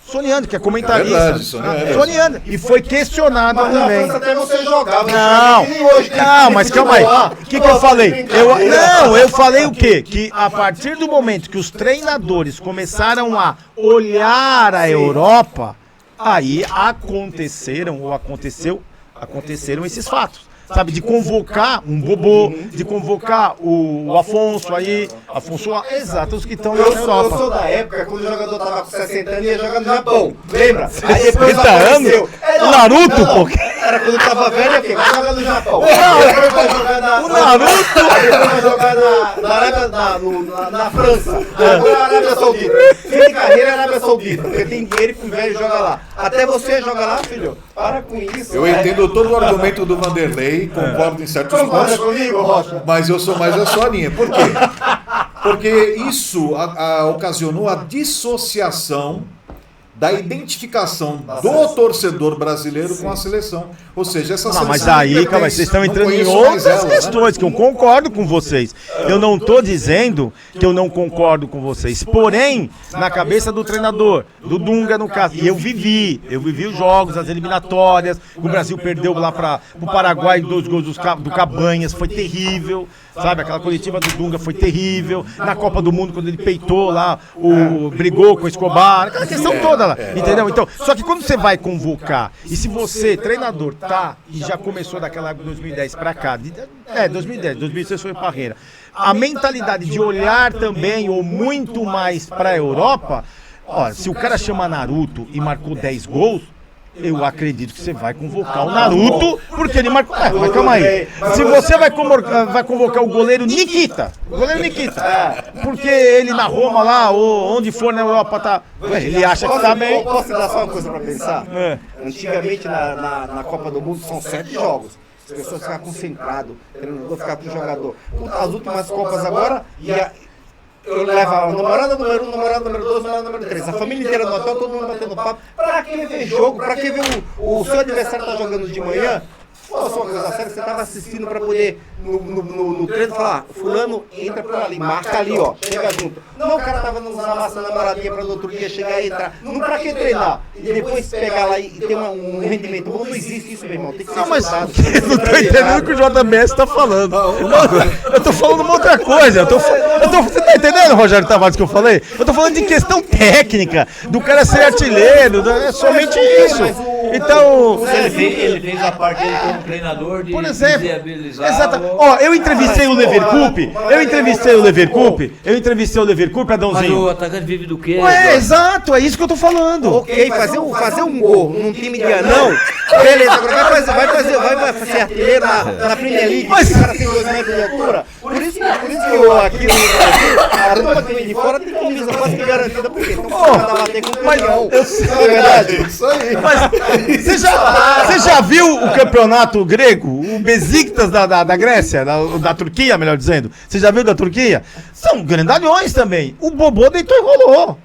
Sonny Anderson, que é comentarista. É verdade, Sonny Anderson. E foi questionado mas também. Mas até você jogava. Não, mas calma aí. O que eu falei? Eu falei o quê? Que a partir do momento que os treinadores começaram a olhar a Europa, aí aconteceram esses fatos. Sabe, de convocar um Bobô, de convocar o Afonso aí, exato, os que estão na Europa. Eu sou da época quando o jogador tava com 60 anos e ia jogar no Japão, lembra? Aí depois 60 anos? O Naruto, pô. Era quando tava velho aqui, vai jogar no Japão. Depois vai jogar o Naruto! Depois vai jogar na França. Agora a Arábia Saudita. Fim de carreira é Arábia Saudita, porque tem dinheiro pro velho jogar lá. Até você joga lá, filho. Para com isso. Eu entendo todo o argumento do Vanderlei, concordo em certos pontos. Comigo, Rocha? Mas eu sou mais a sua linha. Por quê? Porque isso ocasionou a dissociação da identificação do torcedor brasileiro com a seleção. Ou seja, essa seleção... Mas aí, calma, vocês estão entrando em outras questões, que eu concordo com vocês. Eu não estou dizendo que eu não concordo com vocês. Porém, na cabeça do treinador, do Dunga, no caso, e eu vivi os jogos, as eliminatórias, o Brasil perdeu lá para o Paraguai 2 gols do Cabanhas, foi terrível. Sabe, aquela coletiva do Dunga foi terrível. Na Copa do Mundo, quando ele peitou lá, brigou com o Escobar, aquela questão toda lá, entendeu? Então, só que quando você vai convocar, e se você, treinador, tá, e já começou daquela 2010 pra cá, 2006 foi o Parreira, a mentalidade de olhar também, ou muito mais pra Europa, ó, se o cara chama Naruto e marcou 10 gols, eu acredito que você vai convocar o Naruto, porque ele marcou. Mas calma aí. Se você vai convocar o goleiro Nikita, porque ele na Roma lá, ou onde for na Europa, tá. Ele acha que tá bem. Posso dar só uma coisa pra pensar? Antigamente na Copa do Mundo são 7 jogos. As pessoas ficam concentradas, o treinador ficar com o jogador. As últimas Copas agora, eu levava a namorada número 1, namorada número 2, namorada número 3. A família inteira no hotel, todo mundo batendo papo. Pra que ver jogo? Pra que ver o seu adversário tá jogando de manhã? fosse uma coisa séria, você tava assistindo pra poder, no treino, falar, fulano entra por ali, marca ali, ó, chega junto. Não, o cara tava nos amassando a namoradinha pra do outro dia chegar e entrar. Não pra que treinar? E depois pegar lá e ter um rendimento bom. Não existe isso, meu irmão. Tem que ser estudado. Eu não tô entendendo o que o JBS tá falando. Eu tô falando uma outra coisa. Você tá entendendo, Rogério Tavares, que eu falei? Eu tô falando de questão técnica, do cara ser artilheiro, é somente isso. Então... Ele fez a parte dele como treinador de por exemplo, viabilizar. exato. Ó, eu entrevistei o Leverkusen, Adãozinho. Mas o atacante vive do quê? Ué, exato, é isso que eu tô falando. Ok, fazer um gol num time de anão, beleza, agora vai fazer artilheiro na Premier League, Mas- esse cara tem 2 metros de altura. Por isso que eu aqui no Brasil, a turma que vem de fora tem camisa quase que garantida, porque estão acostumados a bater com o campeão. Não é verdade? Isso aí. Mas você já viu o campeonato grego? O Besiktas da Grécia, da Turquia, melhor dizendo. Você já viu da Turquia? São grandalhões também. O Bobô deitou e rolou.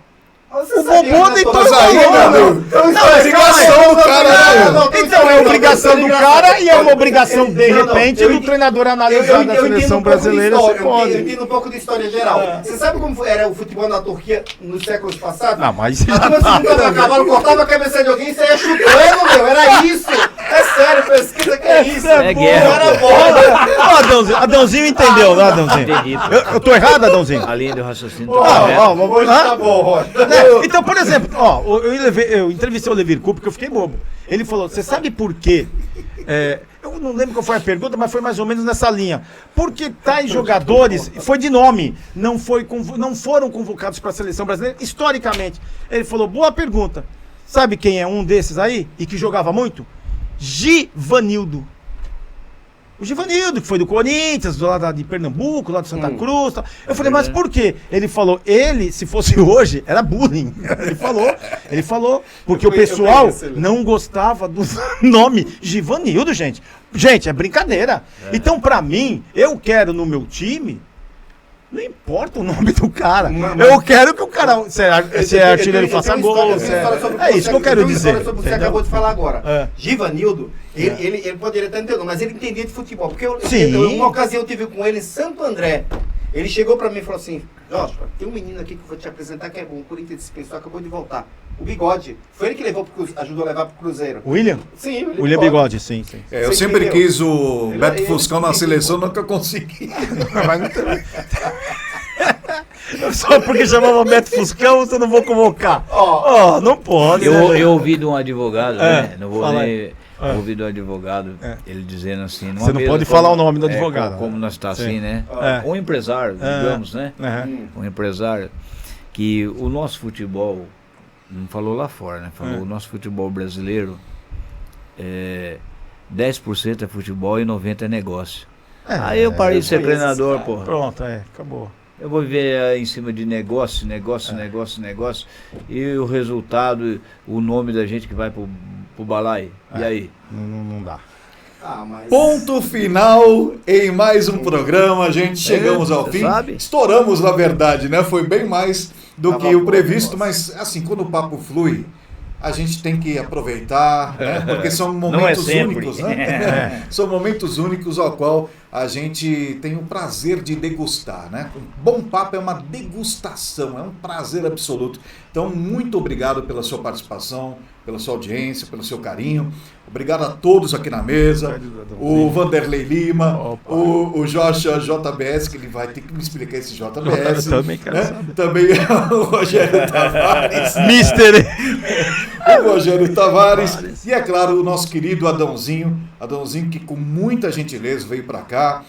O Bobô deitou e Mas aí, rolou. meu Deus, é obrigação do cara, né? Então é obrigação do cara e é uma obrigação, de repente, do treinador analisar da seleção brasileira. Você Eu pode. entendo um pouco de história geral. Você sabe como era o futebol na Turquia nos séculos passados? Não, mas você A já turma se tá. juntava a cavalo, cortava a cabeça de alguém e saia chutando, meu. Era isso. É sério, pesquisa que é isso. É guerra, Era pô. bola. Ó, Adãozinho entendeu, né, Adãozinho? Entendi, pô. Eu tô errado, Adãozinho? A linha de raciocínio tá correta. Hoje tá bom, Rocha. Né? Então, por exemplo, ó, eu entrevistei o Leverkusen porque eu fiquei bobo. Ele falou, você sabe por quê? Eu não lembro qual foi a pergunta, mas foi mais ou menos nessa linha. Porque tais jogadores, foi de nome, não foram convocados para a seleção brasileira historicamente. Ele falou, boa pergunta. Sabe quem é um desses aí e que jogava muito? Givanildo. O Givanildo, que foi do Corinthians, lá de Pernambuco, lá de Santa Cruz. Tal. Eu falei, mas por quê? Ele falou, se fosse hoje, era bullying. Ele falou, porque o pessoal não gostava do nome Givanildo, gente. Gente, é brincadeira. Então, pra mim, eu quero no meu time, não importa o nome do cara. Eu quero que o cara, se é artilheiro, faça gol. É isso que eu quero dizer. Sobre o que você acabou de falar agora. É. Givanildo, ele poderia estar entendendo, mas ele entendia de futebol. Porque Sim. uma ocasião eu tive com ele em Santo André. Ele chegou pra mim e falou assim, Joshua, tem um menino aqui que eu vou te apresentar que é bom. O Corinthians dispensou, acabou de voltar. O Bigode. Foi ele que ajudou a levar pro Cruzeiro. William? Sim, William Bigode, sim. Eu Você sempre entendeu? quis o Ele- Beto ele- Fuscão na seleção, nunca consegui. Só porque chamava Beto Fuscão, você não vou convocar. Ó, não pode. Eu ouvi de um advogado, né? Não vou fala nem. Ouvi de um advogado, ele dizendo assim. numa Você não mesa pode como- falar o nome do advogado. Como nós está Sim. assim, né? É. Um empresário, digamos, né? Uhum. Um empresário que o nosso futebol, não falou lá fora, né? Falou o nosso futebol brasileiro, 10% é futebol e 90% é negócio. Aí eu parei de ser treinador, porra. Pronto, acabou. Eu vou viver em cima de negócio, e o resultado, o nome da gente que vai pro balaio. E aí? Não dá. Ponto final em mais um programa, gente. Chegamos ao você fim. sabe? Estouramos, na verdade, né? Foi bem mais do que o previsto, mas assim, quando o papo flui, a gente tem que aproveitar, né? Porque são momentos sempre. únicos, né? São momentos únicos ao qual a gente tem o prazer de degustar, né? Um bom papo é uma degustação, é um prazer absoluto. Então, muito obrigado pela sua participação, pela sua audiência, pelo seu carinho. Obrigado a todos aqui na mesa. O Vanderlei Lima, o Joshua JBS, que ele vai ter que me explicar esse JBS. Eu também quero saber. Também o Rogério Tavares. Mister! O Rogério Tavares e, é claro, o nosso querido Adãozinho, que com muita gentileza veio para cá,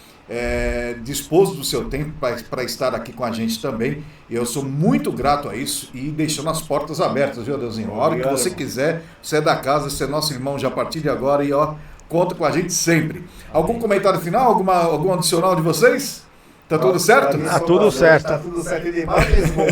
dispôs do seu tempo para estar aqui com a gente também. E eu sou muito grato a isso e deixando as portas abertas, viu, Adãozinho? A hora que você quiser, você é da casa, você é nosso irmão já a partir de agora e conta com a gente sempre. Algum comentário final, algum adicional de vocês? Tá tudo certo? Tá tudo certo. Tá tudo certo. E Neymar fez gol.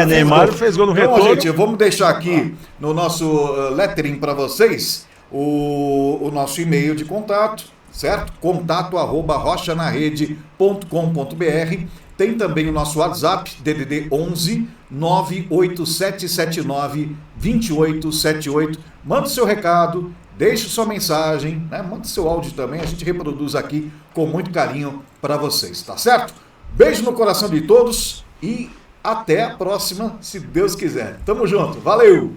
Neymar fez gol no Então, retorno. gente, vamos deixar aqui no nosso lettering para vocês o nosso e-mail de contato, certo? contato@rochanarede.com.br. Tem também o nosso WhatsApp, DDD 11 98779 2878. Manda o seu recado, deixe sua mensagem, né? Manda seu áudio também, a gente reproduz aqui com muito carinho para vocês, tá certo? Beijo no coração de todos e até a próxima, se Deus quiser. Tamo junto, valeu!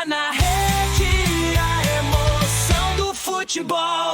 Na rede, a emoção do futebol.